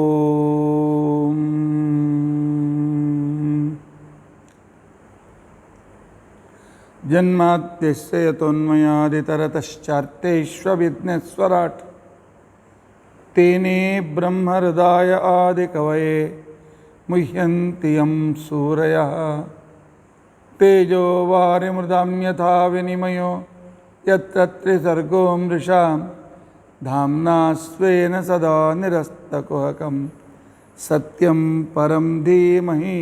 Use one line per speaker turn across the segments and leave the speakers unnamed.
ಓಂ ಜನ್ಮಾದ್ಯಸ್ಯ ಯತೋನ್ಮಯಾದಿತರತಶ್ಚಾರ್ಥೇಷ್ವವಿಘ್ನೇಶ್ವರಾಟ್ ತೇನೇ ಬ್ರಹ್ಮಹೃದಾಯ ಆದಿಕವಯೇ ಮುಹ್ಯಂತಿ M ಸೂರಯಃ ತೇಜೋ ವಾರಿಮೃದಾಂ ಯಥಾ ವಿನಿಮಯೋ ಯತ್ರ ತ್ರಿಸರ್ಗೋ ಮೃಷಾ ಧಾಮ್ನಾ ಸ್ವೇನ ಸದಾ ನಿರಸ್ತಕುಹಕಂ ಸತ್ಯಂ ಪರಂ ಧೀಮಹಿ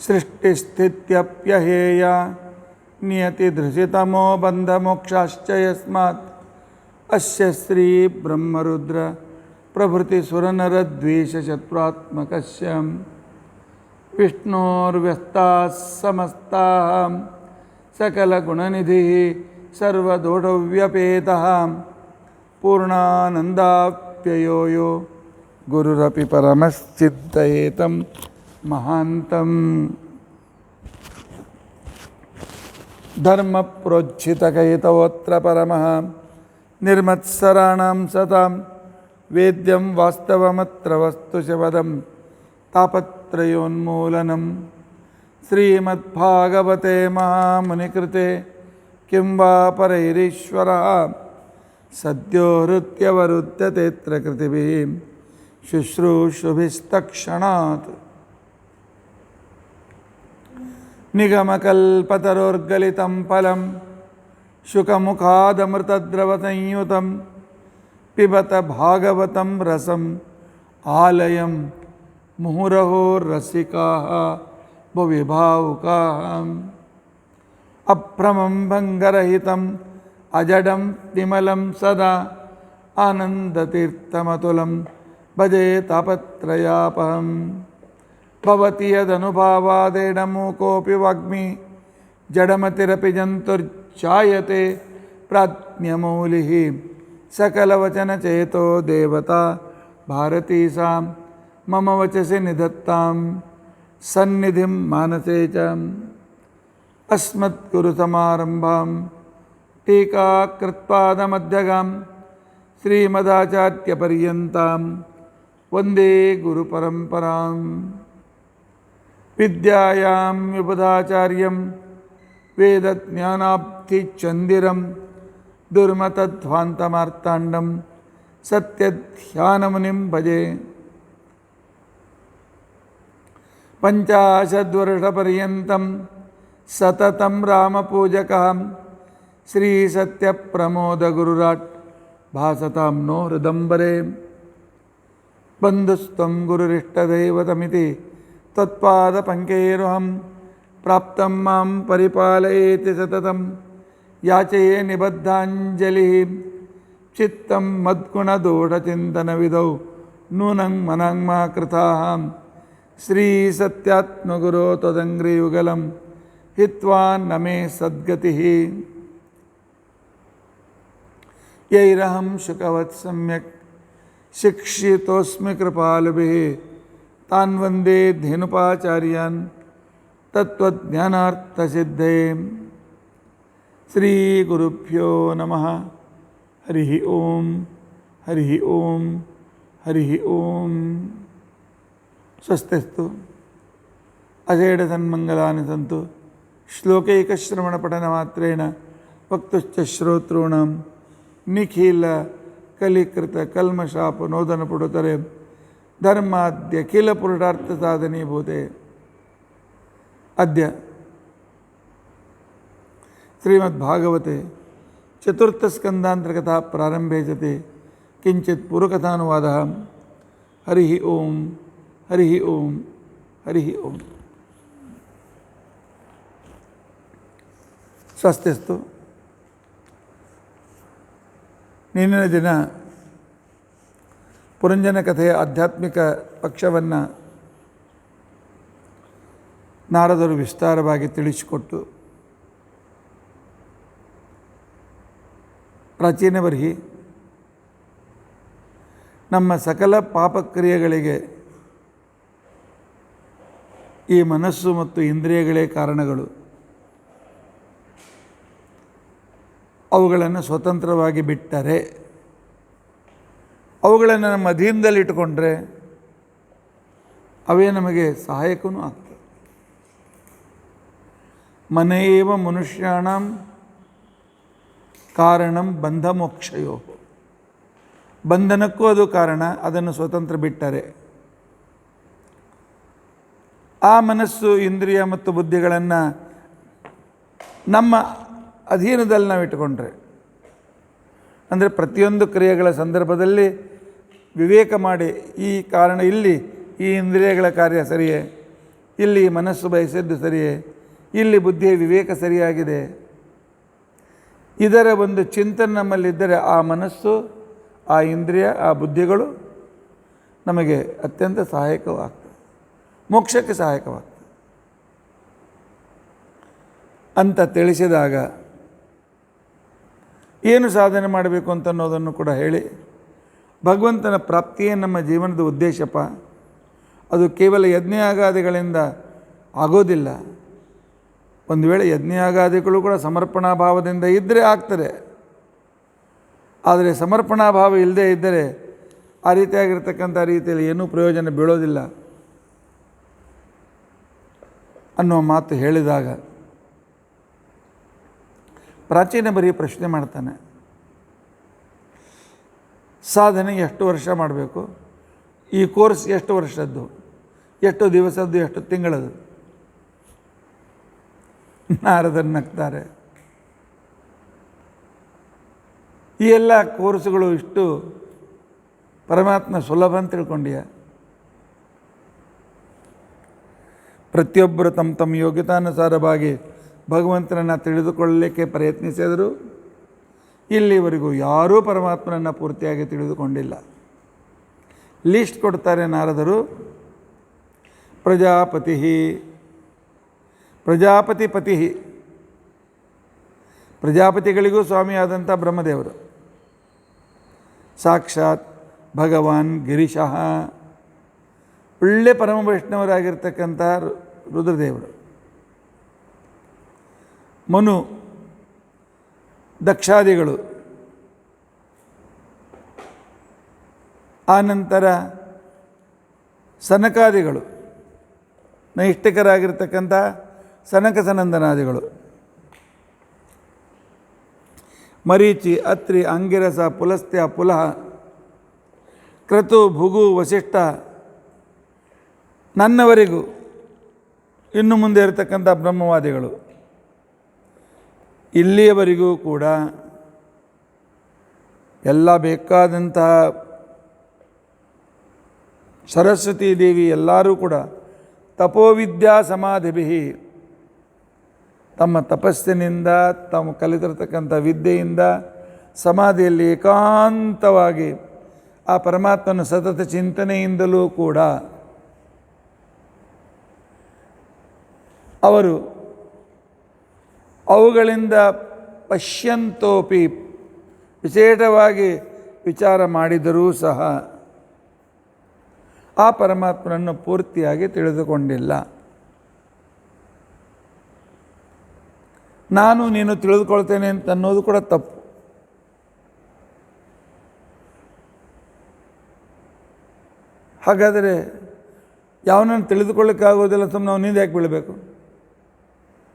ಸೃಷ್ಟಿಸ್ಥಿತ್ಯಪ್ಯಹೇಯ ನಿಯತಿಧೃಷಿತಮೋ ಬಂಧಮೋಕ್ಷಾಶ್ಚ ಯಸ್ಮಾತ್ ಅಸ್ಯ ಶ್ರೀ ಬ್ರಹ್ಮರುದ್ರ ಪ್ರಭೃತಿಸುರನರದ್ವೇಷಶತ್ರುತ್ಮಕಸ್ಯ ವಿಷ್ಣೋರ್ವ್ಯಸ್ತಾಃ ಸಮಸ್ತಾಃ ಸಕಲಗುಣನಿಧಿಃ ಸರ್ವದೋಷವ್ಯಪೇತಃ ಪೂರ್ಣಾನಂದಾಪ್ಯಯೋ ಯೋ ಗುರುರಪಿ ಪರಮಶ್ಚಿತ್ತಯೇತಂ ಮಹಾಂತಂ ಧರ್ಮಪ್ರೋಜ್झितकहितवोऽत्र परमः निर्मत्सराणां सतां वेद्यं वास्तवमत्र वस्तुशवदं तापत्रयोन्मूलनं श्रीमद्भागवते महामुनिकृते किं वा परैरीश्वरः सद्यो हृत्यवरुध्यतेऽत्र कृतिभिः शुश्रूषुभिस्तक्षणात् निगमकल्पतरोर्गलितं फलं शुकमुखादमृतद्रवसंयुतं पिबत भागवतं रसम् आलयं मुहुरहो रसिकाः भुवि भावुकाः अभ्रमं भङ्गरहितम् अजडं विमलं सदा आनन्दतीर्थमतुलं भजे तापत्रयापहं भवति यदनुभावादेडमूकोऽपि वाग्मी जडमतिरपि जन्तुर्जायते प्राज्ञमौलिः सकलवचनचेतो देवता भारती सा मम वचसि निधत्तां सन्निधिं मानसे च अस्मद्गुरुसमारम्भां टीकाकृत्पादमध्यगां श्रीमदाचार्यपर्यन्तां वन्दे गुरुपरम्परां विद्यायां विबुधाचार्यं वेदज्ञानाब्धिचन्दिरं दुर्मतध्वान्तमार्ताण्डं सत्यध्यानमुनिं भजे पञ्चाशद्वर्षपर्यन्तं सततं रामपूजकः श्रीसत्यप्रमोदगुरुराट् भासतां नो हृदम्बरे बन्धुस्त्वं गुरुरिष्टदैवतमिति त्वत्पादपङ्केरुहं प्राप्तं मां परिपालयेति सततं याचे निबद्धाञ्जलिः चित्तं मद्गुणदोषचिन्तनविधौ नूनं मनः मा कृताः श्रीसत्यात्मगुरो त्वदङ्घ्रियुगलं हित्वा न मे सद्गतिः यैरहं शुकवत् सम्यक् शिक्षितोऽस्मि कृपालुभिः तान् वन्दे धेनुपाचार्यान् तत्त्वज्ञानार्थसिद्धये श्रीगुरुभ्यो नमः हरिः ओं हरिः ओं हरिः ओं स्वस्तिस्तु अजेडसन्मङ्गलानि सन्तु श्लोकैकश्रवणपठनमात्रेण वक्तुश्च श्रोतॄणां निखिलकलिकृतकल्मषापनोदनपुटुतरे धर्माद्यखिलपुरुषार्थसाधनीभूते अद्य श्रीमद्भागवते चतुर्थस्कन्धान्तर्गतः प्रारम्भे सति किञ्चित् पूर्वकथानुवादः हरिः ओं हरिः ओं हरिः ओं ಸ್ವಸ್ತಿಸ್ತು. ನಿನ್ನಿನ ದಿನ ಪುರಂಜನ ಕಥೆಯ ಆಧ್ಯಾತ್ಮಿಕ ಪಕ್ಷವನ್ನು ನಾರದರು ವಿಸ್ತಾರವಾಗಿ ತಿಳಿಸಿಕೊಟ್ಟು ಪ್ರಾಚೀನ ಬರ್ಹಿ ನಮ್ಮ ಸಕಲ ಪಾಪಕ್ರಿಯೆಗಳಿಗೆ ಈ ಮನಸ್ಸು ಮತ್ತು ಇಂದ್ರಿಯಗಳೇ ಕಾರಣಗಳು. ಅವುಗಳನ್ನು ಸ್ವತಂತ್ರವಾಗಿ ಬಿಟ್ಟರೆ ಅವುಗಳನ್ನು ನಮ್ಮ ಅಧೀನದಲ್ಲಿಟ್ಟುಕೊಂಡ್ರೆ ಅವೇ ನಮಗೆ ಸಹಾಯಕವೂ ಆಗ್ತದೆ. ಮನೇವ ಮನುಷ್ಯಾಣಂ ಕಾರಣಂ ಬಂಧ ಮೋಕ್ಷಯೋ. ಬಂಧನಕ್ಕೂ ಅದು ಕಾರಣ, ಅದನ್ನು ಸ್ವತಂತ್ರ ಬಿಟ್ಟರೆ. ಆ ಮನಸ್ಸು, ಇಂದ್ರಿಯ ಮತ್ತು ಬುದ್ಧಿಗಳನ್ನು ನಮ್ಮ ಅಧೀನದಲ್ಲಿ ನಾವು ಇಟ್ಟುಕೊಂಡ್ರೆ, ಅಂದರೆ ಪ್ರತಿಯೊಂದು ಕ್ರಿಯೆಗಳ ಸಂದರ್ಭದಲ್ಲಿ ವಿವೇಕ ಮಾಡಿ, ಈ ಕಾರಣ ಇಲ್ಲಿ ಈ ಇಂದ್ರಿಯಗಳ ಕಾರ್ಯ ಸರಿಯೇ, ಇಲ್ಲಿ ಮನಸ್ಸು ಬಯಸಿದ್ದು ಸರಿಯೇ, ಇಲ್ಲಿ ಬುದ್ಧಿಯ ವಿವೇಕ ಸರಿಯಾಗಿದೆ, ಇದರ ಒಂದು ಚಿಂತನೆ ನಮ್ಮಲ್ಲಿದ್ದರೆ ಆ ಮನಸ್ಸು, ಆ ಇಂದ್ರಿಯ, ಆ ಬುದ್ಧಿಗಳು ನಮಗೆ ಅತ್ಯಂತ ಸಹಾಯಕವಾಗ್ತದೆ, ಮೋಕ್ಷಕ್ಕೆ ಸಹಾಯಕವಾಗ್ತದೆ ಅಂತ ತಿಳಿಸಿದಾಗ ಏನು ಸಾಧನೆ ಮಾಡಬೇಕು ಅಂತ ಅನ್ನೋದನ್ನು ಕೂಡ ಹೇಳಿ, ಭಗವಂತನ ಪ್ರಾಪ್ತಿಯೇ ನಮ್ಮ ಜೀವನದ ಉದ್ದೇಶಪ್ಪ, ಅದು ಕೇವಲ ಯಜ್ಞಯಾಗಾದಿಗಳಿಂದ ಆಗೋದಿಲ್ಲ. ಒಂದು ವೇಳೆ ಯಜ್ಞಯಾಗಾದಿಗಳು ಕೂಡ ಸಮರ್ಪಣಾ ಭಾವದಿಂದ ಇದ್ದರೆ ಆಗ್ತದೆ, ಆದರೆ ಸಮರ್ಪಣಾ ಭಾವ ಇಲ್ಲದೇ ಇದ್ದರೆ ಆ ರೀತಿಯಾಗಿರ್ತಕ್ಕಂಥ ರೀತಿಯಲ್ಲಿ ಏನೂ ಪ್ರಯೋಜನ ಬೀಳೋದಿಲ್ಲ ಅನ್ನೋ ಮಾತು ಹೇಳಿದಾಗ ಪ್ರಾಚೀನ ಬರೀ ಪ್ರಶ್ನೆ ಮಾಡ್ತಾನೆ, ಸಾಧನೆ ಎಷ್ಟು ವರ್ಷ ಮಾಡಬೇಕು, ಈ ಕೋರ್ಸ್ ಎಷ್ಟು ವರ್ಷದ್ದು, ಎಷ್ಟು ದಿವಸದ್ದು, ಎಷ್ಟು ತಿಂಗಳದು? ನಾರದರು ನಗ್ತಾರೆ, ಈ ಎಲ್ಲ ಕೋರ್ಸುಗಳು ಇಷ್ಟು ಪರಮಾತ್ಮ ಸುಲಭ ಅಂತ ತಿಳ್ಕೊಂಡ್ಯ? ಪ್ರತಿಯೊಬ್ಬರು ತಮ್ಮ ತಮ್ಮ ಯೋಗ್ಯತಾನುಸಾರವಾಗಿ ಭಗವಂತನನ್ನು ತಿಳಿದುಕೊಳ್ಳಲಿಕ್ಕೆ ಪ್ರಯತ್ನಿಸಿದರು. ಇಲ್ಲಿವರೆಗೂ ಯಾರೂ ಪರಮಾತ್ಮನನ್ನು ಪೂರ್ತಿಯಾಗಿ ತಿಳಿದುಕೊಂಡಿಲ್ಲ. ಲೀಸ್ಟ್ ಕೊಡ್ತಾರೆ ನಾರದರು, ಪ್ರಜಾಪತಿ ಪತಿ, ಪ್ರಜಾಪತಿಗಳಿಗೂ ಸ್ವಾಮಿಯಾದಂಥ ಬ್ರಹ್ಮದೇವರು, ಸಾಕ್ಷಾತ್ ಭಗವಾನ್ ಗಿರೀಶಃ, ಒಳ್ಳೆ ಪರಮ ವೈಷ್ಣವರಾಗಿರ್ತಕ್ಕಂಥ ರುದ್ರದೇವರು, ಮನು, ದಕ್ಷಾದಿಗಳು, ಆನಂತರ ಸನಕಾದಿಗಳು, ನೈಷ್ಠಿಕರಾಗಿರ್ತಕ್ಕಂಥ ಸನಕ ಸನಂದನಾದಿಗಳು, ಮರೀಚಿ, ಅತ್ರಿ, ಅಂಗಿರಸ, ಪುಲಸ್ತ್ಯ, ಪುಲಹ, ಕ್ರತು, ಭುಗು, ವಸಿಷ್ಠ, ನನ್ನವರೆಗೂ ಇನ್ನು ಮುಂದೆ ಇರತಕ್ಕಂಥ ಬ್ರಹ್ಮವಾದಿಗಳು, ಇಲ್ಲಿಯವರೆಗೂ ಕೂಡ ಎಲ್ಲ ಬೇಕಾದಂತಹ ಸರಸ್ವತೀ ದೇವಿ ಎಲ್ಲರೂ ಕೂಡ ತಪೋವಿದ್ಯಾ ಸಮಾಧಿಭಿ, ತಮ್ಮ ತಪಸ್ಸಿನಿಂದ, ತಾವು ಕಲಿತಿರತಕ್ಕಂಥ ವಿದ್ಯೆಯಿಂದ ಸಮಾಧಿಯಲ್ಲಿ ಏಕಾಂತವಾಗಿ ಆ ಪರಮಾತ್ಮನ ಸತತ ಚಿಂತನೆಯಿಂದಲೂ ಕೂಡ ಅವರು ಅವುಗಳಿಂದ ಪಶ್ಯಂತೋಪಿ, ವಿಶೇಷವಾಗಿ ವಿಚಾರ ಮಾಡಿದರೂ ಸಹ ಆ ಪರಮಾತ್ಮನನ್ನು ಪೂರ್ತಿಯಾಗಿ ತಿಳಿದುಕೊಂಡಿಲ್ಲ. ನಾನು ನೀನು ತಿಳಿದುಕೊಳ್ತೇನೆ ಅಂತ ಅನ್ನೋದು ಕೂಡ ತಪ್ಪು. ಹಾಗಾದರೆ ಯಾವನನ್ನು ತಿಳಿದುಕೊಳ್ಳಿಕ್ಕಾಗೋದಿಲ್ಲ, ಸುಮ್ಮನೆ ನಾವು ನಿಂದೆ ಯಾಕೆ ಬೀಳಬೇಕು?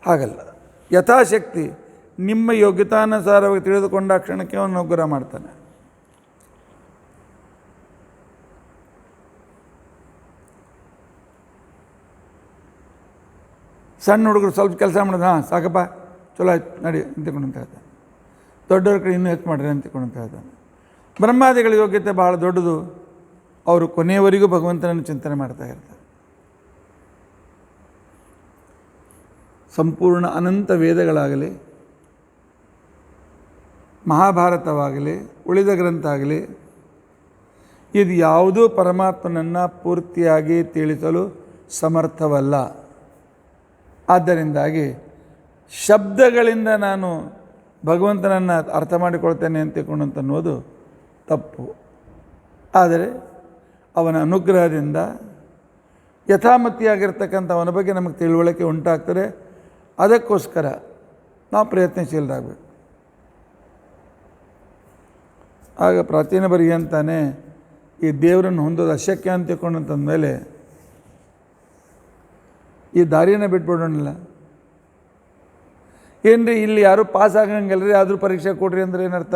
ಹಾಗಲ್ಲ, ಯಥಾಶಕ್ತಿ ನಿಮ್ಮ ಯೋಗ್ಯತಾನುಸಾರವಾಗಿ ತಿಳಿದುಕೊಂಡ ಕ್ಷಣಕ್ಕೆ ಅವನು ಅನುಗ್ರಹ ಮಾಡ್ತಾನೆ. ಸಣ್ಣ ಹುಡುಗರು ಸ್ವಲ್ಪ ಕೆಲಸ ಮಾಡೋದು, ಹಾಂ ಸಾಕಪ್ಪ, ಚಲೋ ಆಯ್ತು, ನಡಿ ಅಂತಿಕೊಂಡು ಅಂತ ಹೇಳ್ತಾನೆ. ದೊಡ್ಡವ್ರ ಕಡೆ ಇನ್ನೂ ಹೆಚ್ಚು ಮಾಡಿರಿ ಅಂತಿಕೊಂಡು ಅಂತ ಹೇಳ್ತಾನೆ. ಬ್ರಹ್ಮಾದಿಗಳ ಯೋಗ್ಯತೆ ಭಾಳ ದೊಡ್ಡದು, ಅವರು ಕೊನೆಯವರೆಗೂ ಭಗವಂತನನ್ನು ಚಿಂತನೆ ಮಾಡ್ತಾ ಇರ್ತಾರೆ. ಸಂಪೂರ್ಣ ಅನಂತ ವೇದಗಳಾಗಲಿ, ಮಹಾಭಾರತವಾಗಲಿ, ಉಳಿದ ಗ್ರಂಥ ಆಗಲಿ, ಇದು ಯಾವುದೂ ಪರಮಾತ್ಮನನ್ನು ಪೂರ್ತಿಯಾಗಿ ತಿಳಿಸಲು ಸಮರ್ಥವಲ್ಲ. ಆದ್ದರಿಂದಾಗಿ ಶಬ್ದಗಳಿಂದ ನಾನು ಭಗವಂತನನ್ನು ಅರ್ಥ ಮಾಡಿಕೊಳ್ತೇನೆ ಅಂತ ಅನ್ನೋದು ತಪ್ಪು. ಆದರೆ ಅವನ ಅನುಗ್ರಹದಿಂದ ಯಥಾಮತಿಯಾಗಿರ್ತಕ್ಕಂಥ ಅವನ ಬಗ್ಗೆ ನಮಗೆ ತಿಳುವಳಿಕೆ ಉಂಟಾಗ್ತದೆ. ಅದಕ್ಕೋಸ್ಕರ ನಾವು ಪ್ರಯತ್ನಶೀಲರಾಗಬೇಕು. ಆಗ ಪ್ರಾಚೀನ ಬರಿಗೆ ಅಂತಾನೆ, ಈ ದೇವರನ್ನು ಹೊಂದೋದು ಅಶಕ್ಯ ಅಂತ ತಿಳ್ಕೊಂಡಂತಂದಮೇಲೆ ಈ ದಾರಿಯನ್ನು ಬಿಟ್ಬಿಡೋಣಿಲ್ಲ. ಏನ್ರಿ ಇಲ್ಲಿ ಯಾರೂ ಪಾಸ್ ಆಗಂಗಿಲ್ಲರಿ, ಆದರೂ ಪರೀಕ್ಷೆ ಕೊಡ್ರಿ ಅಂದ್ರೆ ಏನರ್ಥ?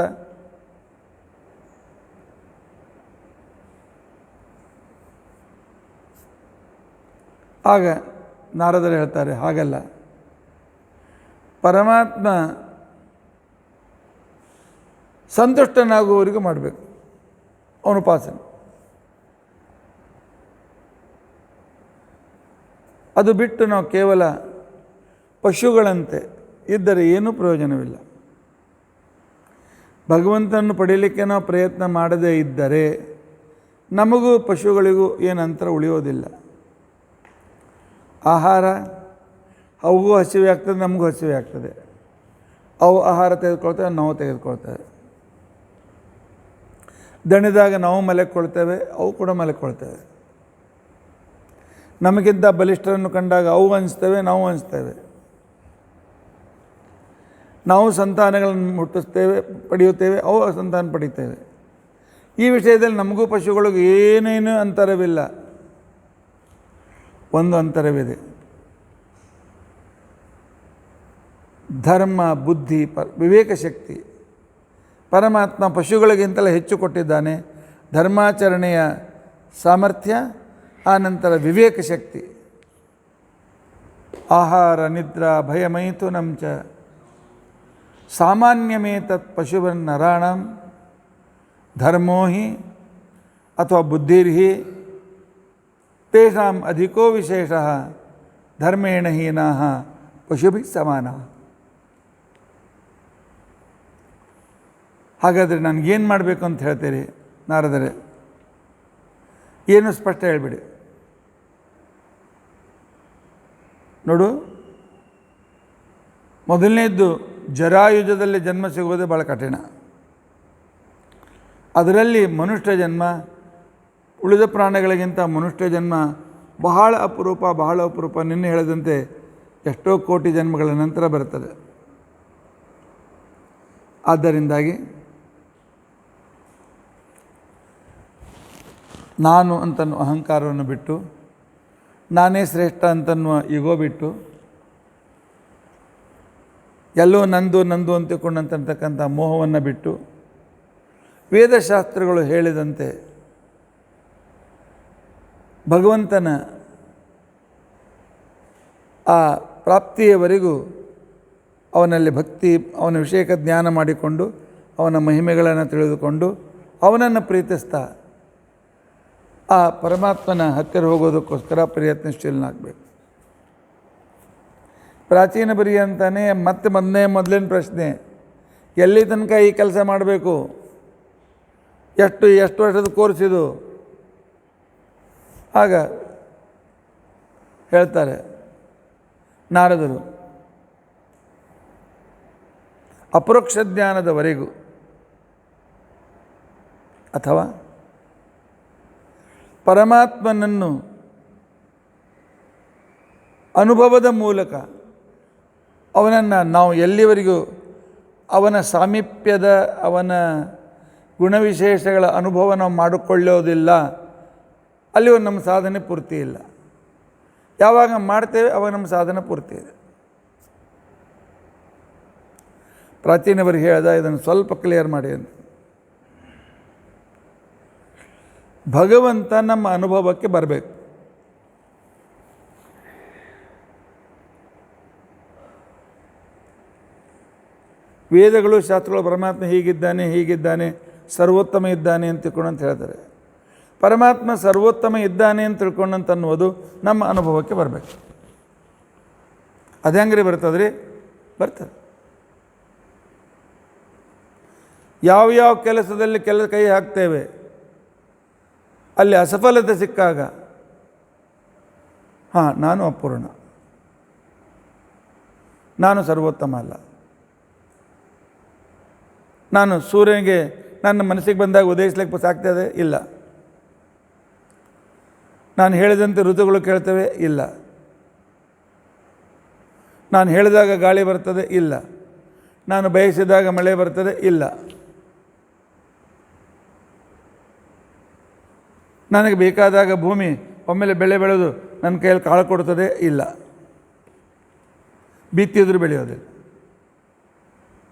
ಆಗ ನಾರದರು ಹೇಳ್ತಾರೆ, ಹಾಗಲ್ಲ, ಪರಮಾತ್ಮ ಸಂತುಷ್ಟನಾಗುವವರೆಗೂ ಮಾಡಬೇಕು ಅವನು ಉಪಾಸನೆ. ಅದು ಬಿಟ್ಟು ನಾವು ಕೇವಲ ಪಶುಗಳಂತೆ ಇದ್ದರೆ ಏನೂ ಪ್ರಯೋಜನವಿಲ್ಲ. ಭಗವಂತನನ್ನು ಪಡೀಲಿಕ್ಕೆ ನಾವು ಪ್ರಯತ್ನ ಮಾಡದೇ ಇದ್ದರೆ ನಮಗೂ ಪಶುಗಳಿಗೂ ಏನು ಅಂತರ ಉಳಿಯೋದಿಲ್ಲ. ಆಹಾರ ಅವಗೂ ಹಸಿವೆ ಆಗ್ತದೆ, ನಮಗೂ ಹಸಿವೆ ಆಗ್ತದೆ. ಅವು ಆಹಾರ ತೆಗೆದುಕೊಳ್ತೇವೆ, ನಾವು ತೆಗೆದುಕೊಳ್ತೇವೆ. ದಣಿದಾಗ ನಾವು ಮಲಕ್ಕೊಳ್ತೇವೆ, ಅವು ಕೂಡ ಮಲಕ್ಕೊಳ್ತೇವೆ. ನಮಗಿಂತ ಬಲಿಷ್ಠರನ್ನು ಕಂಡಾಗ ಅವು ಅನಿಸ್ತೇವೆ, ನಾವು ಅನಿಸ್ತೇವೆ. ನಾವು ಸಂತಾನಗಳನ್ನು ಮುಟ್ಟಿಸ್ತೇವೆ, ಪಡೆಯುತ್ತೇವೆ, ಅವು ಸಂತಾನ ಪಡೀತೇವೆ. ಈ ವಿಷಯದಲ್ಲಿ ನಮಗೂ ಪಶುಗಳಿಗೂ ಏನೇನೂ ಅಂತರವಿಲ್ಲ. ಒಂದು ಅಂತರವಿದೆ, ಧರ್ಮ, ಬುದ್ಧಿ, ವಿವೇಕ ಶಕ್ತಿ. ಪರಮಾತ್ಮ ಪಶುಗಳಿಗಿಂತಲೇ ಹೆಚ್ಚು ಕೊಟ್ಟಿದ್ದಾನೆ. ಧರ್ಮಾಚರಣೆಯ ಸಾಮರ್ಥ್ಯ, ಆನಂತರ ವಿವೇಕ ಶಕ್ತಿ. ಆಹಾರ ನಿದ್ರಾ ಭಯಮೈಥುನಂ ಚ ಸಾಮಾನ್ಯಮೇತತ್ ಪಶುವನ್ನರಾಣಂ ಧರ್ಮೋ ಹಿ ಅಥವಾ ಬುದ್ಧಿರ್ಹಿ ತೇಷಾಂ ಅಧಿಕೋ ವಿಶೇಷಃ ಧರ್ಮೇಣ ಹೀನಾಃ ಪಶುಭಿಃ ಸಮಾನಃ. ಹಾಗಾದರೆ ನನಗೇನು ಮಾಡಬೇಕು ಅಂತ ಹೇಳ್ತೀರಿ ನಾರದರೆ? ಏನು ಸ್ಪಷ್ಟ ಹೇಳಿಬಿಡಿ. ನೋಡು, ಮೊದಲನೇದ್ದು ಜರಾಯುಜದಲ್ಲಿ ಜನ್ಮ ಸಿಗುವುದೇ ಭಾಳ ಕಠಿಣ. ಅದರಲ್ಲಿ ಮನುಷ್ಯ ಜನ್ಮ ಉಳಿದ ಪ್ರಾಣಿಗಳಿಗಿಂತ ಮನುಷ್ಯ ಜನ್ಮ ಬಹಳ ಅಪರೂಪ, ಬಹಳ ಅಪರೂಪ. ನಿನ್ನೆ ಹೇಳಿದಂತೆ ಎಷ್ಟೋ ಕೋಟಿ ಜನ್ಮಗಳ ನಂತರ ಬರ್ತದೆ. ಆದ್ದರಿಂದಾಗಿ ನಾನು ಅಂತನ್ನುವ ಅಹಂಕಾರವನ್ನು ಬಿಟ್ಟು, ನಾನೇ ಶ್ರೇಷ್ಠ ಅಂತನ್ನುವ ಈಗೋ ಬಿಟ್ಟು, ಎಲ್ಲೋ ನಂದು ನಂದು ಅಂತಿಕೊಂಡಂತಕ್ಕಂಥ ಮೋಹವನ್ನು ಬಿಟ್ಟು, ವೇದಶಾಸ್ತ್ರಗಳು ಹೇಳಿದಂತೆ ಭಗವಂತನ ಆ ಪ್ರಾಪ್ತಿಯವರೆಗೂ ಅವನಲ್ಲಿ ಭಕ್ತಿ, ಅವನ ವಿಷಯಕ ಜ್ಞಾನ ಮಾಡಿಕೊಂಡು, ಅವನ ಮಹಿಮೆಗಳನ್ನು ತಿಳಿದುಕೊಂಡು, ಅವನನ್ನು ಪ್ರೀತಿಸ್ತಾ ಆ ಪರಮಾತ್ಮನ ಹತ್ತಿರ ಹೋಗೋದಕ್ಕೋಸ್ಕರ ಪ್ರಯತ್ನಶೀಲನಾಗಬೇಕು. ಪ್ರಾಚೀನ ಬರಿ ಅಂತಾನೆ ಮತ್ತೆ ಮೊದಲಿನ ಪ್ರಶ್ನೆ, ಎಲ್ಲಿ ತನಕ ಈ ಕೆಲಸ ಮಾಡಬೇಕು? ಎಷ್ಟು ವರ್ಷದ ಕೋರ್ಸ್ ಇದು? ಆಗ ಹೇಳ್ತಾರೆ ನಾರದರು, ಅಪರೋಕ್ಷ ಜ್ಞಾನದವರೆಗೂ ಅಥವಾ ಪರಮಾತ್ಮನನ್ನು ಅನುಭವದ ಮೂಲಕ ಅವನನ್ನು ನಾವು ಎಲ್ಲಿವರೆಗೂ ಅವನ ಸಾಮೀಪ್ಯದ, ಅವನ ಗುಣವಿಶೇಷಗಳ ಅನುಭವ ನಾವು ಮಾಡಿಕೊಳ್ಳೋದಿಲ್ಲ, ಅಲ್ಲಿ ನಮ್ಮ ಸಾಧನೆ ಪೂರ್ತಿ ಇಲ್ಲ. ಯಾವಾಗ ಮಾಡ್ತೇವೆ ಅವಾಗ ನಮ್ಮ ಸಾಧನೆ ಪೂರ್ತಿ ಇದೆ. ಪ್ರಾಚೀನವರಿಗೆ ಹೇಳ್ದ, ಇದನ್ನು ಸ್ವಲ್ಪ ಕ್ಲಿಯರ್ ಮಾಡಿ ಅಂತ. ಭಗವಂತ ನಮ್ಮ ಅನುಭವಕ್ಕೆ ಬರಬೇಕು. ವೇದಗಳು, ಶಾಸ್ತ್ರಗಳು ಪರಮಾತ್ಮ ಹೀಗಿದ್ದಾನೆ, ಹೀಗಿದ್ದಾನೆ, ಸರ್ವೋತ್ತಮ ಇದ್ದಾನೆ ಅಂತ ತಿಳ್ಕೊಂಡಂತ ಹೇಳ್ತಾರೆ. ಪರಮಾತ್ಮ ಸರ್ವೋತ್ತಮ ಇದ್ದಾನೆ ಅಂತ ತಿಳ್ಕೊಂಡಂತ ಅನ್ನೋದು ನಮ್ಮ ಅನುಭವಕ್ಕೆ ಬರಬೇಕು. ಅದು ಹೆಂಗ್ರಿ ಬರ್ತದ್ರಿ? ಬರ್ತದೆ. ಯಾವ ಕೆಲಸದಲ್ಲಿ ಕೈ ಹಾಕ್ತೇವೆ, ಅಲ್ಲಿ ಅಸಫಲತೆ ಸಿಕ್ಕಾಗ ನಾನು ಅಪೂರ್ಣ, ನಾನು ಸರ್ವೋತ್ತಮ ಅಲ್ಲ, ನಾನು ಸೂರ್ಯನಿಗೆ ನನ್ನ ಮನಸ್ಸಿಗೆ ಬಂದಾಗ ಉದಯಿಸ್ಲಿಕ್ಕೆ ಸಾಕ್ತದೆ ಇಲ್ಲ, ನಾನು ಹೇಳಿದಂತೆ ಋತುಗಳು ಕೇಳ್ತವೆ ಇಲ್ಲ, ನಾನು ಹೇಳಿದಾಗ ಗಾಳಿ ಬರ್ತದೆ ಇಲ್ಲ, ನಾನು ಬಯಸಿದಾಗ ಮಳೆ ಬರ್ತದೆ ಇಲ್ಲ. ನನಗೆ ಬೇಕಾದಾಗ ಭೂಮಿ ಒಮ್ಮೆಲೆ ಬೆಳೆ ಬೆಳೆದು ನನ್ನ ಕೈಯಲ್ಲಿ ಕಾಳು ಕೊಡ್ತದೆ? ಇಲ್ಲ. ಬಿತ್ತಿದ್ರು ಬೆಳೆಯೋದಿಲ್ಲ.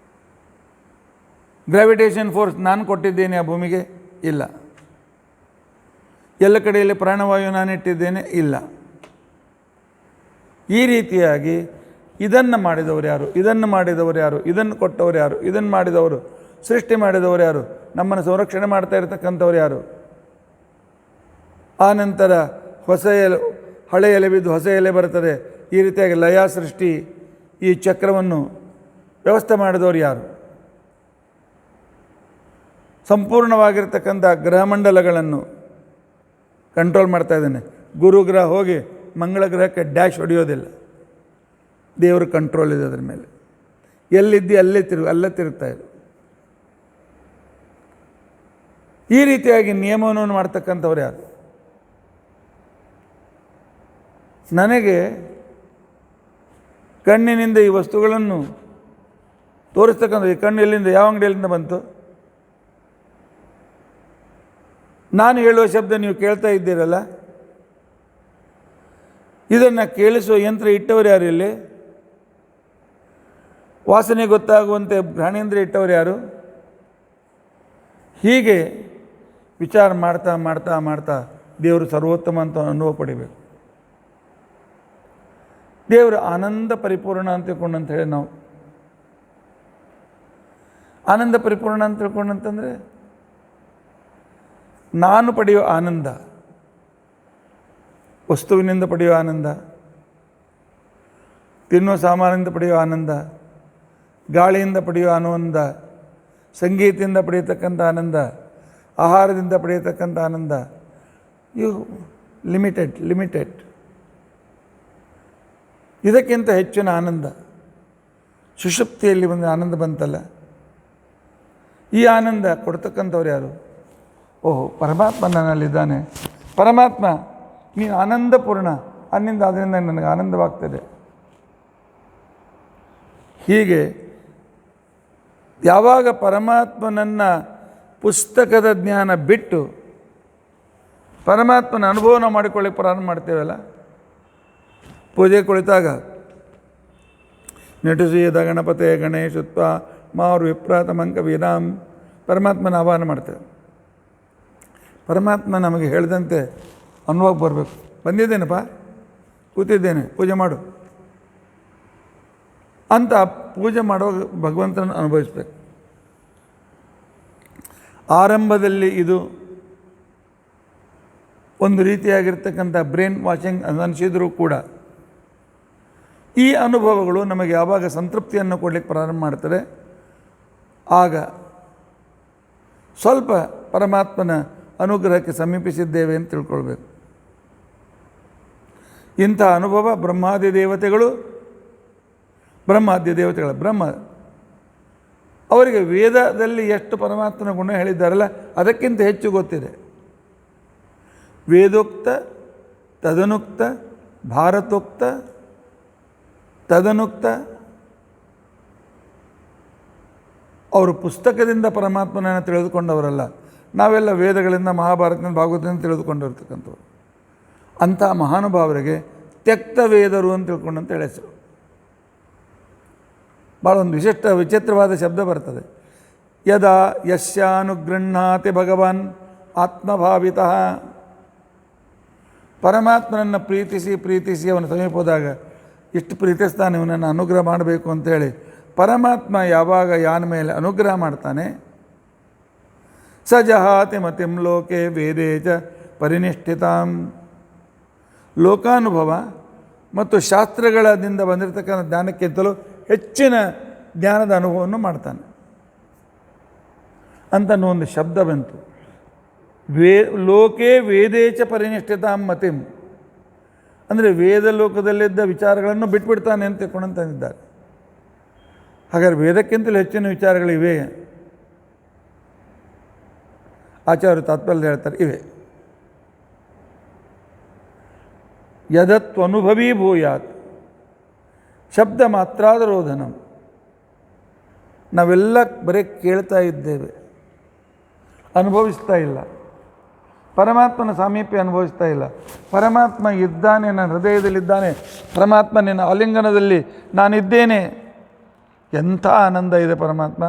ಗ್ರಾವಿಟೇಷನ್ ಫೋರ್ಸ್ ನಾನು ಕೊಟ್ಟಿದ್ದೇನೆ ಆ ಭೂಮಿಗೆ? ಇಲ್ಲ. ಎಲ್ಲ ಕಡೆಯಲ್ಲಿ ಪ್ರಾಣವಾಯು ನಾನಿಟ್ಟಿದ್ದೇನೆ? ಇಲ್ಲ. ಈ ರೀತಿಯಾಗಿ ಇದನ್ನು ಮಾಡಿದವರು ಯಾರು, ಇದನ್ನು ಮಾಡಿದವರು ಯಾರು, ಇದನ್ನು ಕೊಟ್ಟವರು ಯಾರು, ಇದನ್ನು ಮಾಡಿದವರು, ಸೃಷ್ಟಿ ಮಾಡಿದವರು ಯಾರು, ನಮ್ಮನ್ನು ಸಂರಕ್ಷಣೆ ಮಾಡ್ತಾ ಇರತಕ್ಕಂಥವ್ರು ಯಾರು? ಆ ನಂತರ ಹೊಸ ಎಲೆ, ಹಳೆ ಎಲೆ ಬಿದ್ದು ಹೊಸ ಎಲೆ ಬರ್ತದೆ. ಈ ರೀತಿಯಾಗಿ ಲಯ ಸೃಷ್ಟಿ, ಈ ಚಕ್ರವನ್ನು ವ್ಯವಸ್ಥೆ ಮಾಡಿದವರು ಯಾರು? ಸಂಪೂರ್ಣವಾಗಿರ್ತಕ್ಕಂಥ ಗ್ರಹಮಂಡಲಗಳನ್ನು ಕಂಟ್ರೋಲ್ ಮಾಡ್ತಾ ಇದ್ದಾನೆ. ಗುರುಗ್ರಹ ಹೋಗಿ ಮಂಗಳ ಗ್ರಹಕ್ಕೆ ಡ್ಯಾಶ್ ಹೊಡೆಯೋದಿಲ್ಲ. ದೇವರು ಕಂಟ್ರೋಲ್ ಇದೆ ಅದರ ಮೇಲೆ. ಎಲ್ಲಿದ್ದು ಅಲ್ಲೇ ತಿರುಗ್ತಾ ಇದೆ. ಈ ರೀತಿಯಾಗಿ ನಿಯಮವನ್ನು ಮಾಡ್ತಕ್ಕಂಥವ್ರು ಯಾರು? ನನಗೆ ಕಣ್ಣಿನಿಂದ ಈ ವಸ್ತುಗಳನ್ನು ತೋರಿಸ್ತಕ್ಕಂಥ ಈ ಕಣ್ಣು ಎಲ್ಲಿಂದ, ಯಾವ ಅಂಗಡಿಯಲ್ಲಿಂದ ಬಂತು? ನಾನು ಹೇಳುವ ಶಬ್ದ ನೀವು ಕೇಳ್ತಾ ಇದ್ದೀರಲ್ಲ, ಇದನ್ನು ಕೇಳಿಸುವ ಯಂತ್ರ ಇಟ್ಟವರು ಯಾರು? ಇಲ್ಲಿ ವಾಸನೆ ಗೊತ್ತಾಗುವಂತೆ ಘ್ರಾಣೇಂದ್ರ ಇಟ್ಟವರು ಯಾರು? ಹೀಗೆ ವಿಚಾರ ಮಾಡ್ತಾ ಮಾಡ್ತಾ ಮಾಡ್ತಾ ದೇವರು ಸರ್ವೋತ್ತಮ ಅಂತ ಅನುಭವ ಪಡಿಬೇಕು. ದೇವರು ಆನಂದ ಪರಿಪೂರ್ಣ ಅಂತ ತಿಳ್ಕೊಂಡಂತ ಹೇಳಿ ನಾವು ಆನಂದ ಪರಿಪೂರ್ಣ ಅಂತ ತಿಳ್ಕೊಂಡಂತಂದರೆ ನಾನು ಪಡೆಯುವ ಆನಂದ, ವಸ್ತುವಿನಿಂದ ಪಡೆಯುವ ಆನಂದ, ತಿನ್ನುವ ಸಾಮಾನಿಂದ ಪಡೆಯುವ ಆನಂದ, ಗಾಳಿಯಿಂದ ಪಡೆಯುವ ಆನಂದ, ಸಂಗೀತದಿಂದ ಪಡೆಯತಕ್ಕಂಥ ಆನಂದ, ಆಹಾರದಿಂದ ಪಡೆಯತಕ್ಕಂಥ ಆನಂದ, ಇವು ಲಿಮಿಟೆಡ್. ಇದಕ್ಕಿಂತ ಹೆಚ್ಚಿನ ಆನಂದ ಸುಷುಪ್ತಿಯಲ್ಲಿ ಒಂದು ಆನಂದ ಬಂತಲ್ಲ, ಈ ಆನಂದ ಕೊಡ್ತಕ್ಕಂಥವ್ರು ಯಾರು? ಓಹೋ, ಪರಮಾತ್ಮ ನನ್ನಲ್ಲಿದ್ದಾನೆ. ಪರಮಾತ್ಮ ನೀನು ಆನಂದಪೂರ್ಣ, ಅದರಿಂದ ನನಗೆ ಆನಂದವಾಗ್ತದೆ. ಹೀಗೆ ಯಾವಾಗ ಪರಮಾತ್ಮನನ್ನ ಪುಸ್ತಕದ ಜ್ಞಾನ ಬಿಟ್ಟು ಪರಮಾತ್ಮನ ಅನುಭವನ ಮಾಡಿಕೊಳ್ಳಿಕ್ಕೆ ಪ್ರಾರಂಭ ಮಾಡ್ತೇವಲ್ಲ, ಪೂಜೆ ಕುಳಿತಾಗ ನಟಿಸಿದ ಗಣಪತೆ ಗಣೇಶತ್ವ ಮಾರು ವಿಪ್ರಾತ ಮಂಕ ವೀರಾಮ್ ಪರಮಾತ್ಮನ ಆಹ್ವಾನ ಮಾಡ್ತೇವೆ. ಪರಮಾತ್ಮ ನಮಗೆ ಹೇಳಿದಂತೆ ಅನುಭವ ಬರಬೇಕು. ಬಂದಿದ್ದೇನಪ್ಪ, ಕೂತಿದ್ದೇನೆ, ಪೂಜೆ ಮಾಡು ಅಂತ ಪೂಜೆ ಮಾಡುವಾಗ ಭಗವಂತನ ಅನುಭವಿಸ್ಬೇಕು. ಆರಂಭದಲ್ಲಿ ಇದು ಒಂದು ರೀತಿಯಾಗಿರ್ತಕ್ಕಂಥ ಬ್ರೈನ್ ವಾಷಿಂಗ್ ಅನಿಸಿದರೂ ಕೂಡ ಈ ಅನುಭವಗಳು ನಮಗೆ ಯಾವಾಗ ಸಂತೃಪ್ತಿಯನ್ನು ಕೊಡಲಿಕ್ಕೆ ಪ್ರಾರಂಭ ಮಾಡ್ತಾರೆ, ಆಗ ಸ್ವಲ್ಪ ಪರಮಾತ್ಮನ ಅನುಗ್ರಹಕ್ಕೆ ಸಮೀಪಿಸಿದ್ದೇವೆ ಅಂತ ತಿಳ್ಕೊಳ್ಬೇಕು. ಇಂಥ ಅನುಭವ ಬ್ರಹ್ಮ ಅವರಿಗೆ ವೇದದಲ್ಲಿ ಎಷ್ಟು ಪರಮಾತ್ಮನ ಗುಣ ಹೇಳಿದ್ದಾರಲ್ಲ ಅದಕ್ಕಿಂತ ಹೆಚ್ಚು ಗೊತ್ತಿದೆ. ವೇದೋಕ್ತ ತದನುಕ್ತ ಭಾರತೋಕ್ತ ತದನುಕ್ತ. ಅವರು ಪುಸ್ತಕದಿಂದ ಪರಮಾತ್ಮನನ್ನು ತಿಳಿದುಕೊಂಡವರಲ್ಲ, ನಾವೆಲ್ಲ ವೇದಗಳಿಂದ, ಮಹಾಭಾರತದಿಂದ, ಭಾಗವತದಿಂದ ತಿಳಿದುಕೊಂಡಿರ್ತಕ್ಕಂಥವ್ರು. ಅಂಥ ಮಹಾನುಭಾವರಿಗೆ ತ್ಯಕ್ತ ವೇದರು ಅಂತ ತಿಳ್ಕೊಂಡಂತ ಹೇಳಿ ಹೆಸರು. ಭಾಳ ಒಂದು ವಿಚಿತ್ರವಾದ ಶಬ್ದ ಬರ್ತದೆ. ಯದಾ ಯಸ್ಯಾನುಗೃಹ್ಣಾತಿ ಭಗವಾನ್ ಆತ್ಮಭಾವಿತಃ. ಪರಮಾತ್ಮನನ್ನು ಪ್ರೀತಿಸಿ ಅವನ ಸಮೀಪ ಹೋದಾಗ ಇಷ್ಟು ಪ್ರೀತಿಸ್ತಾನೆ, ಇವನನ್ನು ಅನುಗ್ರಹ ಮಾಡಬೇಕು ಅಂತೇಳಿ ಪರಮಾತ್ಮ ಯಾವಾಗ ಯಾನ ಮೇಲೆ ಅನುಗ್ರಹ ಮಾಡ್ತಾನೆ, ಸ ಜಹಾತಿ ಮತಿಂ ಲೋಕೆ ವೇದೇ ಚ ಪರಿನಿಷ್ಠಿತಾಂ. ಲೋಕಾನುಭವ ಮತ್ತು ಶಾಸ್ತ್ರಗಳಿಂದ ಬಂದಿರತಕ್ಕಂಥ ಜ್ಞಾನಕ್ಕಿಂತಲೂ ಹೆಚ್ಚಿನ ಜ್ಞಾನದ ಅನುಭವವನ್ನು ಮಾಡ್ತಾನೆ ಅಂತ ಒಂದು ಶಬ್ದ ಬಂತು. ಲೋಕೆ ವೇದೇಚ ಪರಿನಿಷ್ಠಿತಾಂ ಮತಿಂ ಅಂದರೆ ವೇದ ಲೋಕದಲ್ಲಿದ್ದ ವಿಚಾರಗಳನ್ನು ಬಿಟ್ಬಿಡ್ತಾನೆ ಅಂತ ತಿಳ್ಕೊಂಡಂತಿದ್ದಾರೆ. ಹಾಗಾದ್ರೆ ವೇದಕ್ಕಿಂತಲೂ ಹೆಚ್ಚಿನ ವಿಚಾರಗಳಿವೆ. ಆಚಾರ್ಯರು ತಾತ್ಪರ್ಯ ಹೇಳ್ತಾರೆ, ಇವೆ. ಯದತ್ವನುಭವೀ ಭೂಯಾತ್ ಶಬ್ದ ಮಾತ್ರಾದರೋಧನಂ. ನಾವೆಲ್ಲ ಬರೀ ಕೇಳ್ತಾ ಇದ್ದೇವೆ, ಅನುಭವಿಸ್ತಾ ಇಲ್ಲ. ಪರಮಾತ್ಮನ ಸಾಮೀಪ್ಯ ಅನುಭವಿಸ್ತಾ ಇಲ್ಲ. ಪರಮಾತ್ಮ ಇದ್ದಾನೆ, ನನ್ನ ಹೃದಯದಲ್ಲಿದ್ದಾನೆ, ಪರಮಾತ್ಮ ನಿನ್ನ ಆಲಿಂಗನದಲ್ಲಿ ನಾನಿದ್ದೇನೆ. ಎಂಥ ಆನಂದ ಇದೆ ಪರಮಾತ್ಮ.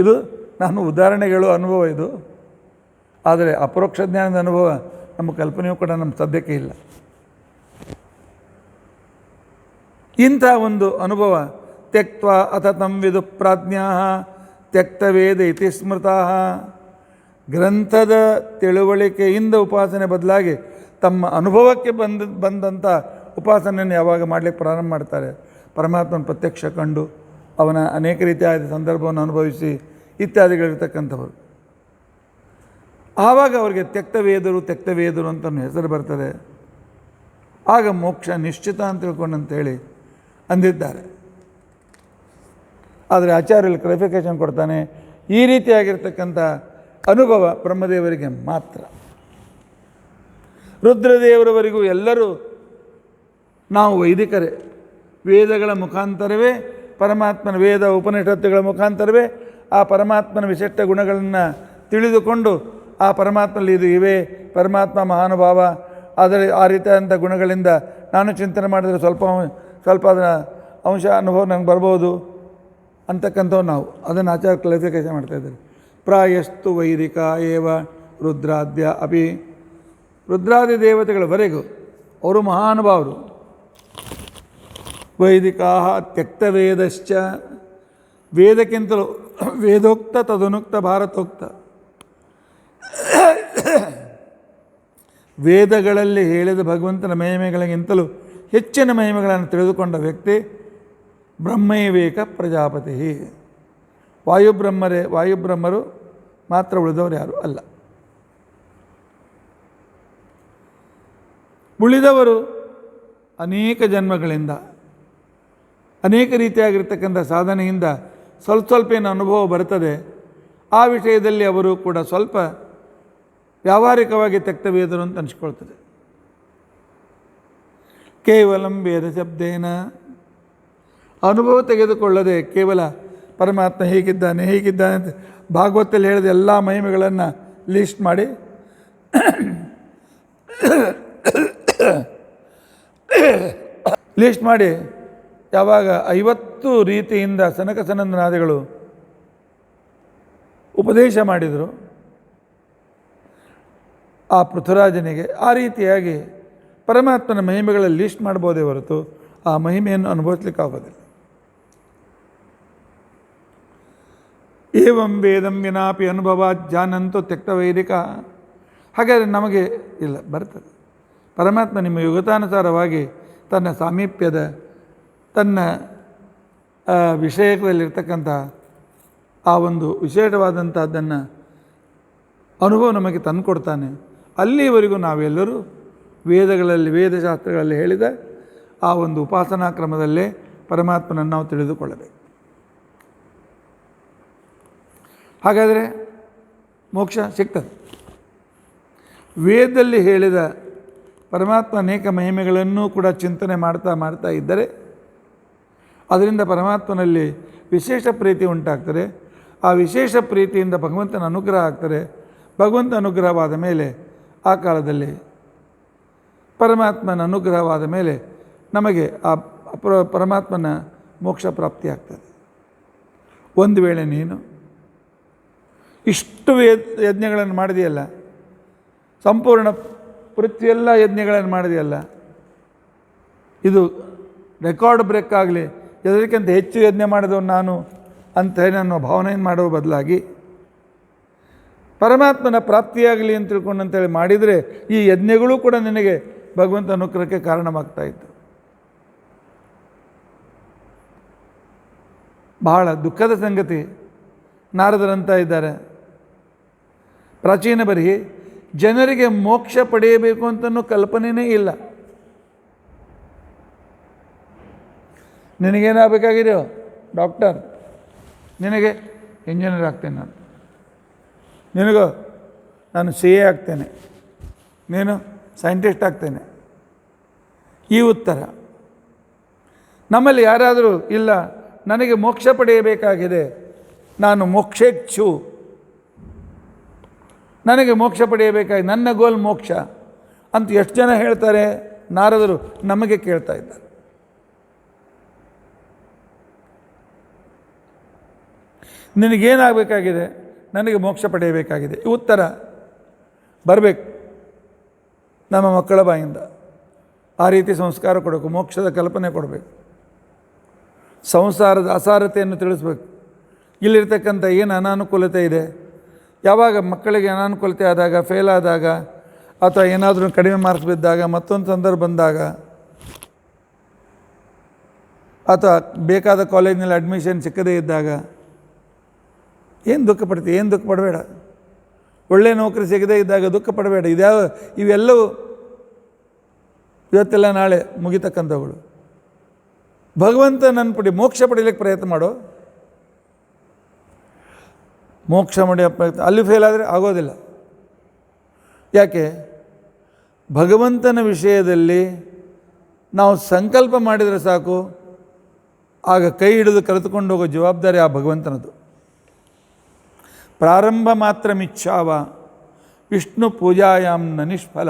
ಇದು ನಾನು ಉದಾಹರಣೆಗಳು ಅನುಭವ ಇದು. ಆದರೆ ಅಪರೋಕ್ಷ ಜ್ಞಾನದ ಅನುಭವ ನಮ್ಮ ಕಲ್ಪನೆಯೂ ಕೂಡ ನಮ್ಮ ಸದ್ಯಕ್ಕೆ ಇಲ್ಲ. ಇಂಥ ಒಂದು ಅನುಭವ ತ್ಯಕ್ತ ಅಥ ತಂ ವಿದು ಪ್ರಾಜ್ಞಾ ತ್ಯಕ್ತವೇದ ಇತಿ ಸ್ಮೃತಾ. ಗ್ರಂಥದ ತಿಳುವಳಿಕೆಯಿಂದ ಉಪಾಸನೆ ಬದಲಾಗಿ ತಮ್ಮ ಅನುಭವಕ್ಕೆ ಬಂದಂಥ ಉಪಾಸನೆಯನ್ನು ಯಾವಾಗ ಮಾಡಲಿಕ್ಕೆ ಪ್ರಾರಂಭ ಮಾಡ್ತಾರೆ, ಪರಮಾತ್ಮನ ಪ್ರತ್ಯಕ್ಷ ಕಂಡು ಅವನ ಅನೇಕ ರೀತಿಯಾದ ಸಂದರ್ಭವನ್ನು ಅನುಭವಿಸಿ ಇತ್ಯಾದಿಗಳಿರ್ತಕ್ಕಂಥವರು, ಆವಾಗ ಅವರಿಗೆ ತ್ಯಕ್ತವೇದರು ಅಂತ ಹೆಸರು ಬರ್ತದೆ. ಆಗ ಮೋಕ್ಷ ನಿಶ್ಚಿತ ಅಂತ ತಿಳ್ಕೊಂಡಂತೇಳಿ ಅಂದಿದ್ದಾರೆ. ಆದರೆ ಆಚಾರ್ಯರು ಕ್ಲಾರಿಫಿಕೇಶನ್ ಕೊಡ್ತಾನೆ, ಈ ರೀತಿಯಾಗಿರ್ತಕ್ಕಂಥ ಅನುಭವ ಬ್ರಹ್ಮದೇವರಿಗೆ ಮಾತ್ರ. ರುದ್ರದೇವರವರೆಗೂ ಎಲ್ಲರೂ ನಾವು ವೈದಿಕರೇ, ವೇದಗಳ ಮುಖಾಂತರವೇ ಪರಮಾತ್ಮನ, ವೇದ ಉಪನಿಷತ್ತುಗಳ ಮುಖಾಂತರವೇ ಆ ಪರಮಾತ್ಮನ ವಿಶಿಷ್ಟ ಗುಣಗಳನ್ನು ತಿಳಿದುಕೊಂಡು ಆ ಪರಮಾತ್ಮನಲ್ಲಿ ಇದು ಇವೆ, ಪರಮಾತ್ಮ ಮಹಾನುಭಾವ, ಆದರೆ ಆ ರೀತಿಯಾದಂಥ ಗುಣಗಳಿಂದ ನಾನು ಚಿಂತನೆ ಮಾಡಿದರೆ ಸ್ವಲ್ಪ ಅದರ ಅಂಶ ಅನುಭವ ನನಗೆ ಬರ್ಬೋದು ಅಂತಕ್ಕಂಥವು ನಾವು ಅದನ್ನು ಆಚಾರ್ಯ ಕ್ಲಾರಿಫಿಕೇಶನ್ ಮಾಡ್ತಾಯಿದ್ದಾರೆ. ಪ್ರಾಯಸ್ತು ವೈದಿಕ ಏವ ರುದ್ರಾದ್ಯ ಅಪಿ. ರುದ್ರಾದಿ ದೇವತೆಗಳವರೆಗೂ ಅವರು ಮಹಾನುಭಾವರು. ವೈದಿಕಾ ತ್ಯಕ್ತವೇದಶ್ಚ, ವೇದಕ್ಕಿಂತಲೂ ವೇದೋಕ್ತ ತದನುಕ್ತ ಭಾರತೋಕ್ತ, ವೇದಗಳಲ್ಲಿ ಹೇಳಿದ ಭಗವಂತನ ಮಹಿಮೆಗಳಿಗಿಂತಲೂ ಹೆಚ್ಚಿನ ಮಹಿಮೆಗಳನ್ನು ತಿಳಿದುಕೊಂಡ ವ್ಯಕ್ತಿ ಬ್ರಹ್ಮೈವೇಕ ಪ್ರಜಾಪತಿ. ವಾಯುಬ್ರಹ್ಮರು ಮಾತ್ರ, ಉಳಿದವರು ಯಾರು ಅಲ್ಲ. ಉಳಿದವರು ಅನೇಕ ಜನ್ಮಗಳಿಂದ ಅನೇಕ ರೀತಿಯಾಗಿರ್ತಕ್ಕಂಥ ಸಾಧನೆಯಿಂದ ಸ್ವಲ್ಪ ಏನು ಅನುಭವ ಬರ್ತದೆ. ಆ ವಿಷಯದಲ್ಲಿ ಅವರು ಕೂಡ ಸ್ವಲ್ಪ ವ್ಯಾವಹಾರಿಕವಾಗಿ ತ್ಯಕ್ತವೇದರು ಅಂತ ಅನಿಸ್ಕೊಳ್ತದೆ. ಕೇವಲಂ ವೇದ ಶಬ್ದೇನ, ಅನುಭವ ತೆಗೆದುಕೊಳ್ಳದೆ ಕೇವಲ ಪರಮಾತ್ಮ ಹೀಗಿದ್ದಾನೆ ಅಂತ ಭಾಗವತದಲ್ಲಿ ಹೇಳಿದ ಎಲ್ಲ ಮಹಿಮೆಗಳನ್ನು ಲಿಸ್ಟ್ ಮಾಡಿ ಯಾವಾಗ 50 ರೀತಿಯಿಂದ ಸನಕ ಸನಂದನಾದಿಗಳು ಉಪದೇಶ ಮಾಡಿದರು ಆ ಪೃಥ್ವಿರಾಜನಿಗೆ, ಆ ರೀತಿಯಾಗಿ ಪರಮಾತ್ಮನ ಮಹಿಮೆಗಳ ಲಿಸ್ಟ್ ಮಾಡ್ಬೋದೇ ಹೊರತು ಆ ಮಹಿಮೆಯನ್ನು ಅನುಭವಿಸ್ಲಿಕ್ಕಾಗೋದಿಲ್ಲ. ಏವಂ ವೇದಂ ವಿನಾಪಿ ಅನುಭವ ಜಾನಂತು ತ್ಯಕ್ತವೈದಿಕ. ಹಾಗಾದರೆ ನಮಗೆ ಇಲ್ಲ, ಬರ್ತದೆ. ಪರಮಾತ್ಮ ನಿಮ್ಮ ಯುಗತಾನುಸಾರವಾಗಿ ತನ್ನ ಸಾಮೀಪ್ಯದ, ತನ್ನ ವಿಷಯದಲ್ಲಿರ್ತಕ್ಕಂಥ ಆ ಒಂದು ವಿಶೇಷವಾದಂಥದ್ದನ್ನು ಅನುಭವ ನಮಗೆ ತಂದುಕೊಡ್ತಾನೆ. ಅಲ್ಲಿವರೆಗೂ ನಾವೆಲ್ಲರೂ ವೇದಶಾಸ್ತ್ರಗಳಲ್ಲಿ ಹೇಳಿದ ಆ ಒಂದು ಉಪಾಸನಾ ಕ್ರಮದಲ್ಲೇ ಪರಮಾತ್ಮನನ್ನು ನಾವು ತಿಳಿದುಕೊಳ್ಳಬೇಕು. ಹಾಗಾದರೆ ಮೋಕ್ಷ ಸಿಗ್ತದೆ. ವೇದದಲ್ಲಿ ಹೇಳಿದ ಪರಮಾತ್ಮ ಅನೇಕ ಮಹಿಮೆಗಳನ್ನೂ ಕೂಡ ಚಿಂತನೆ ಮಾಡ್ತಾ ಇದ್ದರೆ ಅದರಿಂದ ಪರಮಾತ್ಮನಲ್ಲಿ ವಿಶೇಷ ಪ್ರೀತಿ ಉಂಟಾಗ್ತದೆ. ಆ ವಿಶೇಷ ಪ್ರೀತಿಯಿಂದ ಭಗವಂತನ ಅನುಗ್ರಹ ಆಗ್ತದೆ. ಭಗವಂತ ಅನುಗ್ರಹವಾದ ಮೇಲೆ ಆ ಕಾಲದಲ್ಲಿ ಪರಮಾತ್ಮನ ಅನುಗ್ರಹವಾದ ಮೇಲೆ ನಮಗೆ ಆ ಪರಮಾತ್ಮನ ಮೋಕ್ಷ ಪ್ರಾಪ್ತಿಯಾಗ್ತದೆ. ಒಂದು ವೇಳೆ ನೀನು ಇಷ್ಟು ಯಜ್ಞಗಳನ್ನು ಮಾಡಿದೆಯಲ್ಲ, ಸಂಪೂರ್ಣ ಪೃಥ್ವಿಯೆಲ್ಲ ಯಜ್ಞಗಳನ್ನು ಮಾಡಿದೆಯಲ್ಲ, ಇದು ರೆಕಾರ್ಡ್ ಬ್ರೇಕ್ ಆಗಲಿ, ಎಲ್ಲರಿಗಿಂತ ಹೆಚ್ಚು ಯಜ್ಞ ಮಾಡಿದವನು ನಾನು ಅಂತ ನನ್ನ ಭಾವನೆಯನ್ನು ಮಾಡುವ ಬದಲಾಗಿ ಪರಮಾತ್ಮನ ಪ್ರಾಪ್ತಿಯಾಗಲಿ ಅಂತ ತಿಳ್ಕೊಂಡಂತೇಳಿ ಮಾಡಿದರೆ ಈ ಯಜ್ಞಗಳು ಕೂಡ ನಿನಗೆ ಭಗವಂತ ಅನುಗ್ರಹಕ್ಕೆ ಕಾರಣವಾಗ್ತಾಯಿತ್ತು. ಬಹಳ ದುಃಖದ ಸಂಗತಿ. ನಾರದರಂತ ಇದ್ದಾರೆ, ಪ್ರಾಚೀನ ಬರಿಹಿ, ಜನರಿಗೆ ಮೋಕ್ಷ ಪಡೆಯಬೇಕು ಅಂತನೂ ಕಲ್ಪನೆಯೇ ಇಲ್ಲ. ನಿನಗೇನಾಗಬೇಕಾಗಿದೆಯೋ ಡಾಕ್ಟರ್, ನಿನಗೆ ಇಂಜಿನಿಯರ್ ಆಗ್ತೇನೆ ನಾನು, ನಿನಗೋ ನಾನು CA ಆಗ್ತೇನೆ, ನೀನು ಸೈಂಟಿಸ್ಟ್ ಆಗ್ತೇನೆ. ಈ ಉತ್ತರ. ನಮ್ಮಲ್ಲಿ ಯಾರಾದರೂ ಇಲ್ಲ, ನನಗೆ ಮೋಕ್ಷ ಪಡೆಯಬೇಕಾಗಿದೆ, ನಾನು ಮೋಕ್ಷೇಚ್ಛು ನನಗೆ ಮೋಕ್ಷ ಪಡೆಯಬೇಕಾಗಿ, ನನ್ನ ಗೋಲ್ ಮೋಕ್ಷ ಅಂತ ಎಷ್ಟು ಜನ ಹೇಳ್ತಾರೆ? ನಾರದರು ನಮಗೆ ಕೇಳ್ತಾ ಇದ್ದಾರೆ. ನಿನಗೇನಾಗಬೇಕಾಗಿದೆ? ನನಗೆ ಮೋಕ್ಷ ಪಡೆಯಬೇಕಾಗಿದೆ. ಈ ಉತ್ತರ ಬರಬೇಕು ನಮ್ಮ ಮಕ್ಕಳ ಬಾಯಿಂದ. ಆ ರೀತಿ ಸಂಸ್ಕಾರ ಕೊಡಬೇಕು, ಮೋಕ್ಷದ ಕಲ್ಪನೆ ಕೊಡಬೇಕು, ಸಂಸಾರದ ಅಸಾರತೆಯನ್ನು ತಿಳಿಸ್ಬೇಕು. ಇಲ್ಲಿರ್ತಕ್ಕಂಥ ಏನು ಅನಾನುಕೂಲತೆ ಇದೆ, ಯಾವಾಗ ಮಕ್ಕಳಿಗೆ ಅನಾನುಕೂಲತೆ ಆದಾಗ, ಫೇಲ್ ಆದಾಗ, ಅಥವಾ ಏನಾದರೂ ಕಡಿಮೆ ಮಾರ್ಕ್ಸ್ ಬಿದ್ದಾಗ, ಮತ್ತೊಂದು ಸಂದರ್ಭ ಬಂದಾಗ, ಅಥವಾ ಬೇಕಾದ ಕಾಲೇಜಿನಲ್ಲಿ ಅಡ್ಮಿಷನ್ ಸಿಕ್ಕದೇ ಇದ್ದಾಗ ಏನು ದುಃಖ ಪಡ್ತೀವಿ? ಏನು ದುಃಖ ಪಡಬೇಡ. ಒಳ್ಳೆಯ ನೌಕರಿ ಸಿಗದೇ ಇದ್ದಾಗ ದುಃಖ ಪಡಬೇಡ. ಇವೆಲ್ಲವೂ ಇವತ್ತೆಲ್ಲ ನಾಳೆ ಮುಗಿತಕ್ಕಂಥವುಗಳು. ಭಗವಂತ ನನ್ನ ಪಡಿ ಮೋಕ್ಷ ಪಡೀಲಿಕ್ಕೆ ಪ್ರಯತ್ನ ಮಾಡೋ. ಮೋಕ್ಷ ಪಡೆಯೋ ಪ್ರಯತ್ನ ಅಲ್ಲಿ ಫೇಲ್ ಆದರೆ ಆಗೋದಿಲ್ಲ. ಯಾಕೆ? ಭಗವಂತನ ವಿಷಯದಲ್ಲಿ ನಾವು ಸಂಕಲ್ಪ ಮಾಡಿದರೆ ಸಾಕು, ಆಗ ಕೈ ಹಿಡಿದು ಕರೆದುಕೊಂಡು ಹೋಗೋ ಜವಾಬ್ದಾರಿ ಆ ಭಗವಂತನದು. ಪ್ರಾರಂಭ ಮಾತ್ರ ಮಿಚ್ಛಾವ ವಿಷ್ಣು ಪೂಜಾಯಾಮ್ ನ ನಿಷ್ಫಲ.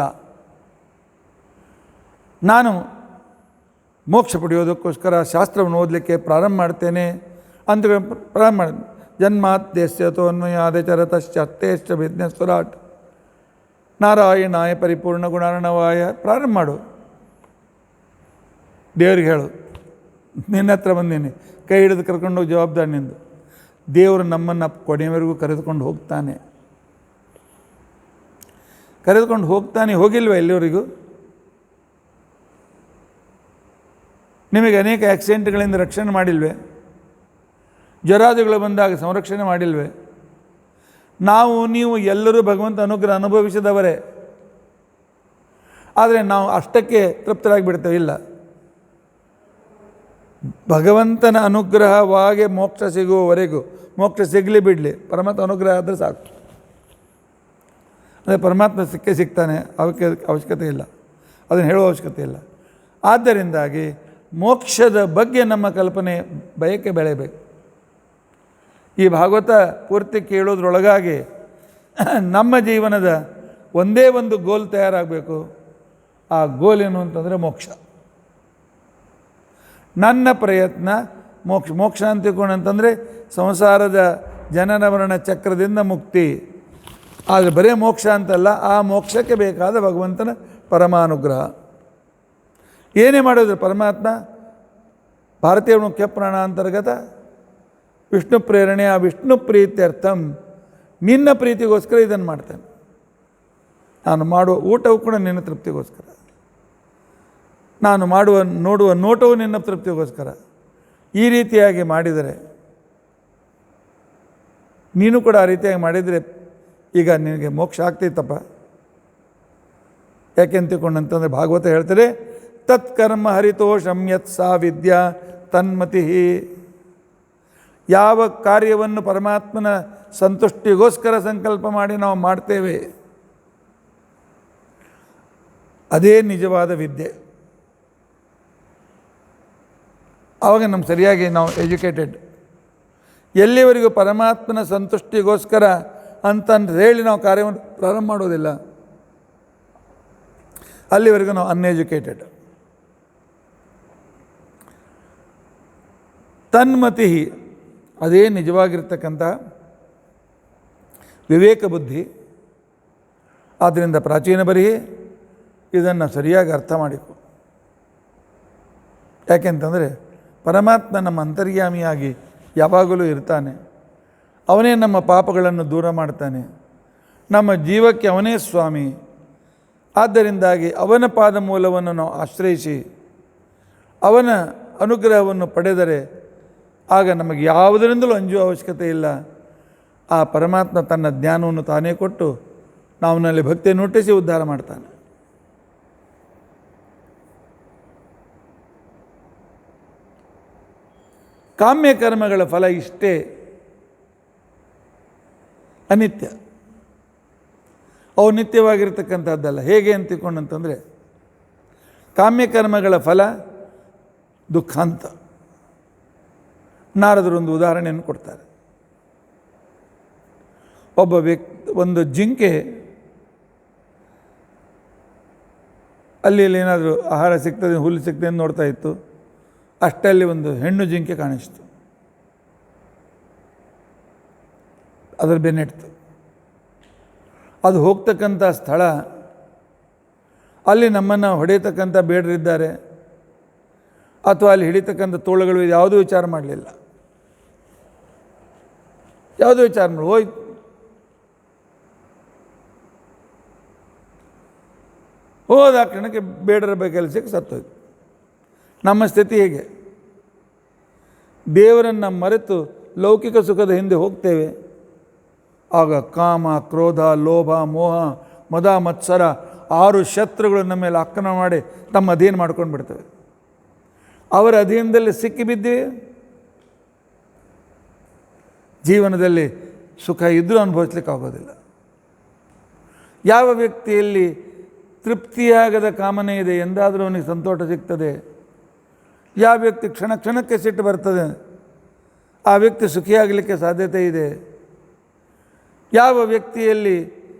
ನಾನು ಮೋಕ್ಷ ಪಡೆಯೋದಕ್ಕೋಸ್ಕರ ಶಾಸ್ತ್ರವನ್ನು ಓದಲಿಕ್ಕೆ ಪ್ರಾರಂಭ ಮಾಡ್ತೇನೆ ಅಂತ ಪ್ರಾರಂಭ ಮಾಡಿ, ಜನ್ಮಾದ್ಯಸ್ಯತೋನ್ಮಯಾದ ಚರತಶ್ಚತ್ತೇಶ್ಚ ವಿಘ್ನಸ್ವರಾಟ್ ನಾರಾಯಣಾಯ ಪರಿಪೂರ್ಣ ಗುಣಾರ್ಣವಾಯ ಪ್ರಾರಂಭ ಮಾಡು. ದೇವ್ರಿಗೆ ಹೇಳು, ನಿನ್ನ ಹತ್ರ ಬಂದೀನಿ, ಕೈ ಹಿಡಿದು ಕರ್ಕೊಂಡೋಗಿ ಜವಾಬ್ದಾರಿ ನಿಂದು. ದೇವರು ನಮ್ಮನ್ನು ಕೊನೆಯವರೆಗೂ ಕರೆದುಕೊಂಡು ಹೋಗ್ತಾನೆ, ಕರೆದುಕೊಂಡು ಹೋಗ್ತಾನೆ. ಹೋಗಿಲ್ವ ಎಲ್ಲಿವರೆಗೂ? ನಿಮಗೆ ಅನೇಕ ಆಕ್ಸಿಡೆಂಟ್ಗಳಿಂದ ರಕ್ಷಣೆ ಮಾಡಿಲ್ವೇ? ಜ್ವರಾದಿಗಳು ಬಂದಾಗ ಸಂರಕ್ಷಣೆ ಮಾಡಿಲ್ವೇ? ನೀವು ಎಲ್ಲರೂ ಭಗವಂತ ಅನುಗ್ರಹ ಅನುಭವಿಸಿದವರೇ. ಆದರೆ ನಾವು ಅಷ್ಟಕ್ಕೆ ತೃಪ್ತರಾಗಿಬಿಡ್ತೇವೆ. ಇಲ್ಲ, ಭಗವಂತನ ಅನುಗ್ರಹವಾಗಿ ಮೋಕ್ಷ ಸಿಗುವವರೆಗೂ, ಮೋಕ್ಷ ಸಿಗಲಿ ಬಿಡಲಿ, ಪರಮಾತ್ಮ ಅನುಗ್ರಹ ಆದರೆ ಸಾಕು. ಅದೇ ಪರಮಾತ್ಮ ಸಿಗ್ತಾನೆ, ಅವಕ್ಕೆ ಅವಶ್ಯಕತೆ ಇಲ್ಲ, ಅದನ್ನು ಹೇಳುವ ಅವಶ್ಯಕತೆ ಇಲ್ಲ. ಆದ್ದರಿಂದಾಗಿ ಮೋಕ್ಷದ ಬಗ್ಗೆ ನಮ್ಮ ಕಲ್ಪನೆ ಬಯಕೆ ಬೆಳೆಯಬೇಕು. ಈ ಭಾಗವತ ಪೂರ್ತಿ ಕೇಳೋದ್ರೊಳಗಾಗಿ ನಮ್ಮ ಜೀವನದ ಒಂದೇ ಒಂದು ಗೋಲ್ ತಯಾರಾಗಬೇಕು. ಆ ಗೋಲ್ ಏನು ಅಂತಂದರೆ ಮೋಕ್ಷ. ನನ್ನ ಪ್ರಯತ್ನ ಮೋಕ್ಷ ಅಂತ ತಿಳ್ಕೊಂಡಂತಂದರೆ ಸಂಸಾರದ ಜನನ ಮರಣ ಚಕ್ರದಿಂದ ಮುಕ್ತಿ. ಆದರೆ ಬರೀ ಮೋಕ್ಷ ಅಂತಲ್ಲ, ಆ ಮೋಕ್ಷಕ್ಕೆ ಬೇಕಾದ ಭಗವಂತನ ಪರಮಾನುಗ್ರಹ. ಏನೇ ಮಾಡೋದು ಪರಮಾತ್ಮ ಭಾರತೀಯ ಮುಖ್ಯ ಪ್ರಾಣ ಅಂತರ್ಗತ ವಿಷ್ಣು ಪ್ರೇರಣೆ, ಆ ವಿಷ್ಣು ಪ್ರೀತ್ಯರ್ಥಂ, ನಿನ್ನ ಪ್ರೀತಿಗೋಸ್ಕರ ಇದನ್ನು ಮಾಡ್ತೇನೆ. ನಾನು ಮಾಡುವ ಊಟವು ಕೂಡ ನಿನ್ನ ತೃಪ್ತಿಗೋಸ್ಕರ, ನಾನು ನೋಡುವ ನೋಟವು ನಿನ್ನ ತೃಪ್ತಿಗೋಸ್ಕರ. ಈ ರೀತಿಯಾಗಿ ಮಾಡಿದರೆ, ನೀನು ಕೂಡ ಆ ರೀತಿಯಾಗಿ ಮಾಡಿದರೆ ಈಗ ನಿನಗೆ ಮೋಕ್ಷ ಆಗ್ತೈತಪ್ಪ. ಯಾಕೆ ಅಂತಿಕೊಂಡಂತಂದರೆ ಭಾಗವತ ಹೇಳ್ತಾರೆ, ತತ್ಕರ್ಮ ಹರಿತೋಷಂ ಯತ್ ಸಾ ವಿದ್ಯಾ ತನ್ಮತಿ. ಯಾವ ಕಾರ್ಯವನ್ನು ಪರಮಾತ್ಮನ ಸಂತುಷ್ಟಿಗೋಸ್ಕರ ಸಂಕಲ್ಪ ಮಾಡಿ ನಾವು ಮಾಡ್ತೇವೆ, ಅದೇ ನಿಜವಾದ ವಿದ್ಯೆ. ಆವಾಗ ನಮ್ಮ ಸರಿಯಾಗಿ ನಾವು ಎಜುಕೇಟೆಡ್. ಎಲ್ಲಿವರೆಗೂ ಪರಮಾತ್ಮನ ಸಂತುಷ್ಟಿಗೋಸ್ಕರ ಅಂತಂದು ಹೇಳಿ ನಾವು ಕಾರ್ಯವನ್ನು ಪ್ರಾರಂಭ ಮಾಡೋದಿಲ್ಲ, ಅಲ್ಲಿವರೆಗೂ ನಾವು ಅನ್ಎಜುಕೇಟೆಡ್. ತನ್ಮತಿ, ಅದೇ ನಿಜವಾಗಿರ್ತಕ್ಕಂಥ ವಿವೇಕ ಬುದ್ಧಿ. ಆದ್ದರಿಂದ ಪ್ರಾಚೀನ ಬರಿಹಿ ಇದನ್ನು ಸರಿಯಾಗಿ ಅರ್ಥ ಮಾಡಿಕೊ. ಯಾಕೆಂತಂದರೆ ಪರಮಾತ್ಮ ನಮ್ಮ ಅಂತರ್ಯಾಮಿಯಾಗಿ ಯಾವಾಗಲೂ ಇರ್ತಾನೆ. ಅವನೇ ನಮ್ಮ ಪಾಪಗಳನ್ನು ದೂರ ಮಾಡ್ತಾನೆ, ನಮ್ಮ ಜೀವಕ್ಕೆ ಅವನೇ ಸ್ವಾಮಿ. ಆದ್ದರಿಂದಾಗಿ ಅವನ ಪಾದ ಮೂಲವನ್ನು ನಾವು ಆಶ್ರಯಿಸಿ ಅವನ ಅನುಗ್ರಹವನ್ನು ಪಡೆದರೆ ಆಗ ನಮಗೆ ಯಾವುದರಿಂದಲೂ ಅಂಜುವ ಅವಶ್ಯಕತೆ ಇಲ್ಲ. ಆ ಪರಮಾತ್ಮ ತನ್ನ ಜ್ಞಾನವನ್ನು ತಾನೇ ಕೊಟ್ಟು ನಾವನಲ್ಲಿ ಭಕ್ತಿಯನ್ನು ಹುಟ್ಟಿಸಿ ಉದ್ಧಾರ ಮಾಡ್ತಾನೆ. ಕಾಮ್ಯ ಕರ್ಮಗಳ ಫಲ ಇಷ್ಟೇ, ಅನಿತ್ಯ. ಅವು ನಿತ್ಯವಾಗಿರ್ತಕ್ಕಂಥದ್ದಲ್ಲ. ಹೇಗೆ ಅಂತಿಕೊಂಡಂತಂದರೆ ಕಾಮ್ಯಕರ್ಮಗಳ ಫಲ ದುಃಖಾಂತ. ನಾರದರು ಒಂದು ಉದಾಹರಣೆಯನ್ನು ಕೊಡ್ತಾರೆ. ಒಂದು ಜಿಂಕೆ ಅಲ್ಲಿ ಏನಾದರೂ ಆಹಾರ ಸಿಗ್ತದೆ, ಹುಲ್ಲು ಸಿಗ್ತದೆ ಅಂತ ನೋಡ್ತಾ ಇತ್ತು. ಅಷ್ಟರಲ್ಲಿ ಒಂದು ಹೆಣ್ಣು ಜಿಂಕೆ ಕಾಣಿಸ್ತು, ಅದರ ಬೆನ್ನಿಡ್ತು. ಅದು ಹೋಗ್ತಕ್ಕಂಥ ಸ್ಥಳ, ಅಲ್ಲಿ ನಮ್ಮನ್ನು ಹೊಡೆಯತಕ್ಕಂಥ ಬೇಡರಿದ್ದಾರೆ ಅಥವಾ ಅಲ್ಲಿ ಹಿಡಿತಕ್ಕಂಥ ತೋಳುಗಳು ಯಾವುದೂ ವಿಚಾರ ಮಾಡಲಿಲ್ಲ. ಯಾವುದೂ ವಿಚಾರ ಮಾಡಿ ಹೋಯ್ತು. ಹೋದ ಕ್ಷಣಕ್ಕೆ ಬೇಡರ ಕೆಲಸಕ್ಕೆ ಸತ್ತೋಯ್ತು. ನಮ್ಮ ಸ್ಥಿತಿ ಹೇಗೆ? ದೇವರನ್ನು ಮರೆತು ಲೌಕಿಕ ಸುಖದ ಹಿಂದೆ ಹೋಗ್ತೇವೆ. ಆಗ ಕಾಮ, ಕ್ರೋಧ, ಲೋಭ, ಮೋಹ, ಮದ, ಮತ್ಸರ 6 ಶತ್ರುಗಳು ನಮ್ಮ ಮೇಲೆ ಆಕ್ರಮಣ ಮಾಡಿ ತಮ್ಮ ಅಧೀನ ಮಾಡ್ಕೊಂಡು ಬಿಡ್ತವೆ. ಅವರ ಅಧೀನದಲ್ಲಿ ಸಿಕ್ಕಿಬಿದ್ದೀವಿ. ಜೀವನದಲ್ಲಿ ಸುಖ ಇದ್ದರೂ ಅನುಭವಿಸ್ಲಿಕ್ಕೆ ಆಗೋದಿಲ್ಲ. ಯಾವ ವ್ಯಕ್ತಿಯಲ್ಲಿ ತೃಪ್ತಿಯಾಗದ ಕಾಮನೆ ಇದೆ, ಎಂದಾದರೂ ಅವನಿಗೆ ಸಂತೋಷ ಸಿಗ್ತದೆ. ಯಾವ ವ್ಯಕ್ತಿ ಕ್ಷಣ ಕ್ಷಣಕ್ಕೆ ಸಿಟ್ಟು ಬರ್ತದೆ, ಆ ವ್ಯಕ್ತಿ ಸುಖಿಯಾಗಲಿಕ್ಕೆ ಸಾಧ್ಯತೆ ಇದೆ. ಯಾವ ವ್ಯಕ್ತಿಯಲ್ಲಿ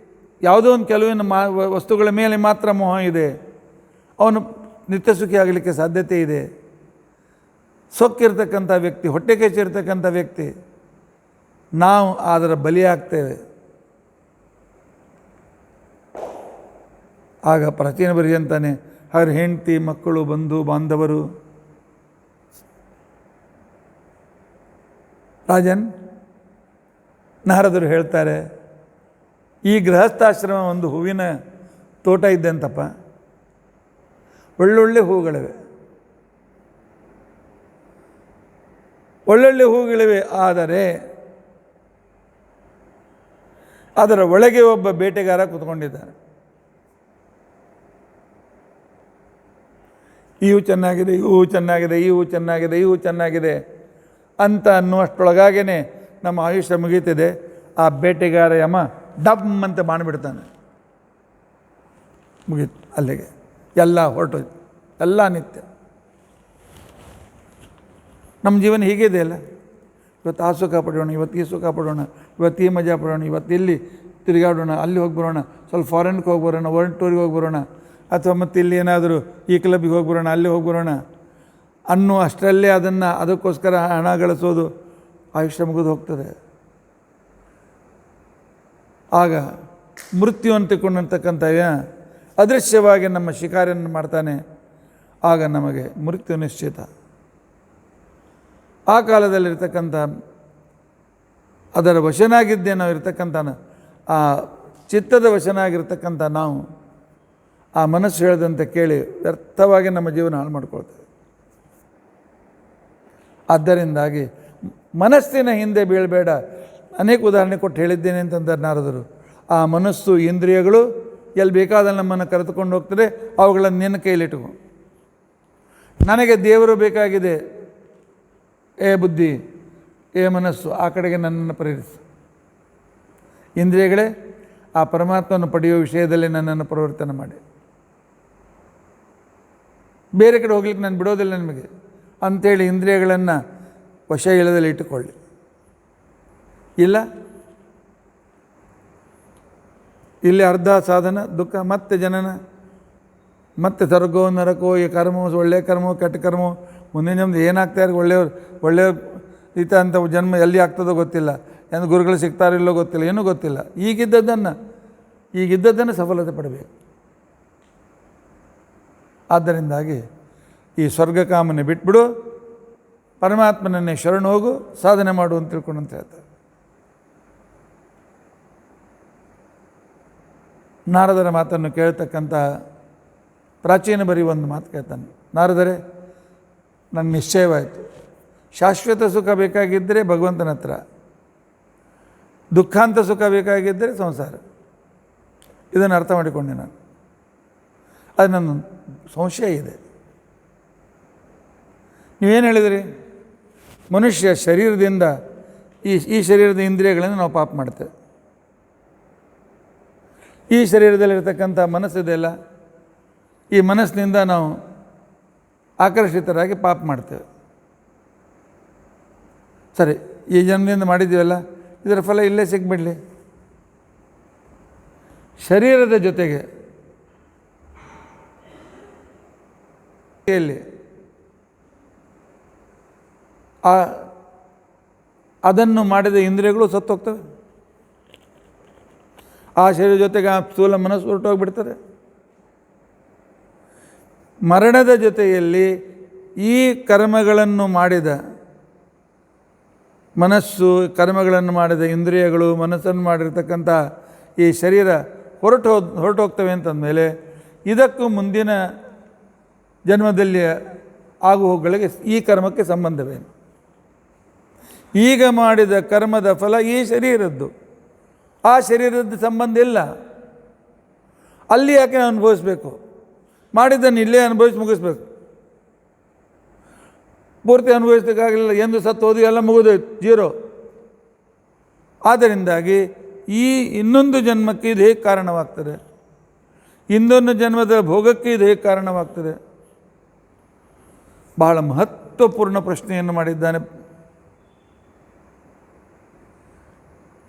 ಯಾವುದೋ ಒಂದು ಕೆಲವಿನ ವಸ್ತುಗಳ ಮೇಲೆ ಮಾತ್ರ ಮೋಹ ಇದೆ, ಅವನು ನಿತ್ಯ ಸುಖಿ ಆಗಲಿಕ್ಕೆ ಸಾಧ್ಯತೆ ಇದೆ. ಸೊಕ್ಕಿರ್ತಕ್ಕಂಥ ವ್ಯಕ್ತಿ, ಹೊಟ್ಟೆ ಕೆಚ್ಚಿರ್ತಕ್ಕಂಥ ವ್ಯಕ್ತಿ, ನಾವು ಅದರ ಬಲಿಯಾಗ್ತೇವೆ. ಆಗ ಪ್ರಾಚೀನ ಬರಿ ಅಂತಾನೆ, ಅವರ ಹೆಂಡತಿ, ಮಕ್ಕಳು, ಬಂಧು ಬಾಂಧವರು. ರಾಜನ್ ನಾರದರು ಹೇಳ್ತಾರೆ, ಈ ಗೃಹಸ್ಥಾಶ್ರಮ ಒಂದು ಹೂವಿನ ತೋಟ ಇದ್ದಂತಪ್ಪ. ಒಳ್ಳೊಳ್ಳೆ ಹೂಗಳಿವೆ, ಒಳ್ಳೊಳ್ಳೆ ಹೂಗಳಿವೆ. ಆದರೆ ಅದರ ಒಳಗೆ ಒಬ್ಬ ಬೇಟೆಗಾರ ಕೂತ್ಕೊಂಡಿದ್ದಾನೆ. ಈ ಹೂ ಚೆನ್ನಾಗಿದೆ, ಈ ಹೂ ಚೆನ್ನಾಗಿದೆ, ಈ ಹೂ ಚೆನ್ನಾಗಿದೆ, ಈ ಹೂ ಚೆನ್ನಾಗಿದೆ ಅಂತ ಅನ್ನುವಷ್ಟರೊಳಗಾಗೇ ನಮ್ಮ ಆಯುಷ್ಯ ಮುಗೀತಿದೆ. ಆ ಬೇಟೆಗಾರ ಯಮ ಡಮ್ ಅಂತ ಮಾಡಿಬಿಡ್ತಾನೆ. ಮುಗೀತು, ಅಲ್ಲಿಗೆ ಎಲ್ಲ ಹೊರಟೋಯ್ತು, ಎಲ್ಲ ನಿತ್ಯ. ನಮ್ಮ ಜೀವನ ಹೀಗಿದೆ ಅಲ್ಲ. ಇವತ್ತು ಆ ಸುಖ ಪಡೋಣ, ಇವತ್ತು ಈ ಸುಖ ಪಡೋಣ, ಇವತ್ತು ಈ ಮಜಾ ಪಡೋಣ, ಇವತ್ತು ಇಲ್ಲಿ ತಿರುಗಾಡೋಣ, ಅಲ್ಲಿ ಹೋಗಿ ಬರೋಣ, ಸ್ವಲ್ಪ ಫಾರಿನ್ಗೆ ಹೋಗಿ ಬರೋಣ, ವರ್ಲ್ಡ್ ಟೂರಿಗೆ ಹೋಗಿ ಬರೋಣ, ಅಥವಾ ಮತ್ತು ಇಲ್ಲಿ ಏನಾದರೂ ಈ ಕ್ಲಬ್ಗೆ ಹೋಗಿ ಬರೋಣ, ಅಲ್ಲಿ ಹೋಗಿ ಬರೋಣ ಅನ್ನೋ ಅಷ್ಟರಲ್ಲೇ ಅದಕ್ಕೋಸ್ಕರ ಹಣ ಗಳಿಸೋದು, ಆಯುಷ್ಯ ಮುಗಿದು ಹೋಗ್ತದೆ. ಆಗ ಮೃತ್ಯು ಅಂತಕೊಂಡಂತಕ್ಕಂಥ ಅದೃಶ್ಯವಾಗಿ ನಮ್ಮ ಶಿಕಾರಿಯನ್ನು ಮಾಡ್ತಾನೆ. ಆಗ ನಮಗೆ ಮೃತ್ಯು ನಿಶ್ಚಿತ. ಆ ಕಾಲದಲ್ಲಿರ್ತಕ್ಕಂಥ ಅದರ ವಶನಾಗಿದ್ದೇ ನಾವು ಇರ್ತಕ್ಕಂಥ, ಆ ಚಿತ್ತದ ವಶನಾಗಿರ್ತಕ್ಕಂಥ ನಾವು ಆ ಮನಸ್ಸು ಹೇಳಿದಂತೆ ಕೇಳಿ ವ್ಯರ್ಥವಾಗಿ ನಮ್ಮ ಜೀವನ ಹಾಳು ಮಾಡ್ಕೊಳ್ತೇವೆ. ಆದ್ದರಿಂದಾಗಿ ಮನಸ್ಸಿನ ಹಿಂದೆ ಬೀಳಬೇಡ. ಅನೇಕ ಉದಾಹರಣೆ ಕೊಟ್ಟು ಹೇಳಿದ್ದೇನೆ ಅಂತಂದರೆ ನಾರದರು. ಆ ಮನಸ್ಸು, ಇಂದ್ರಿಯಗಳು ಎಲ್ಲಿ ಬೇಕಾದಲ್ಲಿ ನಮ್ಮನ್ನು ಕರೆದುಕೊಂಡು ಹೋಗ್ತದೆ, ಅವುಗಳನ್ನು ನಿನ್ನ ಕೈಲಿಟ್ಟುಕೊ. ನನಗೆ ದೇವರು ಬೇಕಾಗಿದೆ, ಏ ಬುದ್ಧಿ, ಏ ಮನಸ್ಸು, ಆ ಕಡೆಗೆ ನನ್ನನ್ನು ಪ್ರೇರಿಸು. ಇಂದ್ರಿಯಗಳೇ, ಆ ಪರಮಾತ್ಮನ ಪಡೆಯುವ ವಿಷಯದಲ್ಲಿ ನನ್ನನ್ನು ಪರಿವರ್ತನೆ ಮಾಡಿ. ಬೇರೆ ಕಡೆ ಹೋಗ್ಲಿಕ್ಕೆ ನಾನು ಬಿಡೋದಿಲ್ಲ ನಿಮಗೆ ಅಂಥೇಳಿ ಇಂದ್ರಿಯಗಳನ್ನು ವಶ ಇಲ್ಲದಲ್ಲಿ ಇಟ್ಟುಕೊಳ್ಳಿ. ಇಲ್ಲ, ಇಲ್ಲಿ ಅರ್ಧ ಸಾಧನ ದುಃಖ, ಮತ್ತೆ ಜನನ, ಮತ್ತೆ ಸ್ವರ್ಗೋ ನರಕೋ, ಈ ಕರ್ಮೋ, ಒಳ್ಳೆಯ ಕರ್ಮೋ, ಕೆಟ್ಟ ಕರ್ಮೋ, ಮುಂದಿನ ಜನ್ಮ ಏನಾಗ್ತಾರೆ, ಒಳ್ಳೆಯ ರೀತ ಅಂತ ಜನ್ಮ ಎಲ್ಲಿ ಆಗ್ತದೋ ಗೊತ್ತಿಲ್ಲ, ಎಂದು ಗುರುಗಳು ಸಿಗ್ತಾರಿಲ್ಲೋ ಗೊತ್ತಿಲ್ಲ, ಏನೂ ಗೊತ್ತಿಲ್ಲ. ಈಗಿದ್ದದ್ದನ್ನು ಸಫಲತೆ ಪಡಬೇಕು. ಆದ್ದರಿಂದಾಗಿ ಈ ಸ್ವರ್ಗಕಾಮನೆ ಬಿಟ್ಬಿಡು, ಪರಮಾತ್ಮನನ್ನೇ ಶರಣ ಹೋಗು, ಸಾಧನೆ ಮಾಡು ಅಂತ ತಿಳ್ಕೊಂಡು ಅಂತ ಹೇಳ್ತಾರೆ. ನಾರದರ ಮಾತನ್ನು ಕೇಳ್ತಕ್ಕಂಥ ಪ್ರಾಚೀನ ಬರೀ ಒಂದು ಮಾತು ಕೇಳ್ತಾನೆ. ನಾರದರೆ, ನನ್ನ ನಿಶ್ಚಯವಾಯಿತು, ಶಾಶ್ವತ ಸುಖ ಬೇಕಾಗಿದ್ದರೆ ಭಗವಂತನ ಹತ್ರ, ದುಃಖಾಂತ ಸುಖ ಬೇಕಾಗಿದ್ದರೆ ಸಂಸಾರ. ಇದನ್ನು ಅರ್ಥ ಮಾಡಿಕೊಂಡೆ ನಾನು. ಅದು ನನ್ನ ಸಂಶಯ ಇದೆ. ನೀವೇನು ಹೇಳಿದ್ರಿ? ಮನುಷ್ಯ ಶರೀರದಿಂದ ಈ ಶರೀರದ ಇಂದ್ರಿಯಗಳನ್ನು ನಾವು ಪಾಪ ಮಾಡ್ತೇವೆ. ಈ ಶರೀರದಲ್ಲಿರ್ತಕ್ಕಂಥ ಮನಸ್ಸಿದೆಯಲ್ಲ, ಈ ಮನಸ್ಸಿನಿಂದ ನಾವು ಆಕರ್ಷಿತರಾಗಿ ಪಾಪ ಮಾಡ್ತೇವೆ. ಸರಿ, ಈ ಜನ್ಮದಿಂದ ಮಾಡಿದ್ದೀವಲ್ಲ, ಇದರ ಫಲ ಇಲ್ಲೇ ಸಿಗ್ಬಿಡಲಿ, ಶರೀರದ ಜೊತೆಗೆ ಅದನ್ನು ಮಾಡಿದ ಇಂದ್ರಿಯಗಳು ಸತ್ತೋಗ್ತವೆ. ಆ ಶರೀರ ಜೊತೆಗೆ ಆ ಸ್ಥೂಲ ಮನಸ್ಸು ಹೊರಟೋಗ್ಬಿಡ್ತಾರೆ. ಮರಣದ ಜೊತೆಯಲ್ಲಿ ಈ ಕರ್ಮಗಳನ್ನು ಮಾಡಿದ ಮನಸ್ಸು, ಕರ್ಮಗಳನ್ನು ಮಾಡಿದ ಇಂದ್ರಿಯಗಳು, ಮನಸ್ಸನ್ನು ಮಾಡಿರ್ತಕ್ಕಂಥ ಈ ಶರೀರ ಹೊರಟೋಗ್ತವೆ ಅಂತಂದಮೇಲೆ ಇದಕ್ಕೂ ಮುಂದಿನ ಜನ್ಮದಲ್ಲಿ ಆಗುಹೋಗುಗಳಿಗೆ ಈ ಕರ್ಮಕ್ಕೆ ಸಂಬಂಧವೇನು? ಈಗ ಮಾಡಿದ ಕರ್ಮದ ಫಲ ಈ ಶರೀರದ್ದು, ಆ ಶರೀರದ ಸಂಬಂಧ ಇಲ್ಲ. ಅಲ್ಲಿ ಯಾಕೆ ಅನುಭವಿಸ್ಬೇಕು? ಮಾಡಿದ್ದನ್ನು ಇಲ್ಲೇ ಅನುಭವಿಸಿ ಮುಗಿಸ್ಬೇಕು. ಪೂರ್ತಿ ಅನುಭವಿಸಲಿಕ್ಕಾಗಲಿಲ್ಲ, ಎಂದು ಸತ್ತು ಹೋದ್ವಿ, ಎಲ್ಲ ಮುಗಿದೋಯ್ತು, ಜೀರೋ. ಆದ್ದರಿಂದಾಗಿ ಈ ಇನ್ನೊಂದು ಜನ್ಮಕ್ಕೆ ಇದು ಹೇಗೆ ಕಾರಣವಾಗ್ತದೆ? ಇನ್ನೊಂದು ಜನ್ಮದ ಭೋಗಕ್ಕೆ ಇದು ಹೇಗೆ ಕಾರಣವಾಗ್ತದೆ? ಬಹಳ ಮಹತ್ವಪೂರ್ಣ ಪ್ರಶ್ನೆಯನ್ನು ಮಾಡಿದ್ದಾನೆ.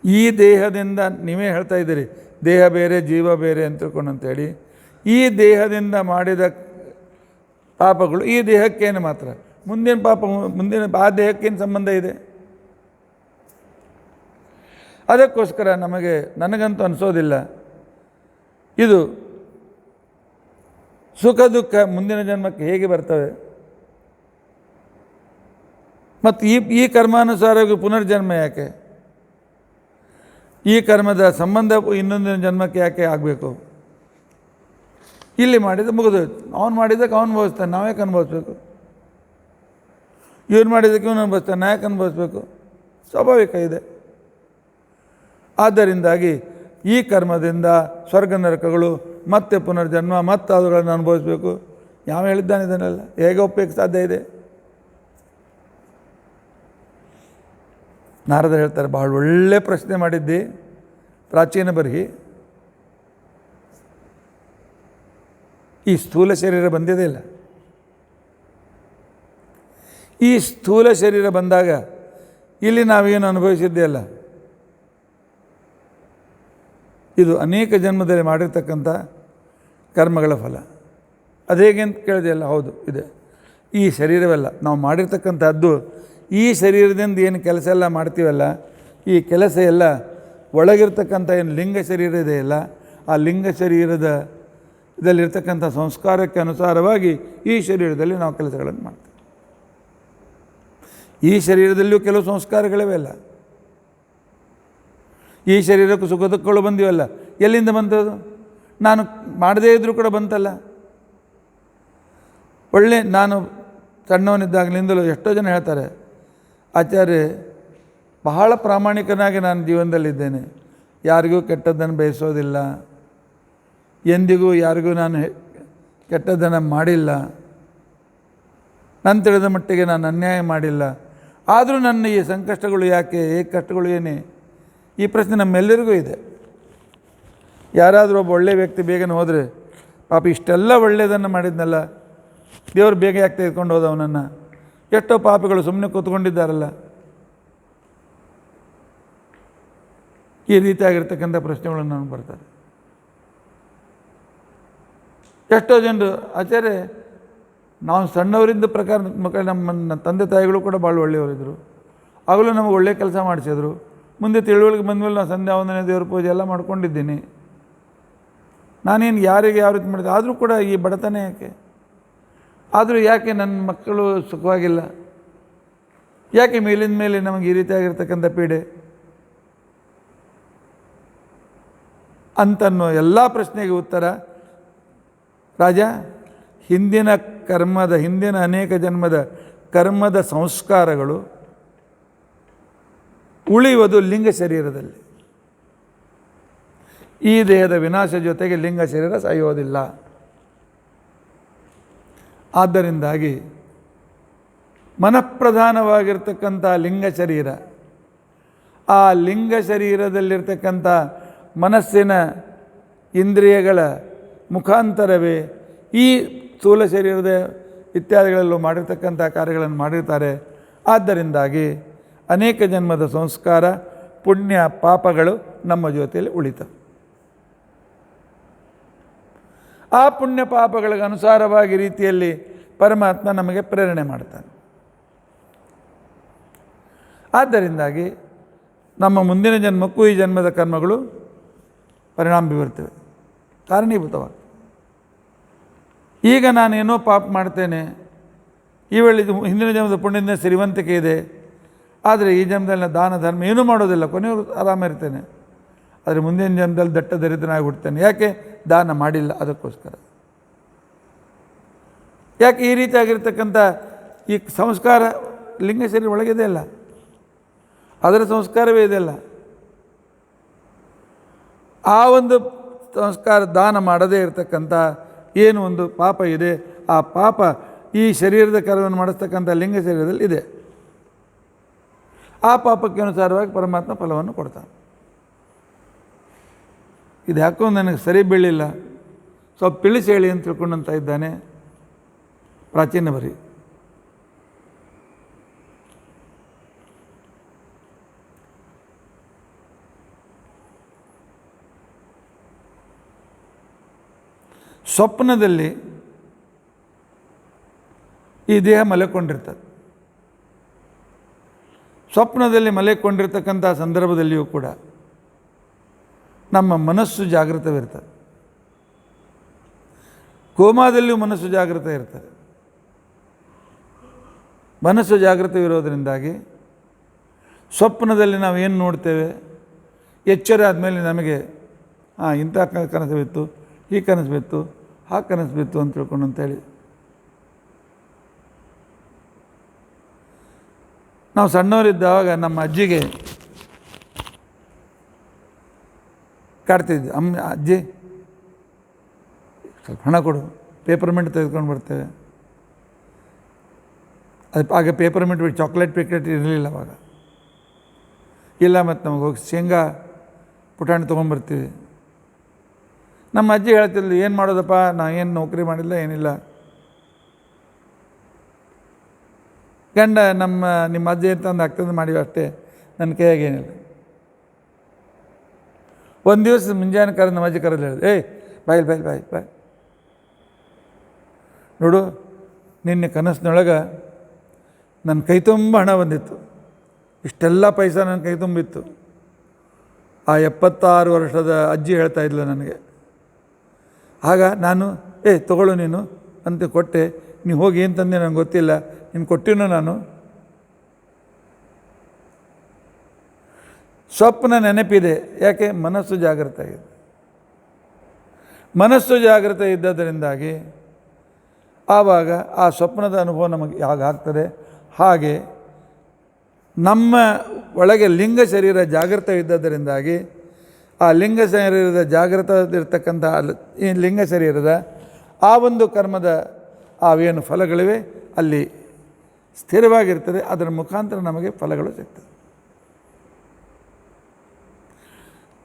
ಈ ದೇಹದಿಂದ ನೀವೇ ಹೇಳ್ತಾ ಇದ್ದೀರಿ, ದೇಹ ಬೇರೆ ಜೀವ ಬೇರೆ ಅಂತ ತಿಳ್ಕೊಂಡು ಅಂತೇಳಿ. ಈ ದೇಹದಿಂದ ಮಾಡಿದ ಪಾಪಗಳು ಈ ದೇಹಕ್ಕೇನು ಮಾತ್ರ, ಮುಂದಿನ ಪಾಪ ಮುಂದಿನ ಆ ದೇಹಕ್ಕೇನು ಸಂಬಂಧ ಇದೆ? ಅದಕ್ಕೋಸ್ಕರ ನನಗಂತೂ ಅನಿಸೋದಿಲ್ಲ ಇದು ಸುಖ ದುಃಖ ಮುಂದಿನ ಜನ್ಮಕ್ಕೆ ಹೇಗೆ ಬರ್ತವೆ, ಮತ್ತು ಈ ಕರ್ಮಾನುಸಾರವಾಗಿ ಪುನರ್ಜನ್ಮ ಯಾಕೆ? ಈ ಕರ್ಮದ ಸಂಬಂಧ ಇನ್ನೊಂದಿನ ಜನ್ಮಕ್ಕೆ ಯಾಕೆ ಆಗಬೇಕು? ಇಲ್ಲಿ ಮಾಡಿದ ಮುಗಿದೋಯ್ತು. ಅವನು ಮಾಡಿದ್ದಕ್ಕೆ ಅವನು ಅನುಭವಿಸ್ತಾನೆ, ನಾವ್ಯಾಕೆ ಅನುಭವಿಸ್ಬೇಕು? ಇವ್ರು ಮಾಡಿದ್ದಕ್ಕೆ ಇವನು ಅನುಭವಿಸ್ತಾನೆ, ನಾ ಯಾಕೆ ಅನುಭವಿಸ್ಬೇಕು? ಸ್ವಾಭಾವಿಕ ಇದೆ. ಆದ್ದರಿಂದಾಗಿ ಈ ಕರ್ಮದಿಂದ ಸ್ವರ್ಗ ನರಕಗಳು, ಮತ್ತೆ ಪುನರ್ಜನ್ಮ, ಮತ್ತೆ ಅವುಗಳನ್ನು ಅನುಭವಿಸಬೇಕು. ಯಾವ ಹೇಳಿದ್ದಾನೆ ಇದನ್ನೆಲ್ಲ? ಹೇಗೆ ಒಪ್ಪಕ್ಕೆ ಸಾಧ್ಯ ಇದೆ? ನಾರದರು ಹೇಳ್ತಾರೆ, ಬಹಳ ಒಳ್ಳೆ ಪ್ರಶ್ನೆ ಮಾಡಿದ್ದಿ, ಪ್ರಾಚೀನ ಬರಹಿ. ಈ ಸ್ಥೂಲ ಶರೀರ ಬಂದಿದೆ ಇಲ್ಲ, ಈ ಸ್ಥೂಲ ಶರೀರ ಬಂದಾಗ ಇಲ್ಲಿ ನಾವೇನು ಅನುಭವಿಸಿದ್ದೆ ಅಲ್ಲ, ಇದು ಅನೇಕ ಜನ್ಮದಲ್ಲಿ ಮಾಡಿರ್ತಕ್ಕಂಥ ಕರ್ಮಗಳ ಫಲ. ಅದು ಹೇಗೆ ಅಂತ ಕೇಳಿದೆಯಲ್ಲ, ಹೌದು ಇದೆ. ಈ ಶರೀರವೆಲ್ಲ ನಾವು ಮಾಡಿರ್ತಕ್ಕಂಥದ್ದು, ಈ ಶರೀರದಿಂದ ಏನು ಕೆಲಸ ಎಲ್ಲ ಮಾಡ್ತೀವಲ್ಲ, ಈ ಕೆಲಸ ಎಲ್ಲ ಒಳಗಿರ್ತಕ್ಕಂಥ ಏನು ಲಿಂಗ ಶರೀರ ಇದೆಯಲ್ಲ, ಆ ಲಿಂಗ ಶರೀರದ ಇದರಲ್ಲಿರ್ತಕ್ಕಂಥ ಸಂಸ್ಕಾರಕ್ಕೆ ಅನುಸಾರವಾಗಿ ಈ ಶರೀರದಲ್ಲಿ ನಾವು ಕೆಲಸಗಳನ್ನು ಮಾಡ್ತೀವಿ. ಈ ಶರೀರದಲ್ಲಿಯೂ ಕೆಲವು ಸಂಸ್ಕಾರಗಳಿವೆ ಅಲ್ಲ. ಈ ಶರೀರಕ್ಕೂ ಸುಖ ದುಃಖಗಳು ಬಂದಿವಲ್ಲ, ಎಲ್ಲಿಂದ ಬಂತದು? ನಾನು ಮಾಡದೇ ಇದ್ದರೂ ಕೂಡ ಬಂತಲ್ಲ. ನಾನು ಸಣ್ಣವನಿದ್ದಾಗಲಿಂದಲೂ ಎಷ್ಟೋ ಜನ ಹೇಳ್ತಾರೆ, ಆಚಾರ್ಯ ಬಹಳ ಪ್ರಾಮಾಣಿಕನಾಗಿ ನಾನು ಜೀವನದಲ್ಲಿದ್ದೇನೆ, ಯಾರಿಗೂ ಕೆಟ್ಟದ್ದನ್ನು ಬಯಸೋದಿಲ್ಲ, ಎಂದಿಗೂ ಯಾರಿಗೂ ನಾನು ಕೆಟ್ಟದ್ದನ್ನು ಮಾಡಿಲ್ಲ, ನನ್ನ ತಿಳಿದ ಮಟ್ಟಿಗೆ ನಾನು ಅನ್ಯಾಯ ಮಾಡಿಲ್ಲ. ಆದರೂ ನನ್ನ ಈ ಸಂಕಷ್ಟಗಳು ಯಾಕೆ, ಕಷ್ಟಗಳು ಏನೇ? ಈ ಪ್ರಶ್ನೆ ನಮ್ಮೆಲ್ಲರಿಗೂ ಇದೆ. ಯಾರಾದರೂ ಒಬ್ಬ ಒಳ್ಳೆಯ ವ್ಯಕ್ತಿ ಬೇಗನೆ ಹೋದರೆ, ಪಾಪ ಇಷ್ಟೆಲ್ಲ ಒಳ್ಳೆಯದನ್ನು ಮಾಡಿದ್ನಲ್ಲ, ದೇವರು ಬೇಗ ಯಾಕೆ ತೆಗೆದುಕೊಂಡು ಹೋದ ಅವನನ್ನು? ಎಷ್ಟೋ ಪಾಪಿಗಳು ಸುಮ್ಮನೆ ಕೂತ್ಕೊಂಡಿದ್ದಾರಲ್ಲ. ಈ ರೀತಿಯಾಗಿರ್ತಕ್ಕಂಥ ಪ್ರಶ್ನೆಗಳನ್ನು ನನಗೆ ಬರ್ತಾರೆ. ಎಷ್ಟೋ ಜನರು, ಆಚಾರ್ಯ ನಾವು ಸಣ್ಣವರಿಂದ ಪ್ರಕಾರ ನಮ್ಮ ತಂದೆ ತಾಯಿಗಳು ಕೂಡ ಭಾಳ ಒಳ್ಳೆಯವರಿದ್ದರು, ಆಗಲೂ ನಮಗೆ ಒಳ್ಳೆಯ ಕೆಲಸ ಮಾಡಿಸಿದ್ರು. ಮುಂದೆ ತಿಳುವಳಿಕೆ ಬಂದಮೇಲೆ ನಾನು ಸಂಧ್ಯಾ ವಂದನೆ, ದೇವ್ರ ಪೂಜೆ ಎಲ್ಲ ಮಾಡ್ಕೊಂಡಿದ್ದೀನಿ. ನಾನೇನು ಯಾರಿಗೆ ಯಾವ ರೀತಿ ಮಾಡಿದೆ, ಆದರೂ ಕೂಡ ಈ ಬಡತನ ಯಾಕೆ? ಆದರೂ ಯಾಕೆ ನನ್ನ ಮಕ್ಕಳು ಸುಖವಾಗಿಲ್ಲ? ಯಾಕೆ ಮೇಲಿಂದ ಮೇಲೆ ನಮಗೆ ಈ ರೀತಿಯಾಗಿರ್ತಕ್ಕಂಥ ಪೀಡೆ ಅಂತನ್ನೋ ಎಲ್ಲ ಪ್ರಶ್ನೆಗೆ ಉತ್ತರ, ರಾಜ, ಹಿಂದಿನ ಅನೇಕ ಜನ್ಮದ ಕರ್ಮದ ಸಂಸ್ಕಾರಗಳು ಉಳಿಯುವುದು ಲಿಂಗ ಶರೀರದಲ್ಲಿ. ಈ ದೇಹದ ವಿನಾಶ ಜೊತೆಗೆ ಲಿಂಗ ಶರೀರ ಸಾಯೋದಿಲ್ಲ. ಆದ್ದರಿಂದಾಗಿ ಮನಃಪ್ರಧಾನವಾಗಿರ್ತಕ್ಕಂಥ ಲಿಂಗ ಶರೀರ, ಆ ಲಿಂಗ ಶರೀರದಲ್ಲಿರ್ತಕ್ಕಂಥ ಮನಸ್ಸಿನ ಇಂದ್ರಿಯಗಳ ಮುಖಾಂತರವೇ ಈ ಸ್ಥೂಲ ಶರೀರದ ಇತ್ಯಾದಿಗಳಲ್ಲೂ ಮಾಡಿರ್ತಕ್ಕಂಥ ಕಾರ್ಯಗಳನ್ನು ಮಾಡಿರ್ತಾರೆ. ಆದ್ದರಿಂದಾಗಿ ಅನೇಕ ಜನ್ಮದ ಸಂಸ್ಕಾರ, ಪುಣ್ಯ, ಪಾಪಗಳು ನಮ್ಮ ಜೊತೆಯಲ್ಲಿ ಉಳಿತವೆ. ಆ ಪುಣ್ಯ ಪಾಪಗಳಿಗೆ ಅನುಸಾರವಾಗಿ ರೀತಿಯಲ್ಲಿ ಪರಮಾತ್ಮ ನಮಗೆ ಪ್ರೇರಣೆ ಮಾಡ್ತಾನೆ. ಆದ್ದರಿಂದಾಗಿ ನಮ್ಮ ಮುಂದಿನ ಜನ್ಮಕ್ಕೂ ಈ ಜನ್ಮದ ಕರ್ಮಗಳು ಪರಿಣಾಮ ಬೀರ್ತವೆ, ಕಾರಣೀಭೂತವಾಗಿ. ಈಗ ನಾನೇನೋ ಪಾಪ ಮಾಡ್ತೇನೆ, ಈ ವೇಳೆ ಹಿಂದಿನ ಜನ್ಮದ ಪುಣ್ಯದಿಂದ ಸಿರಿವಂತಿಕೆ ಇದೆ, ಆದರೆ ಈ ಜನ್ಮದಲ್ಲಿ ದಾನ ಧರ್ಮ ಏನೂ ಮಾಡೋದಿಲ್ಲ, ಕೊನೆಯವರು ಆರಾಮಿರ್ತೇನೆ. ಆದರೆ ಮುಂದಿನ ಜನ್ಮದಲ್ಲಿ ದಟ್ಟ ದರಿದ್ರನಾಗಿ ಹುಡ್ತೇನೆ. ಯಾಕೆ? ದಾನ ಮಾಡಿಲ್ಲ, ಅದಕ್ಕೋಸ್ಕರ. ಯಾಕೆ ಈ ರೀತಿಯಾಗಿರ್ತಕ್ಕಂಥ ಈ ಸಂಸ್ಕಾರ ಲಿಂಗ ಶರೀರ ಒಳಗಿದೆ ಅಲ್ಲ, ಅದರ ಸಂಸ್ಕಾರವೇ ಇದೆಯಲ್ಲ. ಆ ಒಂದು ಸಂಸ್ಕಾರ ದಾನ ಮಾಡದೇ ಇರತಕ್ಕಂಥ ಏನು ಒಂದು ಪಾಪ ಇದೆ, ಆ ಪಾಪ ಈ ಶರೀರದ ಕರ್ಮವನ್ನು ಮಾಡಿಸ್ತಕ್ಕಂಥ ಲಿಂಗ ಶರೀರದಲ್ಲಿ ಇದೆ. ಆ ಪಾಪಕ್ಕೆ ಅನುಸಾರವಾಗಿ ಪರಮಾತ್ಮ ಫಲವನ್ನು ಕೊಡ್ತಾನೆ. ಇದು ಯಾಕೋ ನನಗೆ ಸರಿ ಬೀಳಿಲ್ಲ, ಸ್ವಲ್ಪ ತಿಳಿಸಿ ಹೇಳಿ ಅಂತ ತಿಳ್ಕೊಂಡಂತ ಇದ್ದಾನೆ ಪ್ರಾಚೀನ ಬರಿ. ಸ್ವಪ್ನದಲ್ಲಿ ಈ ದೇಹ ಮಲೆಕೊಂಡಿರ್ತದೆ. ಸ್ವಪ್ನದಲ್ಲಿ ಮಲೆಕೊಂಡಿರ್ತಕ್ಕಂಥ ಸಂದರ್ಭದಲ್ಲಿಯೂ ಕೂಡ ನಮ್ಮ ಮನಸ್ಸು ಜಾಗೃತವಿರ್ತದೆ. ಕೋಮಾದಲ್ಲಿಯೂ ಮನಸ್ಸು ಜಾಗೃತ ಇರ್ತದೆ. ಮನಸ್ಸು ಜಾಗೃತವಿರೋದರಿಂದಾಗಿ ಸ್ವಪ್ನದಲ್ಲಿ ನಾವು ಏನು ನೋಡ್ತೇವೆ, ಎಚ್ಚರ ಆದಮೇಲೆ ನಮಗೆ ಇಂಥ ಕನಸು ಬಿತ್ತು, ಈ ಕನಸು ಬಿತ್ತು, ಆ ಕನಸು ಬಿತ್ತು ಅಂತ ತಿಳ್ಕೊಂಡು ಅಂತೇಳಿ ನಾವು ಸಣ್ಣವರಿದ್ದಾಗ ನಮ್ಮ ಅಜ್ಜಿಗೆ ಕಾಡ್ತಿದ್ವಿ. ಅಜ್ಜಿ ಸ್ವಲ್ಪ ಹಣ ಕೊಡು, ಪೇಪರ್ಮೆಂಟ್ ತೆಗೆದುಕೊಂಡು ಬರ್ತೇವೆ. ಅದು ಆಗ ಪೇಪರ್ಮೆಂಟ್ ಬಿಟ್ಟು ಚಾಕ್ಲೇಟ್ ಪ್ಯಾಕೆಟ್ ಇರಲಿಲ್ಲ ಅವಾಗ. ಇಲ್ಲ, ಮತ್ತು ನಮಗೆ ಹೋಗಿ ಶೇಂಗಾ ಪುಟಾಣಿ ತೊಗೊಂಬರ್ತೀವಿ. ನಮ್ಮ ಅಜ್ಜಿ ಹೇಳ್ತಿದ್ಲು, ಏನು ಮಾಡೋದಪ್ಪ, ನಾ ಏನು ನೌಕರಿ ಮಾಡಿಲ್ಲ, ಏನಿಲ್ಲ. ಗಂಡ ನಿಮ್ಮ ಅಜ್ಜಿ ಅಂತಂದು ಆಗ್ತದೆ ಮಾಡಿವಿ ಅಷ್ಟೇ, ನನ್ನ ಕೈಯಾಗೇನಿಲ್ಲ. ಒಂದು ದಿವಸ ಮುಂಜಾನೆ ಕರೆದು ನಮ್ಮ ಅಜ್ಜಿ ಕರೆದು ಹೇಳಿದೆ, ಬಾಯ್ ನೋಡು, ನಿನ್ನೆ ಕನಸಿನೊಳಗೆ ನನ್ನ ಕೈ ತುಂಬ ಹಣ ಬಂದಿತ್ತು, ಇಷ್ಟೆಲ್ಲ ಪೈಸಾ ನನ್ನ ಕೈ ತುಂಬಿತ್ತು. ಆ 76 ವರ್ಷದ ಅಜ್ಜಿ ಹೇಳ್ತಾ ಇದ್ಲು ನನಗೆ. ಆಗ ನಾನು ತಗೊಳ್ಳು ನೀನು ಅಂತ ಕೊಟ್ಟೆ. ನೀವು ಹೋಗಿ ಏನು ತಂದೆ ನನಗೆ ಗೊತ್ತಿಲ್ಲ, ನೀನು ಕೊಟ್ಟಿನೋ ನಾನು. ಸ್ವಪ್ನ ನೆನಪಿದೆ, ಯಾಕೆ? ಮನಸ್ಸು ಜಾಗೃತ ಇದೆ. ಮನಸ್ಸು ಜಾಗೃತ ಇದ್ದದರಿಂದಾಗಿ ಆವಾಗ ಆ ಸ್ವಪ್ನದ ಅನುಭವ ನಮಗೆ ಆಗ್ತದೆ. ಹಾಗೆ ನಮ್ಮ ಒಳಗೆ ಲಿಂಗ ಶರೀರ ಜಾಗೃತ ಇದ್ದದರಿಂದಾಗಿ ಆ ಲಿಂಗ ಶರೀರದ ಜಾಗೃತ ಇರತಕ್ಕಂಥ ಈ ಲಿಂಗ ಶರೀರದ ಆ ಒಂದು ಕರ್ಮದ ಅವೇನು ಫಲಗಳಿವೆ ಅಲ್ಲಿ ಸ್ಥಿರವಾಗಿರ್ತದೆ. ಅದರ ಮುಖಾಂತರ ನಮಗೆ ಫಲಗಳು ಸಿಗ್ತದೆ.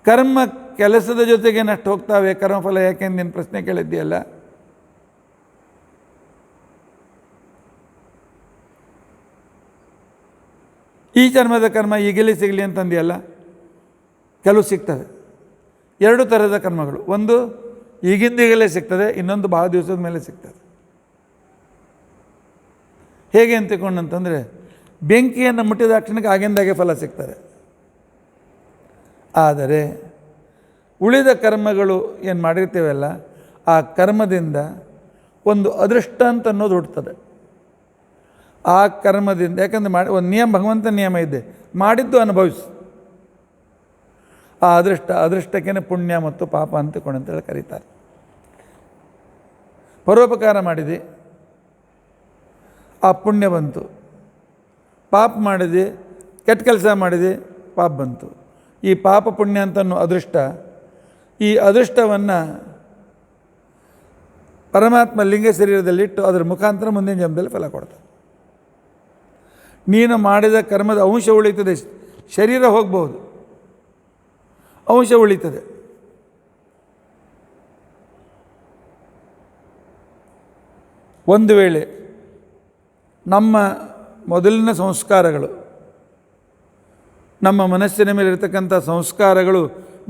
ಕರ್ಮ ಕೆಲಸದ ಜೊತೆಗೆ ನಷ್ಟು ಹೋಗ್ತಾವೆ, ಕರ್ಮಫಲ ಯಾಕೆಂದು ನೀನು ಪ್ರಶ್ನೆ ಕೇಳಿದ್ದೀಯಲ್ಲ. ಈ ಜನ್ಮದ ಕರ್ಮ ಈಗಲೇ ಸಿಗಲಿ ಅಂತಂದಿಯಲ್ಲ, ಕೆಲವು ಸಿಗ್ತವೆ. 2 ಥರದ ಕರ್ಮಗಳು, ಒಂದು ಈಗಿಂದೀಗಲೇ ಸಿಗ್ತದೆ, ಇನ್ನೊಂದು ಭಾಳ ದಿವಸದ ಮೇಲೆ ಸಿಗ್ತದೆ. ಹೇಗೆ ಅಂತಕೊಂಡಂತಂದರೆ, ಬೆಂಕಿಯನ್ನು ಮುಟ್ಟಿದ ಕ್ಷಣಕ್ಕೆ ಆಗಿಂದಾಗೆ ಫಲ ಸಿಗ್ತದೆ. ಆದರೆ ಉಳಿದ ಕರ್ಮಗಳು ಏನು ಮಾಡಿರ್ತೀವಲ್ಲ, ಆ ಕರ್ಮದಿಂದ ಒಂದು ಅದೃಷ್ಟ ಅಂತ ಅನ್ನೋದು ಹುಡ್ತದೆ. ಆ ಕರ್ಮದಿಂದ, ಯಾಕಂದರೆ ಒಂದು ನಿಯಮ, ಭಗವಂತನ ನಿಯಮ ಇದೆ, ಮಾಡಿದ್ದು ಅನುಭವಿಸು. ಆ ಅದೃಷ್ಟಕ್ಕೇ ಪುಣ್ಯ ಮತ್ತು ಪಾಪ ಅಂತೇಳಿ ಕರೀತಾರೆ. ಪರೋಪಕಾರ ಮಾಡಿದೆ, ಆ ಪುಣ್ಯ ಬಂತು. ಪಾಪ ಮಾಡಿದೆ, ಕೆಟ್ಟ ಕೆಲಸ ಮಾಡಿದೆ, ಪಾಪ ಬಂತು. ಈ ಪಾಪ ಪುಣ್ಯ ಅಂತನೋ ಅದೃಷ್ಟ, ಈ ಅದೃಷ್ಟವನ್ನು ಪರಮಾತ್ಮ ಲಿಂಗ ಶರೀರದಲ್ಲಿಟ್ಟು ಅದರ ಮುಖಾಂತರ ಮುಂದಿನ ಜನ್ಮದಲ್ಲಿ ಫಲ ಕೊಡ್ತಾನೆ. ನೀನು ಮಾಡಿದ ಕರ್ಮದ ಅಂಶ ಉಳಿತದೆ, ಶರೀರ ಹೋಗ್ಬೋದು, ಅಂಶ ಉಳಿತದೆ. ಒಂದು ವೇಳೆ ನಮ್ಮ ಮೊದಲಿನ ಸಂಸ್ಕಾರಗಳು, ನಮ್ಮ ಮನಸ್ಸಿನ ಮೇಲೆ ಇರತಕ್ಕಂಥ ಸಂಸ್ಕಾರಗಳು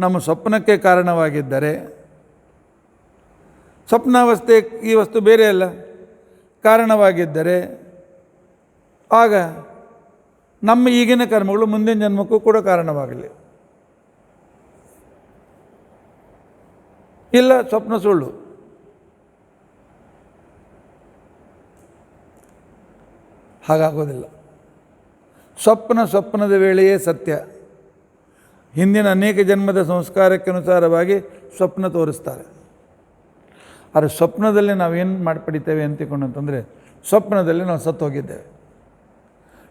ನಮ್ಮ ಸ್ವಪ್ನಕ್ಕೆ ಕಾರಣವಾಗಿದ್ದರೆ, ಸ್ವಪ್ನಾವಸ್ಥೆ ಈ ವಸ್ತು ಬೇರೆ ಅಲ್ಲ, ಕಾರಣವಾಗಿದ್ದರೆ ಆಗ ನಮ್ಮ ಈಗಿನ ಕರ್ಮಗಳು ಮುಂದಿನ ಜನ್ಮಕ್ಕೂ ಕೂಡ ಕಾರಣವಾಗಲಿ. ಇಲ್ಲ ಸ್ವಪ್ನ ಸುಳ್ಳು. ಹಾಗಾಗೋದಿಲ್ಲ. ಸ್ವಪ್ನದ ವೇಳೆಯೇ ಸತ್ಯ. ಹಿಂದಿನ ಅನೇಕ ಜನ್ಮದ ಸಂಸ್ಕಾರಕ್ಕೆ ಅನುಸಾರವಾಗಿ ಸ್ವಪ್ನ ತೋರಿಸ್ತಾರೆ. ಆದರೆ ಸ್ವಪ್ನದಲ್ಲಿ ನಾವೇನು ಮಾಡಿ ಪಡಿತೇವೆ ಅಂತಕೊಂಡಂತಂದರೆ, ಸ್ವಪ್ನದಲ್ಲಿ ನಾವು ಸತ್ತು ಹೋಗಿದ್ದೇವೆ,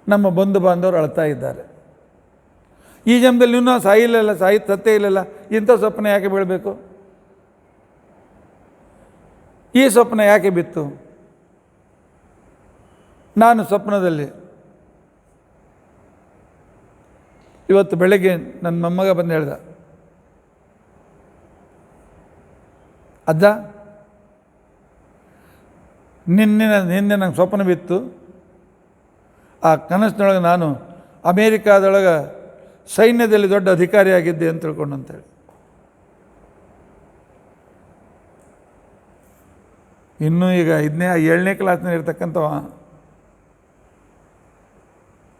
ನಮ್ಮ ಬಂಧು ಬಾಂಧವರು ಅಳ್ತಾ ಇದ್ದಾರೆ, ಈ ಜನ್ಮದಲ್ಲಿ ಇನ್ನೂ ಸಾಯಿಲ್ಲಲ್ಲ, ಸತ್ತೇ ಇಲ್ಲಲ್ಲ, ಇಂಥ ಸ್ವಪ್ನ ಯಾಕೆ ಬೀಳಬೇಕು? ಈ ಸ್ವಪ್ನ ಯಾಕೆ ಬಿತ್ತು? ನಾನು ಸ್ವಪ್ನದಲ್ಲಿ ಇವತ್ತು ಬೆಳಗ್ಗೆ ನನ್ನ ಮೊಮ್ಮಗ ಬಂದು ಹೇಳ್ದ, ಅಜ್ಜ ನಿನ್ನೆ ನಂಗೆ ಸ್ವಪ್ನ ಬಿತ್ತು, ಆ ಕನಸಿನೊಳಗೆ ನಾನು ಅಮೇರಿಕಾದೊಳಗೆ ಸೈನ್ಯದಲ್ಲಿ ದೊಡ್ಡ ಅಧಿಕಾರಿಯಾಗಿದ್ದೆ ಅಂತ ತಿಳ್ಕೊಂಡು ಅಂತೇಳಿ. ಇನ್ನೂ ಈಗ 7ನೇ ಕ್ಲಾಸ್ನಲ್ಲಿ ಇರ್ತಕ್ಕಂಥವ.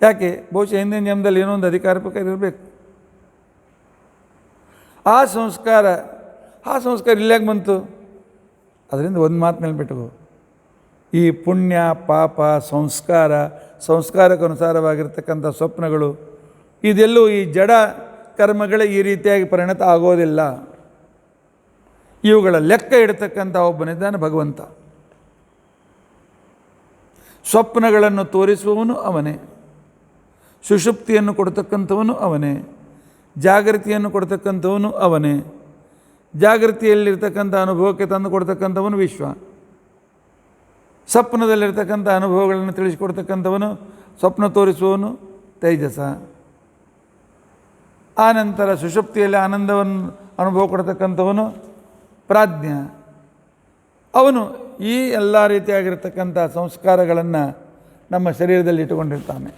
ಯಾಕೆ? ಬಹುಶಃ ಹಿಂದಿನ ಜನ್ಮದಲ್ಲಿ ಏನೋ ಒಂದು ಅಧಿಕಾರ ಪ್ರಕಾರ ಇರಬೇಕು. ಆ ಸಂಸ್ಕಾರ ಇಲ್ಲಾಗ ಬಂತು? ಅದರಿಂದ ಒಂದು ಮಾತಿನಲ್ಲಿ ಬಿಟ್ಟು, ಈ ಪುಣ್ಯ ಪಾಪ ಸಂಸ್ಕಾರಕ್ಕೆ ಅನುಸಾರವಾಗಿರ್ತಕ್ಕಂಥ ಸ್ವಪ್ನಗಳು ಇದೆಲ್ಲೂ ಈ ಜಡ ಕರ್ಮಗಳೇ ಈ ರೀತಿಯಾಗಿ ಪರಿಣತ ಆಗೋದಿಲ್ಲ. ಇವುಗಳ ಲೆಕ್ಕ ಇಡತಕ್ಕಂಥ ಒಬ್ಬನಿದ್ದಾನೆ ಭಗವಂತ. ಸ್ವಪ್ನಗಳನ್ನು ತೋರಿಸುವವನು ಅವನೇ, ಸುಷುಪ್ತಿಯನ್ನು ಕೊಡ್ತಕ್ಕಂಥವನು ಅವನೇ, ಜಾಗೃತಿಯನ್ನು ಕೊಡ್ತಕ್ಕಂಥವನು ಅವನೇ, ಜಾಗೃತಿಯಲ್ಲಿರ್ತಕ್ಕಂಥ ಅನುಭವಕ್ಕೆ ತಂದು ಕೊಡ್ತಕ್ಕಂಥವನು ವಿಶ್ವ, ಸ್ವಪ್ನದಲ್ಲಿರ್ತಕ್ಕಂಥ ಅನುಭವಗಳನ್ನು ತಿಳಿಸಿಕೊಡ್ತಕ್ಕಂಥವನು, ಸ್ವಪ್ನ ತೋರಿಸುವವನು ತೈಜಸ. ಆನಂತರ ಸುಷುಪ್ತಿಯಲ್ಲಿ ಆನಂದವನ್ನು ಅನುಭವ ಕೊಡ್ತಕ್ಕಂಥವನು ಪ್ರಾಜ್ಞ. ಅವನು ಈ ಎಲ್ಲ ರೀತಿಯಾಗಿರ್ತಕ್ಕಂಥ ಸಂಸ್ಕಾರಗಳನ್ನು ನಮ್ಮ ಶರೀರದಲ್ಲಿ ಇಟ್ಟುಕೊಂಡಿರ್ತಾನೆ.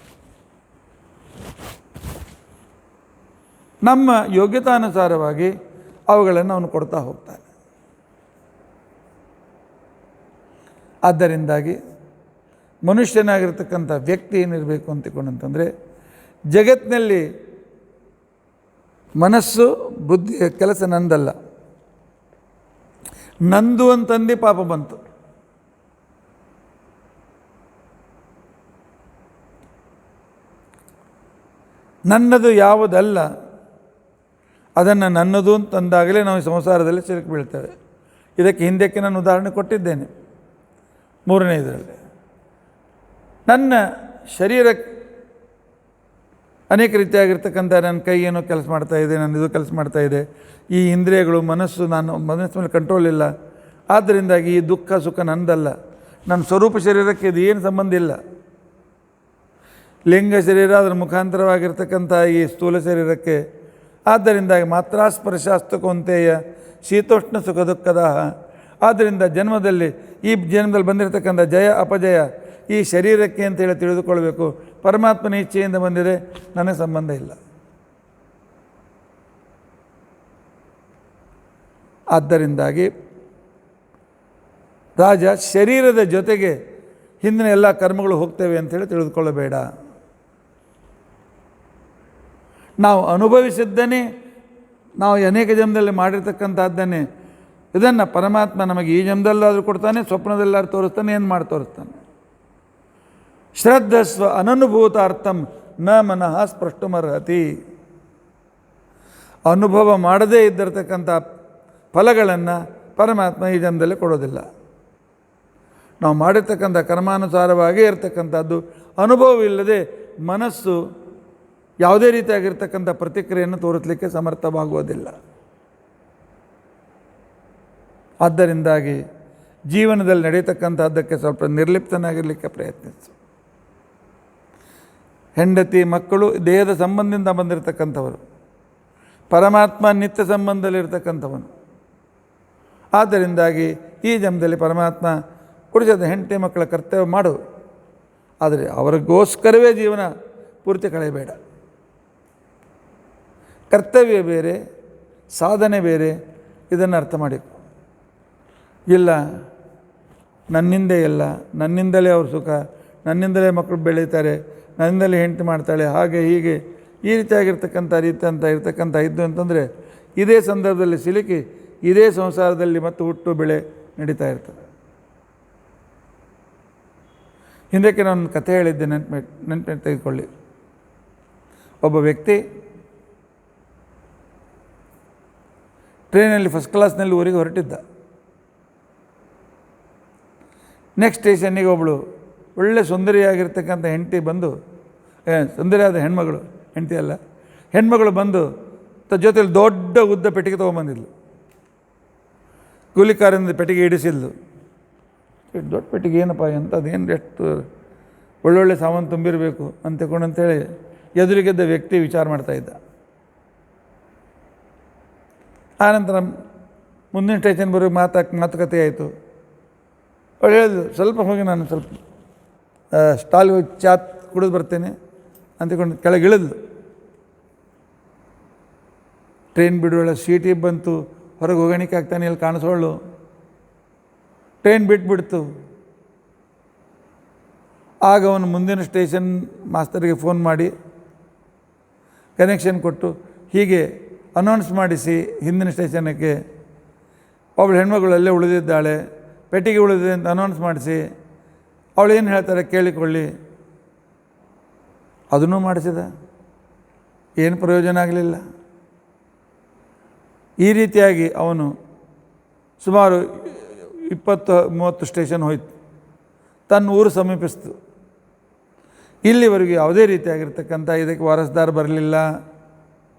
ನಮ್ಮ ಯೋಗ್ಯತಾನುಸಾರವಾಗಿ ಅವುಗಳನ್ನು ಅವನು ಕೊಡ್ತಾ ಹೋಗ್ತಾನೆ. ಆದ್ದರಿಂದಾಗಿ ಮನುಷ್ಯನಾಗಿರ್ತಕ್ಕಂಥ ವ್ಯಕ್ತಿ ಏನಿರಬೇಕು ಅಂತಕೊಂಡಂತಂದರೆ, ಜಗತ್ತಿನಲ್ಲಿ ಮನಸ್ಸು ಬುದ್ಧಿಯ ಕೆಲಸ ನಂದಲ್ಲ, ನಂದು ಅಂತಂದು ಪಾಪ ಬಂತು. ನನ್ನದು ಯಾವುದಲ್ಲ ಅದನ್ನು ನನ್ನದು ಅಂತಂದಾಗಲೇ ನಾವು ಸಂಸಾರದಲ್ಲಿ ಸಿಲುಕಿ ಬೀಳ್ತೇವೆ. ಇದಕ್ಕೆ ಹಿಂದಕ್ಕೆ ನಾನು ಉದಾಹರಣೆ ಕೊಟ್ಟಿದ್ದೇನೆ 3ನೇ ಇದರಲ್ಲಿ. ನನ್ನ ಶರೀರಕ್ಕೆ ಅನೇಕ ರೀತಿಯಾಗಿರ್ತಕ್ಕಂಥ ನನ್ನ ಕೈ ಏನೋ ಕೆಲಸ ಮಾಡ್ತಾಯಿದೆ, ನನ್ನ ಇದು ಕೆಲಸ ಮಾಡ್ತಾಯಿದೆ, ಈ ಇಂದ್ರಿಯಗಳು ಮನಸ್ಸಿನ ಮೇಲೆ ಕಂಟ್ರೋಲ್ ಇಲ್ಲ. ಆದ್ದರಿಂದಾಗಿ ಈ ದುಃಖ ಸುಖ ನನ್ನದಲ್ಲ, ನನ್ನ ಸ್ವರೂಪ ಶರೀರಕ್ಕೆ ಇದು ಏನು ಸಂಬಂಧ ಇಲ್ಲ. ಲಿಂಗ ಶರೀರ ಅದರ ಮುಖಾಂತರವಾಗಿರ್ತಕ್ಕಂಥ ಈ ಸ್ಥೂಲ ಶರೀರಕ್ಕೆ. ಆದ್ದರಿಂದಾಗಿ ಮಾತ್ರ ಸ್ಪರ್ಶಾಸ್ತಕೊಂತೆಯ ಶೀತೋಷ್ಣ ಸುಖ ದುಃಖದ. ಆದ್ದರಿಂದ ಈ ಜನ್ಮದಲ್ಲಿ ಬಂದಿರತಕ್ಕಂಥ ಜಯ ಅಪಜಯ ಈ ಶರೀರಕ್ಕೆ ಅಂತೇಳಿ ತಿಳಿದುಕೊಳ್ಬೇಕು. ಪರಮಾತ್ಮನ ಇಚ್ಛೆಯಿಂದ ಬಂದಿದೆ, ನನಗೆ ಸಂಬಂಧ ಇಲ್ಲ. ಆದ್ದರಿಂದಾಗಿ ರಾಜ ಶರೀರದ ಜೊತೆಗೆ ಹಿಂದಿನ ಎಲ್ಲ ಕರ್ಮಗಳು ಹೋಗ್ತೇವೆ ಅಂಥೇಳಿ ತಿಳಿದುಕೊಳ್ಳಬೇಡ. ನಾವು ಅನುಭವಿಸಿದ್ದನ್ನೇ, ನಾವು ಅನೇಕ ಜನ್ಮದಲ್ಲಿ ಮಾಡಿರ್ತಕ್ಕಂಥದ್ದನ್ನೇ ಇದನ್ನು ಪರಮಾತ್ಮ ನಮಗೆ ಈ ಜನ್ಮದಲ್ಲಾದರೂ ಕೊಡ್ತಾನೆ, ಸ್ವಪ್ನದಲ್ಲಾದ್ರೂ ತೋರಿಸ್ತಾನೆ, ಏನು ಮಾಡಿ ತೋರಿಸ್ತಾನೆ. ಶ್ರದ್ಧಸ್ವ ಅನನುಭೂತಾರ್ಥಂ ನ ಮನಃ ಸ್ಪೃಷ್ಟುಮರ್ಹತಿ. ಅನುಭವ ಮಾಡದೇ ಇದ್ದಿರತಕ್ಕಂಥ ಫಲಗಳನ್ನು ಪರಮಾತ್ಮ ಈ ಜನ್ಮದಲ್ಲಿ ಕೊಡೋದಿಲ್ಲ. ನಾವು ಮಾಡಿರ್ತಕ್ಕಂಥ ಕರ್ಮಾನುಸಾರವಾಗೇ ಇರತಕ್ಕಂಥದ್ದು ಅನುಭವವಿಲ್ಲದೆ ಮನಸ್ಸು ಯಾವುದೇ ರೀತಿಯಾಗಿರ್ತಕ್ಕಂಥ ಪ್ರತಿಕ್ರಿಯೆಯನ್ನು ತೋರಿಸಲಿಕ್ಕೆ ಸಮರ್ಥವಾಗುವುದಿಲ್ಲ. ಆದ್ದರಿಂದಾಗಿ ಜೀವನದಲ್ಲಿ ನಡೀತಕ್ಕಂಥದ್ದಕ್ಕೆ ಸ್ವಲ್ಪ ನಿರ್ಲಿಪ್ತನಾಗಿರಲಿಕ್ಕೆ ಪ್ರಯತ್ನಿಸು. ಹೆಂಡತಿ ಮಕ್ಕಳು ದೇಹದ ಸಂಬಂಧದಿಂದ ಬಂದಿರತಕ್ಕಂಥವರು, ಪರಮಾತ್ಮ ನಿತ್ಯ ಸಂಬಂಧದಲ್ಲಿರ್ತಕ್ಕಂಥವನು. ಆದ್ದರಿಂದಾಗಿ ಈ ಜನ್ಮದಲ್ಲಿ ಪರಮಾತ್ಮ ಕೊಡಿಸಿದ ಹೆಂಡತಿ ಮಕ್ಕಳ ಕರ್ತವ್ಯ ಮಾಡು, ಆದರೆ ಅವರಿಗೋಸ್ಕರವೇ ಜೀವನ ಪೂರ್ತಿ ಕಳೆಯಬೇಡ. ಕರ್ತವ್ಯ ಬೇರೆ, ಸಾಧನೆ ಬೇರೆ, ಇದನ್ನು ಅರ್ಥ ಮಾಡಿಕೊ. ಇಲ್ಲ ನನ್ನಿಂದೇ ಎಲ್ಲ, ನನ್ನಿಂದಲೇ ಅವ್ರ ಸುಖ, ನನ್ನಿಂದಲೇ ಮಕ್ಕಳು ಬೆಳೀತಾರೆ, ನನ್ನಿಂದಲೇ ಹೆಂಡತಿ ಮಾಡ್ತಾಳೆ, ಹಾಗೆ ಹೀಗೆ ಈ ರೀತಿಯಾಗಿರ್ತಕ್ಕಂಥ ಇರ್ತಕ್ಕಂಥ ಇದ್ದು ಅಂತಂದರೆ ಇದೇ ಸಂದರ್ಭದಲ್ಲಿ ಸಿಲುಕಿ ಇದೇ ಸಂಸಾರದಲ್ಲಿ ಮತ್ತು ಹುಟ್ಟು ಬೆಳೆ ನಡೀತಾ ಇರ್ತದೆ. ಹಿಂದಕ್ಕೆ ನಾನು ಕಥೆ ಹೇಳಿದ್ದೆ, ನೆನಪು ತೆಗೆದುಕೊಳ್ಳಿ. ಒಬ್ಬ ವ್ಯಕ್ತಿ ಟ್ರೈನಲ್ಲಿ ಫಸ್ಟ್ ಕ್ಲಾಸ್ನಲ್ಲಿ ಊರಿಗೆ ಹೊರಟಿದ್ದ. ನೆಕ್ಸ್ಟ್ ಸ್ಟೇಷನ್ನಿಗೆ ಒಬ್ಬಳು ಒಳ್ಳೆ ಸುಂದರಿಯಾಗಿರ್ತಕ್ಕಂಥ ಹೆಂಡತಿ ಬಂದು, ಸುಂದರಿಯಾದ ಹೆಣ್ಮಗಳು, ಹೆಂಡತಿ ಅಲ್ಲ, ಹೆಣ್ಮಗಳು ಬಂದು ಜೊತೆಲಿ ದೊಡ್ಡ ಉದ್ದ ಪೆಟ್ಟಿಗೆ ತೊಗೊಂಬಂದಿದ್ಲು. ಕೂಲಿಕಾರರಿಂದ ಪೆಟ್ಟಿಗೆ ಇಡಿಸಿದ್ಲು. ದೊಡ್ಡ ಪೆಟ್ಟಿಗೆ ಏನಪ್ಪ ಎಂಥದ್ದೇನು, ಎಷ್ಟು ಒಳ್ಳೊಳ್ಳೆ ಸಾಮಾನು ತುಂಬಿರಬೇಕು ಅಂತೇಳಿ ಎದುರಿಗೆದ್ದ ವ್ಯಕ್ತಿ ವಿಚಾರ ಮಾಡ್ತಾಯಿದ್ದ. ಆನಂತರ ಮುಂದಿನ ಸ್ಟೇಷನ್ ಬರೋ ಮಾತುಕತೆ ಆಯಿತು. ಅವಳು ಹೇಳಿದ್ಲು, ಸ್ವಲ್ಪ ಹೋಗಿ ನಾನು ಸ್ವಲ್ಪ ಸ್ಟಾಲ್ಗೆ ಹೋಗಿ ಚಾ ಕುಡಿದು ಬರ್ತೇನೆ ಅಂತಕೊಂಡು ಕೆಳಗೆ ಇಳಿದ್ಲು. ಟ್ರೈನ್ ಬಿಡುವಳ ಸೀಟಿಗೆ ಬಂತು, ಹೊರಗೆ ಹೋಗೋಣಿಕೆ ಆಗ್ತಾನೆ, ಇಲ್ಲಿ ಕಾಣಿಸೋಳು. ಟ್ರೈನ್ ಬಿಟ್ಬಿಡ್ತು. ಆಗ ಅವನು ಮುಂದಿನ ಸ್ಟೇಷನ್ ಮಾಸ್ತರಿಗೆ ಫೋನ್ ಮಾಡಿ ಕನೆಕ್ಷನ್ ಕೊಟ್ಟು ಹೀಗೆ ಅನೌನ್ಸ್ ಮಾಡಿಸಿ ಹಿಂದಿನ ಸ್ಟೇಷನ್ಗೆ ಅವಳು ಹೆಣ್ಮಗಳು ಅಲ್ಲೇ ಉಳಿದಿದ್ದಾಳೆ, ಪೆಟ್ಟಿಗೆ ಉಳಿದಿದೆ ಅಂತ ಅನೌನ್ಸ್ ಮಾಡಿಸಿ ಅವಳು ಏನು ಹೇಳ್ತಾರೆ ಕೇಳಿಕೊಳ್ಳಿ. ಅದನ್ನೂ ಮಾಡಿಸಿದ, ಏನು ಪ್ರಯೋಜನ ಆಗಲಿಲ್ಲ. ಈ ರೀತಿಯಾಗಿ ಅವನು ಸುಮಾರು 20-30 ಸ್ಟೇಷನ್ ಹೋಯ್ತು, ತನ್ನ ಊರು ಸಮೀಪಿಸ್ತು. ಇಲ್ಲಿವರೆಗೂ ಯಾವುದೇ ರೀತಿಯಾಗಿರ್ತಕ್ಕಂಥ ಇದಕ್ಕೆ ವಾರಸ್ದಾರ ಬರಲಿಲ್ಲ.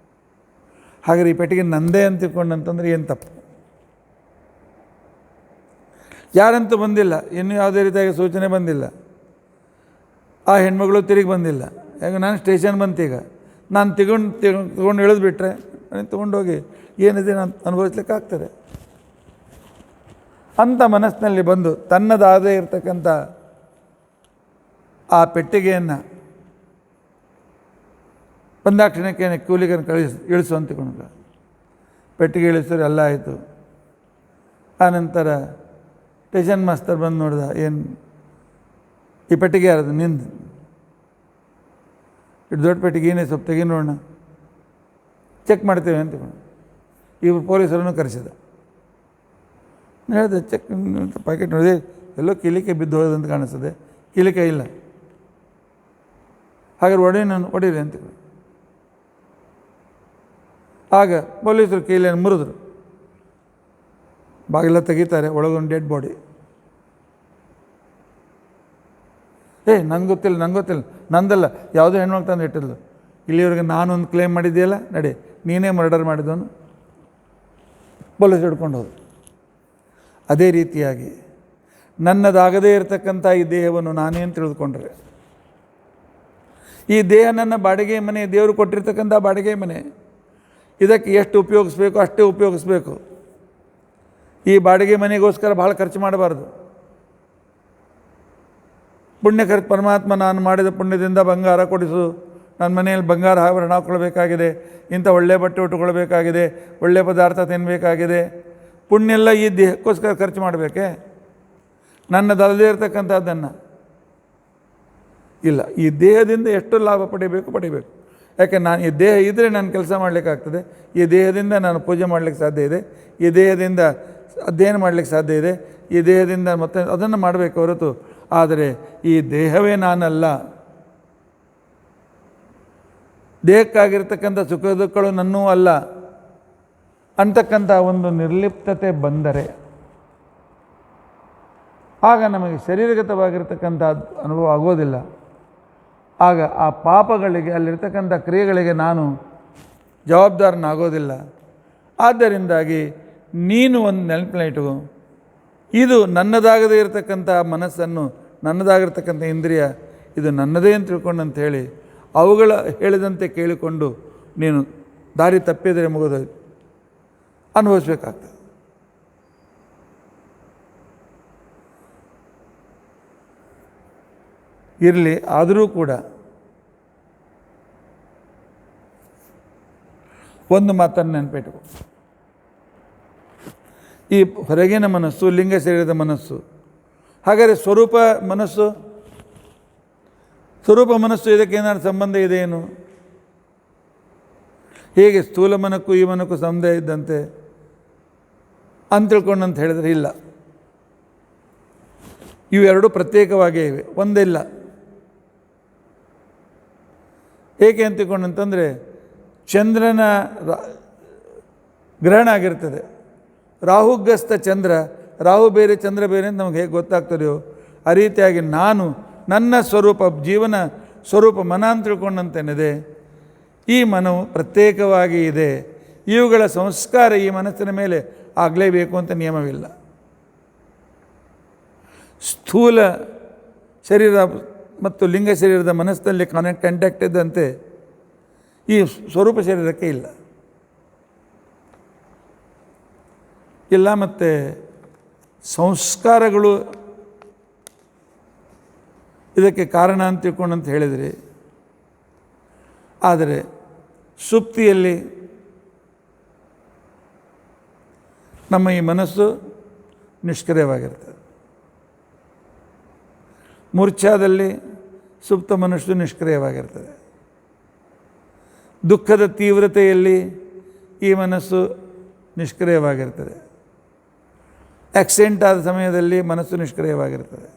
ಹಾಗಾದ್ರೆ ಈ ಪೆಟ್ಟಿಗೆ ನಂದೇ ಅಂತ ತಿಳ್ಕೊಂಡಂತಂದ್ರೆ ಏನು ತಪ್ಪು? ಯಾರಂತೂ ಬಂದಿಲ್ಲ, ಇನ್ನೂ ಯಾವುದೇ ರೀತಿಯಾಗಿ ಸೂಚನೆ ಬಂದಿಲ್ಲ. ಆ ಹೆಣ್ಮಗಳು ತಿರುಗಿ ಬಂದಿಲ್ಲ. ಯಾಕೆ ನಾನು ಸ್ಟೇಷನ್ ಬಂತೀಗ, ನಾನು ತಗೊಂಡು ಇಳಿದ್ಬಿಟ್ರೆ ನನಗೆ ತೊಗೊಂಡೋಗಿ ಏನಿದೆ ನಾನು ಅನುಭವಿಸ್ಲಿಕ್ಕೆ ಆಗ್ತದೆ ಅಂಥ ಮನಸ್ಸಿನಲ್ಲಿ ಬಂದು ತನ್ನದಾದೇ ಇರತಕ್ಕಂಥ ಆ ಪೆಟ್ಟಿಗೆಯನ್ನು ಬಂದಾಕ್ಷಣಕ್ಕೆ ಕೂಲಿಗರನ್ನು ಇಳಿಸು ಅಂತಕೊಂಡು ಪೆಟ್ಟಿಗೆ ಇಳಿಸಿದ್ರೆ ಎಲ್ಲ ಆಯಿತು. ಆನಂತರ ಸ್ಟೇಷನ್ ಮಾಸ್ತರ್ ಬಂದು ನೋಡ್ದ, ಏನು ಈ ಪೆಟ್ಟಿಗೆ ಯಾರದು? ನಿಂದು. ಇಟ್ಟು ದೊಡ್ಡ ಪೆಟ್ಟಿಗೆ ಏನೇ ಸ್ವಲ್ಪ ತೆಗಿ ನೋಡೋಣ, ಚೆಕ್ ಮಾಡ್ತೇವೆ ಅಂತಕೊಂಡು ಇವರು ಪೊಲೀಸರನ್ನು ಕರೆಸಿದ. ಹೇಳಿದೆ, ಚೆಕ್ ಪ್ಯಾಕೆಟ್ ನೋಡಿದೆ, ಎಲ್ಲೋ ಕೀಲಿಕೆ ಬಿದ್ದು ಹೋದಂತ ಕಾಣಿಸ್ತದೆ, ಕೀಲಿಕೆ ಇಲ್ಲ. ಹಾಗಾದ್ರೆ ಹೊಡೀರಿ ಅಂತ. ಆಗ ಪೊಲೀಸರು ಕೀಲಿಯನ್ನು ಮುರಿದ್ರು. ಬಾಗಿಲ ತೆಗಿತಾರೆ, ಒಳಗೊಂದು ಡೆಡ್ ಬಾಡಿ. ನಂಗೆ ಗೊತ್ತಿಲ್ಲ, ನಂದಲ್ಲ, ಯಾವುದೋ ಹೆಣ್ಮಕ್ಳು ತಂದು ಇಟ್ಟಿದ್ಲು. ಇಲ್ಲಿವರೆಗೆ ನಾನೊಂದು ಕ್ಲೇಮ್ ಮಾಡಿದ್ದೀಯಲ್ಲ, ನಡಿ, ನೀನೇ ಮರ್ಡರ್ ಮಾಡಿದವನು. ಪೊಲೀಸ್ ಹಿಡ್ಕೊಂಡು ಹೋದ್ರು. ಅದೇ ರೀತಿಯಾಗಿ ನನ್ನದಾಗದೇ ಇರತಕ್ಕಂಥ ಈ ದೇಹವನ್ನು ನಾನೇನು ತಿಳಿದುಕೊಂಡ್ರೆ, ಈ ದೇಹ ನನ್ನ ಬಾಡಿಗೆ ಮನೆ, ದೇವರು ಕೊಟ್ಟಿರ್ತಕ್ಕಂಥ ಬಾಡಿಗೆ ಮನೆ, ಇದಕ್ಕೆ ಎಷ್ಟು ಉಪಯೋಗಿಸ್ಬೇಕು ಅಷ್ಟೇ ಉಪಯೋಗಿಸ್ಬೇಕು. ಈ ಬಾಡಿಗೆ ಮನೆಗೋಸ್ಕರ ಭಾಳ ಖರ್ಚು ಮಾಡಬಾರ್ದು. ಪುಣ್ಯ ಖರ್ಚು ಪರಮಾತ್ಮ ನಾನು ಮಾಡಿದ ಪುಣ್ಯದಿಂದ ಬಂಗಾರ ಕೊಡಿಸು, ನನ್ನ ಮನೆಯಲ್ಲಿ ಬಂಗಾರ ಆಭರಣ ಹಾಕ್ಕೊಳ್ಬೇಕಾಗಿದೆ, ಇಂಥ ಒಳ್ಳೆಯ ಬಟ್ಟೆ ಉಟ್ಕೊಳ್ಬೇಕಾಗಿದೆ, ಒಳ್ಳೆಯ ಪದಾರ್ಥ ತಿನ್ನಬೇಕಾಗಿದೆ. ಪುಣ್ಯ ಎಲ್ಲ ಈ ದೇಹಕ್ಕೋಸ್ಕರ ಖರ್ಚು ಮಾಡಬೇಕೇ? ನನ್ನದಲ್ಲದೇ ಇರತಕ್ಕಂಥದ್ದನ್ನು ಇಲ್ಲ. ಈ ದೇಹದಿಂದ ಎಷ್ಟು ಲಾಭ ಪಡಿಬೇಕು. ಯಾಕೆ ನಾನು ಈ ದೇಹ ಇದ್ದರೆ ನಾನು ಕೆಲಸ ಮಾಡಲಿಕ್ಕಾಗ್ತದೆ, ಈ ದೇಹದಿಂದ ನಾನು ಪೂಜೆ ಮಾಡಲಿಕ್ಕೆ ಸಾಧ್ಯ ಇದೆ, ಈ ದೇಹದಿಂದ ಅಧ್ಯಯನ ಮಾಡಲಿಕ್ಕೆ ಸಾಧ್ಯ ಇದೆ, ಈ ದೇಹದಿಂದ ಮತ್ತೆ ಅದನ್ನು ಮಾಡಬೇಕು ಹೊರತು. ಆದರೆ ಈ ದೇಹವೇ ನಾನಲ್ಲ. ದೇಹಕ್ಕಾಗಿರ್ತಕ್ಕಂಥ ಸುಖ ದುಃಖಗಳು ನನ್ನೂ ಅಲ್ಲ ಅಂತಕ್ಕಂಥ ಒಂದು ನಿರ್ಲಿಪ್ತತೆ ಬಂದರೆ ಆಗ ನಮಗೆ ಶರೀರಗತವಾಗಿರ್ತಕ್ಕಂಥ ಅನುಭವ ಆಗೋದಿಲ್ಲ. ಆಗ ಆ ಪಾಪಗಳಿಗೆ, ಅಲ್ಲಿರ್ತಕ್ಕಂಥ ಕ್ರಿಯೆಗಳಿಗೆ ನಾನು ಜವಾಬ್ದಾರನಾಗೋದಿಲ್ಲ. ಆದ್ದರಿಂದಾಗಿ ನೀನು ಒಂದು ನೆನಪಿನ ಇಟ್ಟುಕೋ, ಇದು ನನ್ನದಾಗದೇ ಇರತಕ್ಕಂಥ ಮನಸ್ಸನ್ನು, ನನ್ನದಾಗಿರ್ತಕ್ಕಂಥ ಇಂದ್ರಿಯ ಇದು ನನ್ನದೇ ಅಂತ ತಿಳ್ಕೊಂಡು ಅಂಥೇಳಿ ಅವುಗಳ ಹೇಳಿದಂತೆ ಕೇಳಿಕೊಂಡು ನೀನು ದಾರಿ ತಪ್ಪಿದರೆ ಮುಗಿದೋಯ್ತು, ಅನುಭವಿಸ್ಬೇಕಾಗ್ತದೆ. ಇರಲಿ, ಆದರೂ ಕೂಡ ಒಂದು ಮಾತನ್ನು ನೆನಪಿಟ್ಕೊ, ಈ ಹೊರಗಿನ ಮನಸ್ಸು, ಲಿಂಗ ಶರೀರದ ಮನಸ್ಸು. ಹಾಗಾದರೆ ಸ್ವರೂಪ ಮನಸ್ಸು, ಸ್ವರೂಪ ಮನಸ್ಸು ಇದಕ್ಕೇನಾದ್ರು ಸಂಬಂಧ ಇದೆಯೇನು? ಹೇಗೆ ಸ್ಥೂಲ ಮನಕ್ಕೂ ಈ ಮನಕ್ಕೂ ಸಂಬಂಧ ಇದ್ದಂತೆ ಅಂತ ತಿಳ್ಕೊಂಡಂತ ಹೇಳಿದರೆ ಇಲ್ಲ. ಇವೆರಡು ಪ್ರತ್ಯೇಕವಾಗಿಯೇ ಇವೆ, ಒಂದಿಲ್ಲ. ಏಕೆ ಅಂತ ತಿಳ್ಕೊಂಡಂತಂದರೆ ಚಂದ್ರನ ಗ್ರಹಣ ಆಗಿರ್ತದೆ. ರಾಹುಗ್ರಸ್ತ ಚಂದ್ರ, ರಾಹು ಬೇರೆ ಚಂದ್ರ ಬೇರೆ ಅಂತ ನಮಗೆ ಹೇಗೆ ಗೊತ್ತಾಗ್ತದೆಯೋ ಆ ರೀತಿಯಾಗಿ ನಾನು ನನ್ನ ಸ್ವರೂಪ, ಜೀವನ ಸ್ವರೂಪ ಮನ ಅಂತ ತಿಳ್ಕೊಂಡಂತೇನಿದೆ, ಈ ಮನವು ಪ್ರತ್ಯೇಕವಾಗಿ ಇದೆ. ಇವುಗಳ ಸಂಸ್ಕಾರ ಈ ಮನಸ್ಸಿನ ಮೇಲೆ ಆಗಲೇಬೇಕು ಅಂತ ನಿಯಮವಿಲ್ಲ. ಸ್ಥೂಲ ಶರೀರ ಮತ್ತು ಲಿಂಗ ಶರೀರದ ಮನಸ್ಸಿನಲ್ಲಿ ಕಾಂಟ್ಯಾಕ್ಟ್ ಇದ್ದಂತೆ ಈ ಸ್ವರೂಪ ಶರೀರಕ್ಕೆ ಇಲ್ಲ. ಮತ್ತು ಸಂಸ್ಕಾರಗಳು ಇದಕ್ಕೆ ಕಾರಣ ಅಂತ ತಿಳ್ಕೊಂಡಂತ ಹೇಳಿದರೆ, ಆದರೆ ಸುಪ್ತಿಯಲ್ಲಿ ನಮ್ಮ ಈ ಮನಸ್ಸು ನಿಷ್ಕ್ರಿಯವಾಗಿರ್ತದೆ. ಮೂರ್ಛಾದಲ್ಲಿ ಸುಪ್ತ ಮನಸ್ಸು ನಿಷ್ಕ್ರಿಯವಾಗಿರ್ತದೆ. ದುಃಖದ ತೀವ್ರತೆಯಲ್ಲಿ ಈ ಮನಸ್ಸು ನಿಷ್ಕ್ರಿಯವಾಗಿರ್ತದೆ. ಆಕ್ಸಿಡೆಂಟ್ ಆದ ಸಮಯದಲ್ಲಿ ಮನಸ್ಸು ನಿಷ್ಕ್ರಿಯವಾಗಿರ್ತದೆ.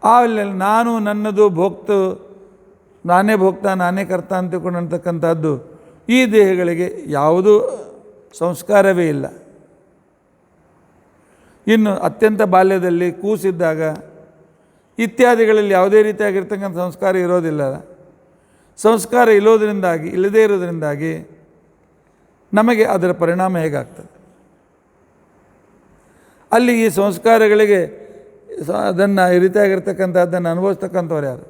ಆಮೇಲೆ ನಾನು ನನ್ನದು ನಾನೇ ಭೋಕ್ತ ನಾನೇ ಕರ್ತ ಅಂತ ತಿಳ್ಕೊಂಡಂತಕ್ಕಂಥದ್ದು ಈ ದೇಹಗಳಿಗೆ ಯಾವುದೂ ಸಂಸ್ಕಾರವೇ ಇಲ್ಲ. ಇನ್ನು ಅತ್ಯಂತ ಬಾಲ್ಯದಲ್ಲಿ ಕೂಸಿದ್ದಾಗ ಇತ್ಯಾದಿಗಳಲ್ಲಿ ಯಾವುದೇ ರೀತಿಯಾಗಿರ್ತಕ್ಕಂಥ ಸಂಸ್ಕಾರ ಇರೋದಿಲ್ಲ. ಸಂಸ್ಕಾರ ಇಲ್ಲದೇ ಇರೋದರಿಂದಾಗಿ ನಮಗೆ ಅದರ ಪರಿಣಾಮ ಹೇಗಾಗ್ತದೆ. ಅಲ್ಲಿ ಈ ಸಂಸ್ಕಾರಗಳಿಗೆ ಅದನ್ನು ಈ ರೀತಿಯಾಗಿರ್ತಕ್ಕಂಥದ್ದನ್ನು ಅನುಭವಿಸ್ತಕ್ಕಂಥವ್ರು ಯಾರು?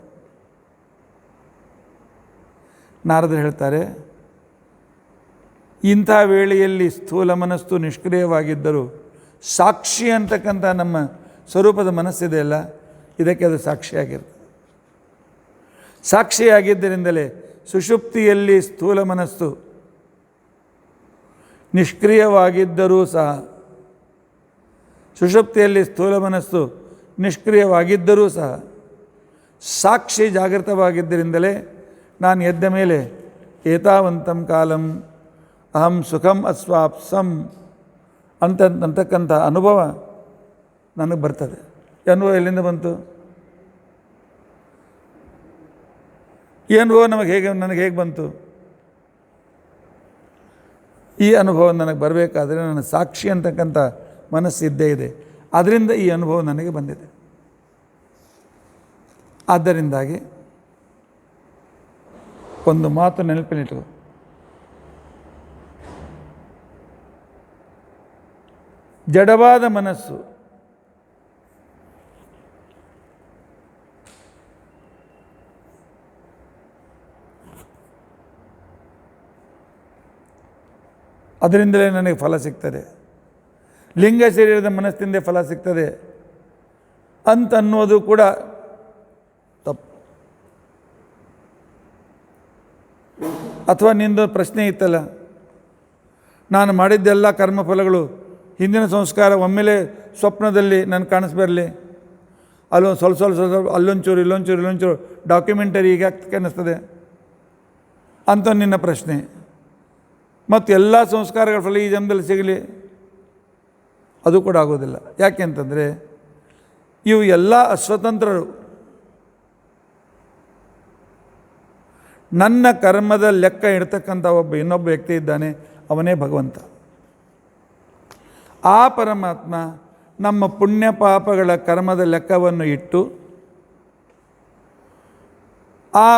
ನಾರದರು ಹೇಳ್ತಾರೆ, ಇಂಥ ವೇಳೆಯಲ್ಲಿ ಸ್ಥೂಲ ಮನಸ್ಸು ನಿಷ್ಕ್ರಿಯವಾಗಿದ್ದರೂ ಸಾಕ್ಷಿ ಅಂತಕ್ಕಂಥ ನಮ್ಮ ಸ್ವರೂಪದ ಮನಸ್ಸಿದೆಯಲ್ಲ, ಇದಕ್ಕೆ ಅದು ಸಾಕ್ಷಿಯಾಗಿರ್ತದೆ. ಸಾಕ್ಷಿಯಾಗಿದ್ದರಿಂದಲೇ ಸುಷುಪ್ತಿಯಲ್ಲಿ ಸ್ಥೂಲ ಮನಸ್ಸು ನಿಷ್ಕ್ರಿಯವಾಗಿದ್ದರೂ ಸಹ ಸಾಕ್ಷಿ ಜಾಗೃತವಾಗಿದ್ದರಿಂದಲೇ ನಾನು ಎದ್ದ ಮೇಲೆ ಏತಾವಂತಂ ಕಾಲಂ ಅಹಂ ಸುಖಂ ಅಸ್ವಾಪ್ಸಂ ಅಂತಕ್ಕಂಥ ಅನುಭವ ನನಗೆ ಬರ್ತದೆ. ಈ ಅನುಭವ ಎಲ್ಲಿಂದ ಬಂತು? ಈ ಅನುಭವ ನನಗೆ ಹೇಗೆ ಬಂತು? ಈ ಅನುಭವ ನನಗೆ ಬರಬೇಕಾದ್ರೆ ನನ್ನ ಸಾಕ್ಷಿ ಅಂತಕ್ಕಂಥ ಮನಸ್ಸು ಇದ್ದೇ ಇದೆ. ಅದರಿಂದ ಈ ಅನುಭವ ನನಗೆ ಬಂದಿದೆ. ಆದ್ದರಿಂದಾಗಿ ಒಂದು ಮಾತು ನೆನಪಿನಿಟ್ಟು, ಜಡವಾದ ಮನಸ್ಸು ಅದರಿಂದಲೇ ನನಗೆ ಫಲ ಸಿಗ್ತದೆ, ಲಿಂಗ ಶರೀರದ ಮನಸ್ಸಿಂದ ಫಲ ಸಿಗ್ತದೆ ಅಂತನ್ನೋದು ಕೂಡ ತಪ್ಪು. ಅಥವಾ ನಿಂದು ಪ್ರಶ್ನೆ ಇತ್ತಲ್ಲ, ನಾನು ಮಾಡಿದ್ದೆಲ್ಲ ಕರ್ಮಫಲಗಳು ಹಿಂದಿನ ಸಂಸ್ಕಾರ ಒಮ್ಮೆಲೇ ಸ್ವಪ್ನದಲ್ಲಿ ನಾನು ಕಾಣಿಸ್ಬರಲಿ, ಅಲ್ಲೊಂದು ಸ್ವಲ್ಪ ಅಲ್ಲೊಂಚೂರು ಇಲ್ಲೊಂಚೂರು ಡಾಕ್ಯುಮೆಂಟರಿ ಈಗ ಕಾಣಿಸ್ತದೆ ಅಂತ ನಿನ್ನ ಪ್ರಶ್ನೆ. ಮತ್ತು ಎಲ್ಲ ಸಂಸ್ಕಾರಗಳ ಫಲ ಈ ಜನ್ಮದಲ್ಲಿ ಸಿಗಲಿ, ಅದು ಕೂಡ ಆಗೋದಿಲ್ಲ. ಯಾಕೆ ಅಂತಂದರೆ ಇವು ಎಲ್ಲ ಅಸ್ವತಂತ್ರರು. ನನ್ನ ಕರ್ಮದ ಲೆಕ್ಕ ಇಡ್ತಕ್ಕಂಥ ಇನ್ನೊಬ್ಬ ವ್ಯಕ್ತಿ ಇದ್ದಾನೆ, ಅವನೇ ಭಗವಂತ. ಆ ಪರಮಾತ್ಮ ನಮ್ಮ ಪುಣ್ಯ ಪಾಪಗಳ ಕರ್ಮದ ಲೆಕ್ಕವನ್ನು ಇಟ್ಟು ಆ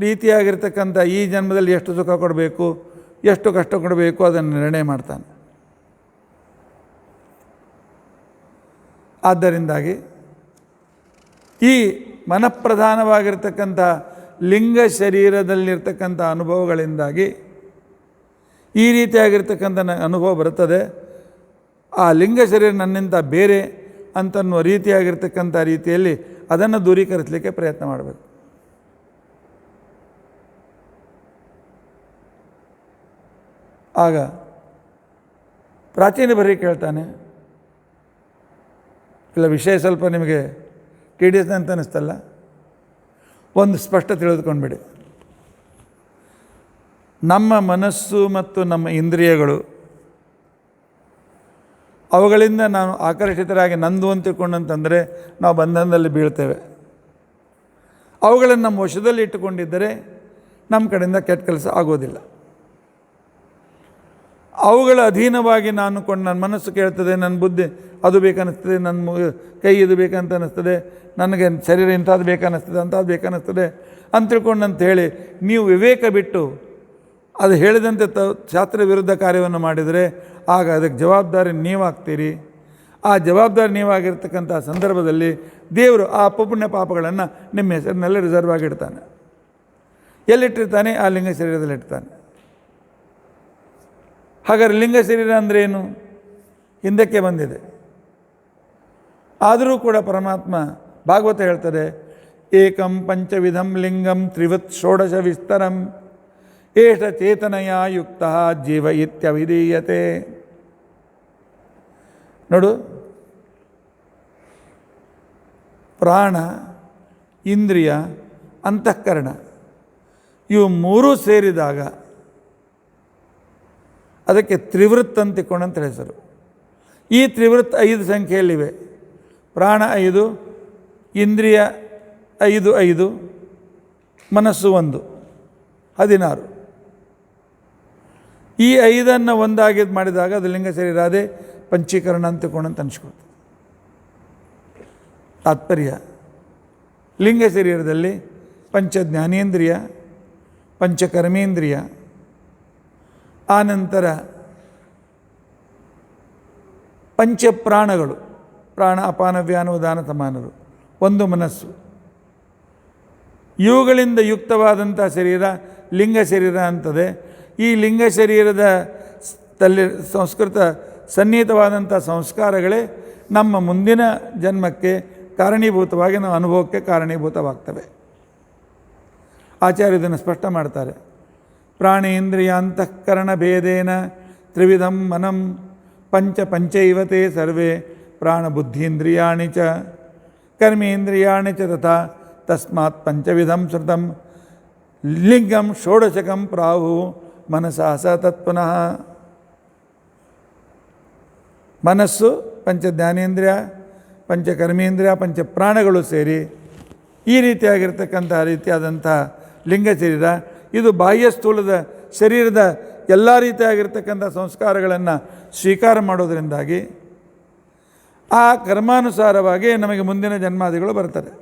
ರೀತಿಯಾಗಿರ್ತಕ್ಕಂಥ ಈ ಜನ್ಮದಲ್ಲಿ ಎಷ್ಟು ಸುಖ ಕೊಡಬೇಕು, ಎಷ್ಟು ಕಷ್ಟ ಕೊಡಬೇಕು ಅದನ್ನು ನಿರ್ಣಯ ಮಾಡ್ತಾನೆ. ಆದ್ದರಿಂದಾಗಿ ಈ ಮನಃಪ್ರಧಾನವಾಗಿರ್ತಕ್ಕಂಥ ಲಿಂಗ ಶರೀರದಲ್ಲಿರ್ತಕ್ಕಂಥ ಅನುಭವಗಳಿಂದಾಗಿ ಈ ರೀತಿಯಾಗಿರ್ತಕ್ಕಂಥ ಅನುಭವ ಬರುತ್ತದೆ. ಆ ಲಿಂಗ ಶರೀರ ನನ್ನಿಂದ ಬೇರೆ ಅಂತನ್ನುವ ರೀತಿಯಾಗಿರ್ತಕ್ಕಂಥ ರೀತಿಯಲ್ಲಿ ಅದನ್ನು ದೂರೀಕರಿಸಲಿಕ್ಕೆ ಪ್ರಯತ್ನ ಮಾಡಬೇಕು. ಆಗ ಪ್ರಾಚೀನ ಬರೀ ಕೇಳ್ತಾನೆ. ಇಲ್ಲ ವಿಷಯ ಸ್ವಲ್ಪ ನಿಮಗೆ TDS ಅಂತ ಅನ್ನಿಸ್ತಲ್ಲ, ಒಂದು ಸ್ಪಷ್ಟ ತಿಳಿದುಕೊಂಡ್ಬಿಡಿ. ನಮ್ಮ ಮನಸ್ಸು ಮತ್ತು ನಮ್ಮ ಇಂದ್ರಿಯಗಳು, ಅವುಗಳಿಂದ ನಾವು ಆಕರ್ಷಿತರಾಗಿ ನಂದು ಅಂತ ತಿಳ್ಕೊಂಡಂತಂದರೆ ನಾವು ಬಂಧನದಲ್ಲಿ ಬೀಳ್ತೇವೆ. ಅವುಗಳನ್ನು ನಮ್ಮ ವಶದಲ್ಲಿ ಇಟ್ಟುಕೊಂಡಿದ್ದರೆ ನಮ್ಮ ಕಡೆಯಿಂದ ಕೆಟ್ಟ ಕೆಲಸ ಆಗೋದಿಲ್ಲ. ಅವುಗಳ ಅಧೀನವಾಗಿ ನಾನು ನನ್ನ ಮನಸ್ಸು ಕೇಳ್ತದೆ, ನನ್ನ ಬುದ್ಧಿ ಅದು ಬೇಕನ್ನಿಸ್ತದೆ, ನನ್ನ ಕೈ ಇದು ಬೇಕಂತ ಅನ್ನಿಸ್ತದೆ, ನನಗೆ ಶರೀರ ಇಂಥದ್ದು ಬೇಕನ್ನಿಸ್ತದೆ, ಅಂಥದ್ದು ಬೇಕನ್ನಿಸ್ತದೆ ಅಂತ ತಿಳ್ಕೊಂಡಂತ ಹೇಳಿ ನೀವು ವಿವೇಕ ಬಿಟ್ಟು ಅದು ಹೇಳಿದಂತೆ ಶಾಸ್ತ್ರ ವಿರುದ್ಧ ಕಾರ್ಯವನ್ನು ಮಾಡಿದರೆ ಆಗ ಅದಕ್ಕೆ ಜವಾಬ್ದಾರಿ ನೀವಾಗ್ತೀರಿ. ಆ ಜವಾಬ್ದಾರಿ ನೀವಾಗಿರ್ತಕ್ಕಂಥ ಸಂದರ್ಭದಲ್ಲಿ ದೇವರು ಆ ಪುಣ್ಯ ಪಾಪಗಳನ್ನು ನಿಮ್ಮ ಹೆಸರಿನಲ್ಲಿ ರಿಸರ್ವ್ ಆಗಿಡ್ತಾನೆ. ಎಲ್ಲಿಟ್ಟಿರ್ತಾನೆ? ಆ ಲಿಂಗ ಶರೀರದಲ್ಲಿ ಇಡ್ತಾನೆ. ಹಾಗಾದ್ರೆ ಲಿಂಗ ಶರೀರ ಅಂದರೆ ಏನು? ಹಿಂದಕ್ಕೆ ಬಂದಿದೆ. ಆದರೂ ಕೂಡ ಪರಮಾತ್ಮ ಭಾಗವತ ಹೇಳ್ತಾರೆ, ಏಕಂ ಪಂಚವಿಧಂ ಲಿಂಗಂ ತ್ರಿವತ್ ಷೋಡಶ ವಿಸ್ತರಂ ಏಷ ಚೇತನಯ ಯುಕ್ತ ಜೀವ ಇತ್ಯವಿಧೀಯತೆ. ನೋಡು, ಪ್ರಾಣ, ಇಂದ್ರಿಯ, ಅಂತಃಕರಣ ಇವು ಮೂರೂ ಸೇರಿದಾಗ ಅದಕ್ಕೆ ತ್ರಿವೃತ್ ಅಂತ ತಿಳ್ಕೊಂಡಂತ ಹೆಸರು. ಈ ತ್ರಿವೃತ್ 5 ಸಂಖ್ಯೆಯಲ್ಲಿವೆ. ಪ್ರಾಣ 5, ಇಂದ್ರಿಯ 5, ಮನಸ್ಸು 1, 16. ಈ 5 ಒಂದಾಗಿ ಮಾಡಿದಾಗ ಅದು ಲಿಂಗ ಶರೀರ, ಅದೇ ಪಂಚೀಕರಣ ಅಂತ ತಿಳ್ಕೊಂಡಂತ ಅನಿಸ್ಕೊಳ್ತದೆ. ತಾತ್ಪರ್ಯ, ಲಿಂಗ ಶರೀರದಲ್ಲಿ ಪಂಚ ಜ್ಞಾನೇಂದ್ರಿಯ, ಪಂಚಕರ್ಮೇಂದ್ರಿಯ, ಆನಂತರ ಪಂಚಪ್ರಾಣಗಳು, ಪ್ರಾಣ ಅಪಾನ ವ್ಯಾನ ಉದಾನ ಸಮಾನರು, 1 ಮನಸ್ಸು. ಇವುಗಳಿಂದ ಯುಕ್ತವಾದಂಥ ಶರೀರ ಲಿಂಗ ಶರೀರ ಅಂತದೆ. ಈ ಲಿಂಗ ಶರೀರದ ಸಂಸ್ಕೃತ ಸನ್ನಿಹಿತವಾದಂಥ ಸಂಸ್ಕಾರಗಳೇ ನಮ್ಮ ಮುಂದಿನ ಜನ್ಮಕ್ಕೆ ಕಾರಣೀಭೂತವಾಗಿ ನಾವು ಅನುಭವಕ್ಕೆ ಕಾರಣೀಭೂತವಾಗ್ತವೆ. ಆಚಾರ್ಯ ಇದನ್ನು ಸ್ಪಷ್ಟ ಮಾಡ್ತಾರೆ. ಪ್ರಾಣೇಂದ್ರಿಯ ಅಂತಃಕರಣ ಭೇದೇನ ತ್ರಿವಿಧಂ ಮನಂ ಪಂಚೈವತೆ ಸರ್ವೇ ಪ್ರಾಣಬುದ್ಧೀಂದ್ರಿಯಾಣಿ ಚ ಕರ್ಮೇಂದ್ರಿಯಾಣಿ ಚ ತಥಾ ತಸ್ಮಾತ್ ಪಂಚವಿಧಂ ಶ್ರುತಂ ಲಿಂಗಂ ಷೋಡಶಕಂ ಪ್ರಾಹು ಮನಸಾ ಸ ತತ್ಪುನಃ. ಮನಸ್ಸು, ಪಂಚ ಜ್ಞಾನೇಂದ್ರಿಯ, ಪಂಚಕರ್ಮೇಂದ್ರಿಯ, ಪಂಚಪ್ರಾಣಗಳು ಸೇರಿ ಈ ರೀತಿಯಾದಂಥ ಲಿಂಗ ಶರೀರ. ಇದು ಬಾಹ್ಯ ಸ್ಥೂಲದ ಶರೀರದ ಎಲ್ಲ ರೀತಿಯಾಗಿರ್ತಕ್ಕಂಥ ಸಂಸ್ಕಾರಗಳನ್ನು ಸ್ವೀಕಾರ ಮಾಡೋದರಿಂದಾಗಿ ಆ ಕರ್ಮಾನುಸಾರವಾಗಿ ನಮಗೆ ಮುಂದಿನ ಜನ್ಮಾದಿಗಳು ಬರ್ತದೆ.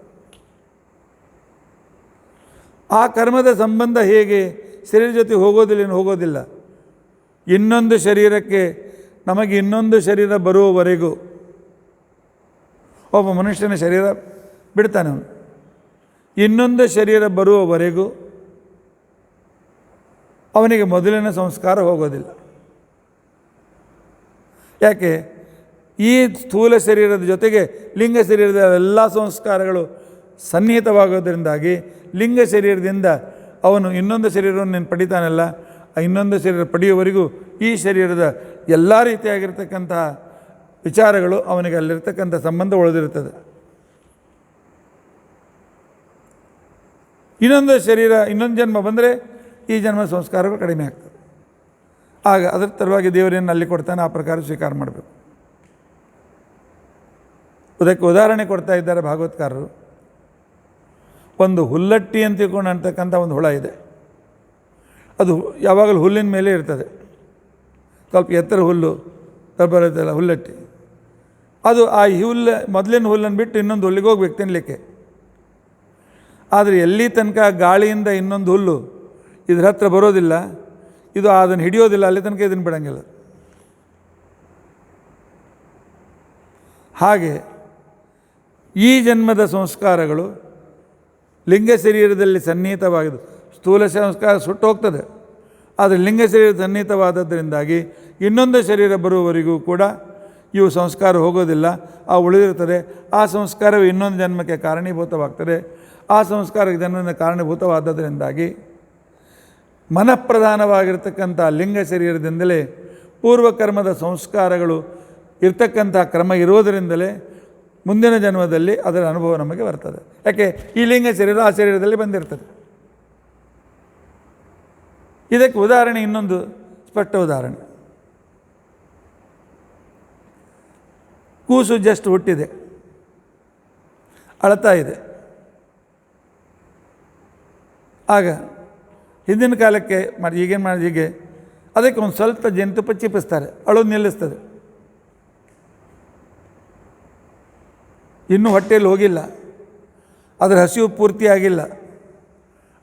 ಆ ಕರ್ಮದ ಸಂಬಂಧ ಹೇಗೆ? ಶರೀರ ಜೊತೆ ಹೋಗೋದಿಲ್ಲ. ಇನ್ನೊಂದು ಶರೀರಕ್ಕೆ ನಮಗೆ ಇನ್ನೊಂದು ಶರೀರ ಬರುವವರೆಗೂ ಒಬ್ಬ ಮನುಷ್ಯನ ಶರೀರ ಬಿಡ್ತಾನೆ. ಅವನು ಇನ್ನೊಂದು ಶರೀರ ಬರುವವರೆಗೂ ಅವನಿಗೆ ಮೊದಲಿನ ಸಂಸ್ಕಾರ ಹೋಗೋದಿಲ್ಲ. ಯಾಕೆ? ಈ ಸ್ಥೂಲ ಶರೀರದ ಜೊತೆಗೆ ಲಿಂಗ ಶರೀರದ ಎಲ್ಲ ಸಂಸ್ಕಾರಗಳು ಸನ್ನಿಹಿತವಾಗೋದ್ರಿಂದಾಗಿ ಲಿಂಗ ಶರೀರದಿಂದ ಅವನು ಇನ್ನೊಂದು ಶರೀರವನ್ನು ಪಡಿತಾನಲ್ಲ, ಆ ಇನ್ನೊಂದು ಶರೀರ ಪಡೆಯುವವರೆಗೂ ಈ ಶರೀರದ ಎಲ್ಲ ರೀತಿಯಾಗಿರ್ತಕ್ಕಂತಹ ವಿಚಾರಗಳು ಅವನಿಗೆ ಅಲ್ಲಿರ್ತಕ್ಕಂಥ ಸಂಬಂಧ ಉಳಿದಿರುತ್ತದೆ. ಇನ್ನೊಂದು ಶರೀರ, ಇನ್ನೊಂದು ಜನ್ಮ ಬಂದರೆ ಈ ಜನ್ಮ ಸಂಸ್ಕಾರಗಳು ಕಡಿಮೆ ಆಗ್ತದೆ. ಆಗ ಅದರ ತರವಾಗಿ ದೇವರೇನು ಅಲ್ಲಿ ಕೊಡ್ತಾನೆ ಆ ಪ್ರಕಾರ ಸ್ವೀಕಾರ ಮಾಡಬೇಕು. ಅದಕ್ಕೆ ಉದಾಹರಣೆ ಕೊಡ್ತಾ ಇದ್ದಾರೆ ಭಾಗವತ್ಕಾರರು. ಒಂದು ಹುಲ್ಲಟ್ಟಿ ಅಂತ ತಿಳ್ಕೊಂಡು ಅಂತಕ್ಕಂಥ ಒಂದು ಹುಳ ಇದೆ. ಅದು ಯಾವಾಗಲೂ ಹುಲ್ಲಿನ ಮೇಲೆ ಇರ್ತದೆ. ಸ್ವಲ್ಪ ಎತ್ತರ ಹುಲ್ಲು ಬರುತ್ತಲ್ಲ ಹುಲ್ಲಟ್ಟಿ, ಅದು ಆ ಮೊದಲಿನ ಹುಲ್ಲನ್ನು ಬಿಟ್ಟು ಇನ್ನೊಂದು ಹುಲ್ಲಿಗೆ ಹೋಗ್ಬೇಕು ತಿನ್ನಲಿಕ್ಕೆ. ಆದರೆ ಎಲ್ಲಿ ತನಕ ಗಾಳಿಯಿಂದ ಇನ್ನೊಂದು ಹುಲ್ಲು ಇದ್ರ ಹತ್ರ ಬರೋದಿಲ್ಲ, ಇದು ಅದನ್ನು ಹಿಡಿಯೋದಿಲ್ಲ, ಅಲ್ಲಿ ತನಕ ಇದನ್ನು ಬಿಡೋಂಗಿಲ್ಲ. ಹಾಗೆ ಈ ಜನ್ಮದ ಸಂಸ್ಕಾರಗಳು ಲಿಂಗ ಶರೀರದಲ್ಲಿ ಸನ್ನಿಹಿತವಾಗಿದ್ದು, ಸ್ಥೂಲ ಸಂಸ್ಕಾರ ಸುಟ್ಟು ಹೋಗ್ತದೆ, ಆದರೆ ಲಿಂಗ ಶರೀರ ಸನ್ನಿಹಿತವಾದದ್ದರಿಂದಾಗಿ ಇನ್ನೊಂದು ಶರೀರ ಬರುವವರೆಗೂ ಕೂಡ ಇವು ಸಂಸ್ಕಾರ ಹೋಗೋದಿಲ್ಲ, ಆ ಉಳಿದಿರ್ತದೆ. ಆ ಸಂಸ್ಕಾರವು ಇನ್ನೊಂದು ಜನ್ಮಕ್ಕೆ ಕಾರಣೀಭೂತವಾಗ್ತದೆ. ಆ ಸಂಸ್ಕಾರಕ್ಕೆ ಜನ್ಮದ ಕಾರಣೀಭೂತವಾದದ್ದರಿಂದಾಗಿ ಮನಃಪ್ರಧಾನವಾಗಿರ್ತಕ್ಕಂಥ ಲಿಂಗ ಶರೀರದಿಂದಲೇ ಪೂರ್ವಕರ್ಮದ ಸಂಸ್ಕಾರಗಳು ಇರ್ತಕ್ಕಂಥ ಕ್ರಮ ಇರೋದರಿಂದಲೇ ಮುಂದಿನ ಜನ್ಮದಲ್ಲಿ ಅದರ ಅನುಭವ ನಮಗೆ ಬರ್ತದೆ. ಯಾಕೆ ಈ ಲಿಂಗ ಶರೀರ ಆ ಶರೀರದಲ್ಲಿ ಬಂದಿರ್ತದೆ. ಇದಕ್ಕೆ ಉದಾಹರಣೆ ಇನ್ನೊಂದು ಸ್ಪಷ್ಟ ಉದಾಹರಣೆ. ಕೂಸು ಜಸ್ಟ್ ಹುಟ್ಟಿದೆ, ಅಳ್ತಾ ಇದೆ. ಆಗ ಹಿಂದಿನ ಕಾಲಕ್ಕೆ ಮಾಡಿ ಈಗೇನು ಮಾಡಿ ಹೀಗೆ ಅದಕ್ಕೆ ಒಂದು ಸ್ವಲ್ಪ ಜೇನುತುಪ್ಪ ಚಿಪ್ಪಿಸ್ತಾರೆ, ಅಳೋದು ನಿಲ್ಲಿಸ್ತದೆ. ಇನ್ನೂ ಹೊಟ್ಟೆಯಲ್ಲಿ ಹೋಗಿಲ್ಲ, ಅದರ ಹಸಿವು ಪೂರ್ತಿ ಆಗಿಲ್ಲ,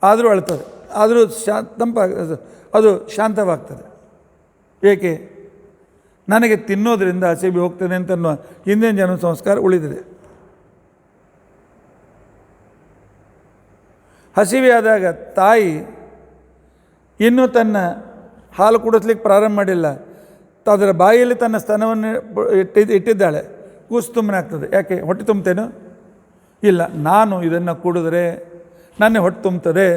ಆದರೂ ಅಳ್ತದೆ, ಆದರೂ ಅದು ಶಾಂತವಾಗ್ತದೆ. ಏಕೆ? ನನಗೆ ತಿನ್ನೋದ್ರಿಂದ ಹಸಿವು ಹೋಗ್ತದೆ ಅಂತನ್ನುವ ಹಿಂದಿನ ಜನ್ಮ ಸಂಸ್ಕಾರ ಉಳಿದಿದೆ. ಹಸಿವೆ ಆದಾಗ ತಾಯಿ ಇನ್ನೂ ತನ್ನ ಹಾಲು ಕುಡಿಸ್ಲಿಕ್ಕೆ ಪ್ರಾರಂಭ ಮಾಡಿಲ್ಲ, ಅದರ ಬಾಯಿಯಲ್ಲಿ ತನ್ನ ಸ್ತನವನ್ನು ಇಟ್ಟಿದ್ದಾಳೆ. ಕೂಸು ತುಂಬನೆ ಆಗ್ತದೆ. ಯಾಕೆ? ಹೊಟ್ಟೆ ತುಂಬ್ತೇನೋ? ಇಲ್ಲ, ನಾನು ಇದನ್ನು ಕುಡಿದ್ರೆ ನನ್ನ ಹೊಟ್ಟೆ ತುಂಬ್ತದೆ.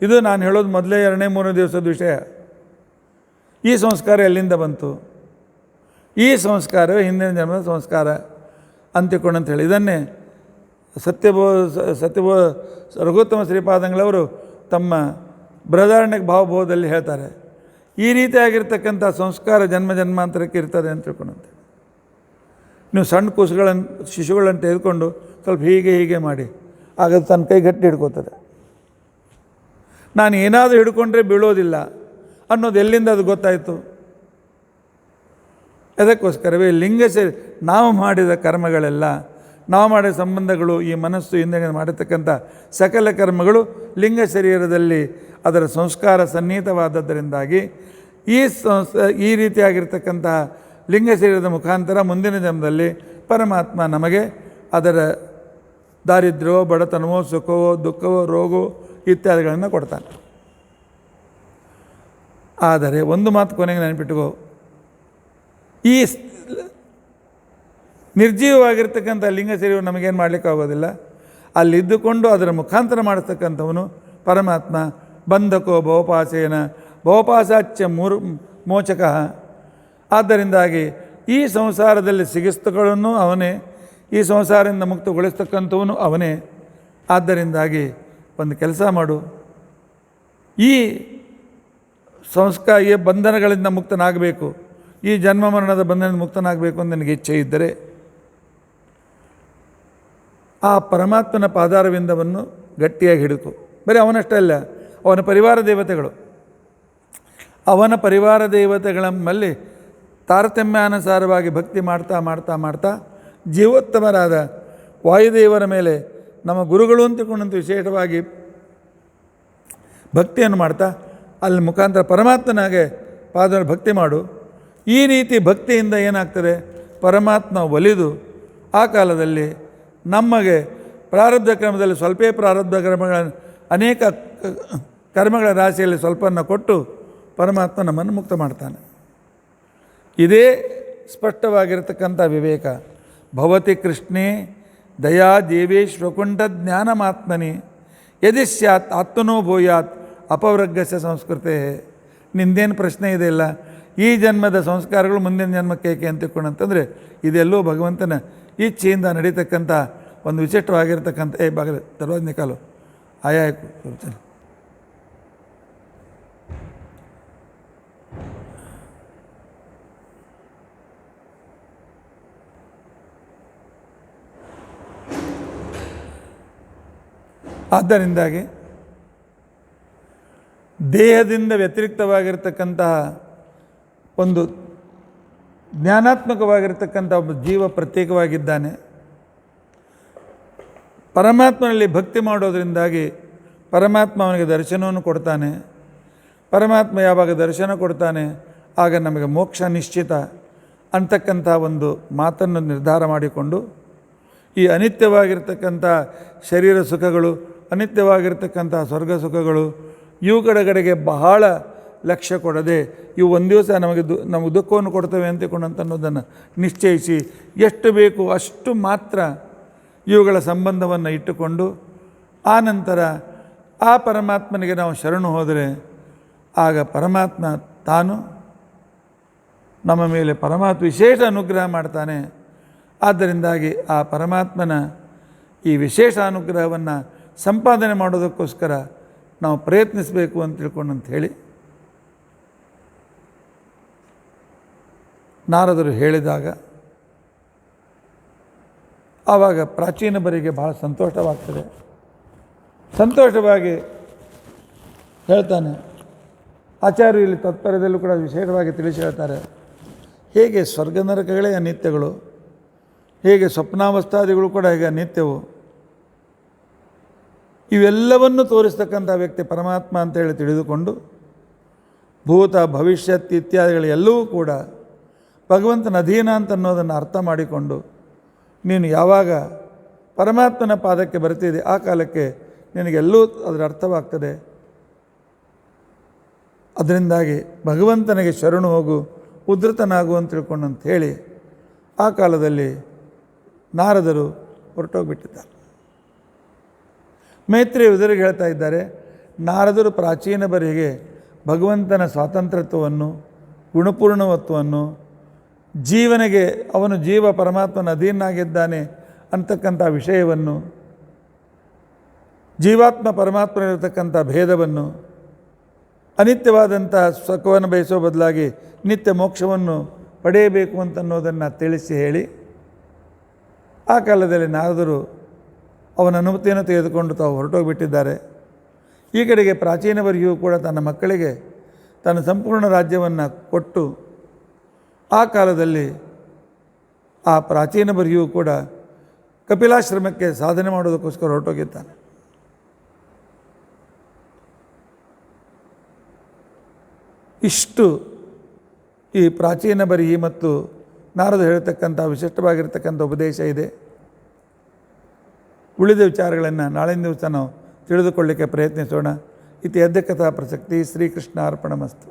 ಇದು ನಾನು ಹೇಳೋದು ಮೊದಲೇ 2-3 ದಿವಸದ ವಿಷಯ. ಈ ಸಂಸ್ಕಾರ ಎಲ್ಲಿಂದ ಬಂತು? ಈ ಸಂಸ್ಕಾರವೇ ಹಿಂದಿನ ಜನ್ಮದ ಸಂಸ್ಕಾರ ಅಂತಿಕೊಂಡು ಹೇಳಿ ಇದನ್ನೇ ಸತ್ಯಬೋ ರಘುತ್ತಮ ಶ್ರೀಪಾದಂಗಳವರು ತಮ್ಮ ಬೃಹದಾರಣ್ಯಕ ಭಾವಬೋಧದಲ್ಲಿ ಹೇಳ್ತಾರೆ. ಈ ರೀತಿಯಾಗಿರ್ತಕ್ಕಂಥ ಸಂಸ್ಕಾರ ಜನ್ಮ ಜನ್ಮಾಂತರಕ್ಕೆ ಇರ್ತದೆ ಅಂತ ತಿಳ್ಕೊಂಡಂತೆ. ನೀವು ಸಣ್ಣ ಶಿಶುಗಳನ್ನು ತೆಗೆದುಕೊಂಡು ಸ್ವಲ್ಪ ಹೀಗೆ ಮಾಡಿ, ಆಗ ತನ್ನ ಕೈ ಗಟ್ಟಿ ಹಿಡ್ಕೋತದೆ. ನಾನು ಏನಾದರೂ ಹಿಡ್ಕೊಂಡ್ರೆ ಬೀಳೋದಿಲ್ಲ ಅನ್ನೋದು ಎಲ್ಲಿಂದ ಅದು ಗೊತ್ತಾಯಿತು? ಅದಕ್ಕೋಸ್ಕರವೇ ನಾವು ಮಾಡಿದ ಕರ್ಮಗಳೆಲ್ಲ, ನಾವು ಮಾಡಿದ ಸಂಬಂಧಗಳು, ಈ ಮನಸ್ಸು ಹಿಂದೆ ಮಾಡಿರ್ತಕ್ಕಂಥ ಸಕಲ ಕರ್ಮಗಳು ಲಿಂಗ ಶರೀರದಲ್ಲಿ ಅದರ ಸಂಸ್ಕಾರ ಸನ್ನಿಹಿತವಾದದ್ದರಿಂದಾಗಿ ಈ ರೀತಿಯಾಗಿರ್ತಕ್ಕಂಥ ಲಿಂಗ ಶರೀರದ ಮುಖಾಂತರ ಮುಂದಿನ ಜನ್ಮದಲ್ಲಿ ಪರಮಾತ್ಮ ನಮಗೆ ಅದರ ದಾರಿದ್ರ್ಯವೋ, ಬಡತನವೋ, ಸುಖವೋ, ದುಃಖವೋ, ರೋಗವೋ ಇತ್ಯಾದಿಗಳನ್ನು ಕೊಡ್ತಾನೆ. ಆದರೆ ಒಂದು ಮಾತು ಕೊನೆಗೆ ನೆನಪಿಟ್ಟುಕೋ, ಈ ನಿರ್ಜೀವವಾಗಿರ್ತಕ್ಕಂಥ ಲಿಂಗ ಶರೀರವು ನಮಗೇನು ಮಾಡಲಿಕ್ಕಾಗೋದಿಲ್ಲ. ಅಲ್ಲಿದ್ದುಕೊಂಡು ಅದರ ಮುಖಾಂತರ ಮಾಡತಕ್ಕಂಥವನು ಪರಮಾತ್ಮ. ಬಂಧಕೋ ಭವಪಾಸೇನ ಭವಪಾಸಾಚ್ಯ ಮೋಚಕ. ಆದ್ದರಿಂದಾಗಿ ಈ ಸಂಸಾರದಲ್ಲಿ ಸಿಗಿಸ್ತಗಳನ್ನು ಅವನೇ, ಈ ಸಂಸಾರದಿಂದ ಮುಕ್ತಗೊಳಿಸ್ತಕ್ಕಂಥವನು ಅವನೇ. ಆದ್ದರಿಂದಾಗಿ ಒಂದು ಕೆಲಸ ಮಾಡು, ಈ ಈ ಬಂಧನಗಳಿಂದ ಮುಕ್ತನಾಗಬೇಕು, ಈ ಜನ್ಮ ಮರಣದ ಬಂಧನದಿಂದ ಮುಕ್ತನಾಗಬೇಕು ಅಂತ ನನಗೆ ಇಚ್ಛೆ ಇದ್ದರೆ ಆ ಪರಮಾತ್ಮನ ಪಾದಾರವಿಂದವನ್ನು ಗಟ್ಟಿಯಾಗಿ ಹಿಡಿದು, ಬರೀ ಅವನಷ್ಟೇ ಅಲ್ಲ, ಅವನ ಪರಿವಾರ ದೇವತೆಗಳು, ಅವನ ಪರಿವಾರ ದೇವತೆಗಳಲ್ಲಿ ತಾರತಮ್ಯಾನುಸಾರವಾಗಿ ಭಕ್ತಿ ಮಾಡ್ತಾ ಮಾಡ್ತಾ ಮಾಡ್ತಾ ಜೀವೋತ್ತಮರಾದ ವಾಯುದೇವರ ಮೇಲೆ ನಮ್ಮ ಗುರುಗಳು ಅಂತಕೊಂಡಂಥ ವಿಶೇಷವಾಗಿ ಭಕ್ತಿಯನ್ನು ಮಾಡ್ತಾ ಅಲ್ಲಿ ಮುಖಾಂತರ ಪರಮಾತ್ಮನಾಗೆ ಪಾದ ಭಕ್ತಿ ಮಾಡು. ಈ ರೀತಿ ಭಕ್ತಿಯಿಂದ ಏನಾಗ್ತದೆ? ಪರಮಾತ್ಮ ಒಲಿದು ಆ ಕಾಲದಲ್ಲಿ ನಮಗೆ ಪ್ರಾರಬ್ಧ ಕ್ರಮದಲ್ಲಿ ಸ್ವಲ್ಪೇ ಪ್ರಾರಬ್ಧ ಕ್ರಮಗಳ ಅನೇಕ ಕರ್ಮಗಳ ರಾಶಿಯಲ್ಲಿ ಸ್ವಲ್ಪವನ್ನು ಕೊಟ್ಟು ಪರಮಾತ್ಮ ನಮ್ಮನ್ನು ಮುಕ್ತ ಮಾಡ್ತಾನೆ. ಇದೇ ಸ್ಪಷ್ಟವಾಗಿರತಕ್ಕಂಥ ವಿವೇಕ. ಭವತಿ ಕೃಷ್ಣೇ ದಯಾ ದೇವೇಶ್ವಕುಂಠ ಜ್ಞಾನಮಾತ್ಮನಿ ಯದಿ ಸ್ಯಾತ್ ಆತ್ಮನೋ ಭೂಯಾತ್ ಅಪವರ್ಗಸ್ಯ ಸಂಸ್ಕೃತೆ. ನಿಂದೇನು ಪ್ರಶ್ನೆ ಇದೆ ಇಲ್ಲ, ಈ ಜನ್ಮದ ಸಂಸ್ಕಾರಗಳು ಮುಂದಿನ ಜನ್ಮಕ್ಕೆ ಏಕೆ ಅಂತಿಕೊಂಡಂತಂದರೆ ಇದೆಲ್ಲೋ ಭಗವಂತನ ಇಚ್ಛೆಯಿಂದ ನಡೀತಕ್ಕಂಥ ಒಂದು ವಿಶಿಷ್ಟವಾಗಿರ್ತಕ್ಕಂಥ ಬಾಗಲ ದರ್ವಾಜ ನಿಕಾಲು ಆಯಾಕು. ಆದ್ದರಿಂದಾಗಿ ದೇಹದಿಂದ ವ್ಯತಿರಿಕ್ತವಾಗಿರ್ತಕ್ಕಂತಹ ಒಂದು ಜ್ಞಾನಾತ್ಮಕವಾಗಿರ್ತಕ್ಕಂಥ ಒಬ್ಬ ಜೀವ ಪ್ರತ್ಯೇಕವಾಗಿದ್ದಾನೆ. ಪರಮಾತ್ಮನಲ್ಲಿ ಭಕ್ತಿ ಮಾಡೋದರಿಂದಾಗಿ ಪರಮಾತ್ಮ ಅವನಿಗೆ ದರ್ಶನವನ್ನು ಕೊಡ್ತಾನೆ. ಪರಮಾತ್ಮ ಯಾವಾಗ ದರ್ಶನ ಕೊಡ್ತಾನೆ ಆಗ ನಮಗೆ ಮೋಕ್ಷ ನಿಶ್ಚಿತ ಅಂತಕ್ಕಂಥ ಒಂದು ಮಾತನ್ನು ನಿರ್ಧಾರ ಮಾಡಿಕೊಂಡು ಈ ಅನಿತ್ಯವಾಗಿರ್ತಕ್ಕಂಥ ಶರೀರ ಸುಖಗಳು, ಅನಿತ್ಯವಾಗಿರ್ತಕ್ಕಂಥ ಸ್ವರ್ಗ ಸುಖಗಳು, ಇವುಗಳ ಕಡೆಗೆ ಬಹಳ ಲಕ್ಷ್ಯ ಕೊಡದೆ ಇವು ಒಂದು ದಿವಸ ನಮಗೆ ದುಃಖವನ್ನು ಕೊಡ್ತವೆ ಅನ್ನೋದನ್ನು ನಿಶ್ಚಯಿಸಿ ಎಷ್ಟು ಬೇಕು ಅಷ್ಟು ಮಾತ್ರ ಇವುಗಳ ಸಂಬಂಧವನ್ನು ಇಟ್ಟುಕೊಂಡು ಆ ನಂತರ ಆ ಪರಮಾತ್ಮನಿಗೆ ನಾವು ಶರಣು ಹೋದರೆ ಆಗ ಪರಮಾತ್ಮ ತಾನು ನಮ್ಮ ಮೇಲೆ ಪರಮಾತ್ಮ ವಿಶೇಷ ಅನುಗ್ರಹ ಮಾಡ್ತಾನೆ. ಆದ್ದರಿಂದಾಗಿ ಆ ಪರಮಾತ್ಮನ ಈ ವಿಶೇಷ ಅನುಗ್ರಹವನ್ನು ಸಂಪಾದನೆ ಮಾಡೋದಕ್ಕೋಸ್ಕರ ನಾವು ಪ್ರಯತ್ನಿಸಬೇಕು ಅಂತ ತಿಳ್ಕೊಂಡಂತ ಹೇಳಿ ನಾರದರು ಹೇಳಿದಾಗ ಆವಾಗ ಪ್ರಾಚೀನಬರಿಗೆ ಬಹಳ ಸಂತೋಷವಾಗ್ತದೆ. ಸಂತೋಷವಾಗಿ ಹೇಳ್ತಾನೆ. ಆಚಾರ್ಯರು ಇಲ್ಲಿ ತಾತ್ಪರ್ಯದಲ್ಲೂ ಕೂಡ ವಿಶೇಷವಾಗಿ ತಿಳಿಸಿ ಹೇಳ್ತಾರೆ, ಹೇಗೆ ಸ್ವರ್ಗ ನರಕಗಳೇ ಅನಿತ್ಯಗಳು, ಹೇಗೆ ಸ್ವಪ್ನಾವಸ್ಥಾದಿಗಳು ಕೂಡ ಹೇಗೆ ಅನಿತ್ಯವು, ಇವೆಲ್ಲವನ್ನು ತೋರಿಸ್ತಕ್ಕಂಥ ವ್ಯಕ್ತಿ ಪರಮಾತ್ಮ ಅಂತೇಳಿ ತಿಳಿದುಕೊಂಡು ಭೂತ ಭವಿಷ್ಯತ್ ಇತ್ಯಾದಿಗಳೆಲ್ಲವೂ ಕೂಡ ಭಗವಂತನ ಅಧೀನ ಅಂತ ಅನ್ನೋದನ್ನು ಅರ್ಥ ಮಾಡಿಕೊಂಡು ನೀನು ಯಾವಾಗ ಪರಮಾತ್ಮನ ಪಾದಕ್ಕೆ ಬರ್ತಿದೆ ಆ ಕಾಲಕ್ಕೆ ನಿನಗೆಲ್ಲೂ ಅದರ ಅರ್ಥವಾಗ್ತದೆ. ಅದರಿಂದಾಗಿ ಭಗವಂತನಿಗೆ ಶರಣು ಹೋಗು, ಉದ್ಧತನಾಗು ಅಂತ ತಿಳ್ಕೊಂಡಂತ ಹೇಳಿ ಆ ಕಾಲದಲ್ಲಿ ನಾರದರು ಹೊರಟೋಗ್ಬಿಟ್ಟಿದ್ದಾರೆ. ಮೈತ್ರಿಯ ಉದರಿಗೆ ಹೇಳ್ತಾ ಇದ್ದಾರೆ, ನಾರದರು ಪ್ರಾಚೀನ ಬರಿಗೆ ಭಗವಂತನ ಸ್ವಾತಂತ್ರ್ಯತ್ವವನ್ನು, ಗುಣಪೂರ್ಣವತ್ವವನ್ನು, ಜೀವನಿಗೆ ಅವನು ಜೀವ ಪರಮಾತ್ಮನ ಅಧೀನಾಗಿದ್ದಾನೆ ಅಂತಕ್ಕಂಥ ವಿಷಯವನ್ನು, ಜೀವಾತ್ಮ ಪರಮಾತ್ಮನಿರತಕ್ಕಂಥ ಭೇದವನ್ನು, ಅನಿತ್ಯವಾದಂಥ ಸುಖವನ್ನು ಬಯಸೋ ಬದಲಾಗಿ ನಿತ್ಯ ಮೋಕ್ಷವನ್ನು ಪಡೆಯಬೇಕು ಅಂತನ್ನೋದನ್ನು ತಿಳಿಸಿ ಹೇಳಿ ಆ ಕಾಲದಲ್ಲಿ ನಾರದರು ಅವನ ಅನುಮತಿಯನ್ನು ತೆಗೆದುಕೊಂಡು ತಾವು ಹೊರಟೋಗಿಬಿಟ್ಟಿದ್ದಾರೆ. ಈ ಕಡೆಗೆ ಪ್ರಾಚೀನವರಿಗೂ ಕೂಡ ತನ್ನ ಮಕ್ಕಳಿಗೆ ತನ್ನ ಸಂಪೂರ್ಣ ರಾಜ್ಯವನ್ನು ಕೊಟ್ಟು ಆ ಕಾಲದಲ್ಲಿ ಆ ಪ್ರಾಚೀನವರಿಗೂ ಕೂಡ ಕಪಿಲಾಶ್ರಮಕ್ಕೆ ಸಾಧನೆ ಮಾಡೋದಕ್ಕೋಸ್ಕರ ಹೊರಟೋಗಿದ್ದಾನೆ. ಇಷ್ಟು ಈ ಪ್ರಾಚೀನ ಬರಿಹಿ ಮತ್ತು ನಾರದ ಹೇಳ್ತಕ್ಕಂಥ ವಿಶಿಷ್ಟವಾಗಿರ್ತಕ್ಕಂಥ ಉಪದೇಶ ಇದೆ. ಉಳಿದ ವಿಚಾರಗಳನ್ನು ನಾಳಿನ ದಿವಸ ನಾವು ತಿಳಿದುಕೊಳ್ಳಲಿಕ್ಕೆ ಪ್ರಯತ್ನಿಸೋಣ. ಇತಿ ಅದ್ಯ ಕಥಾ ಪ್ರಸಕ್ತಿ. ಶ್ರೀಕೃಷ್ಣ ಅರ್ಪಣಮಸ್ತು.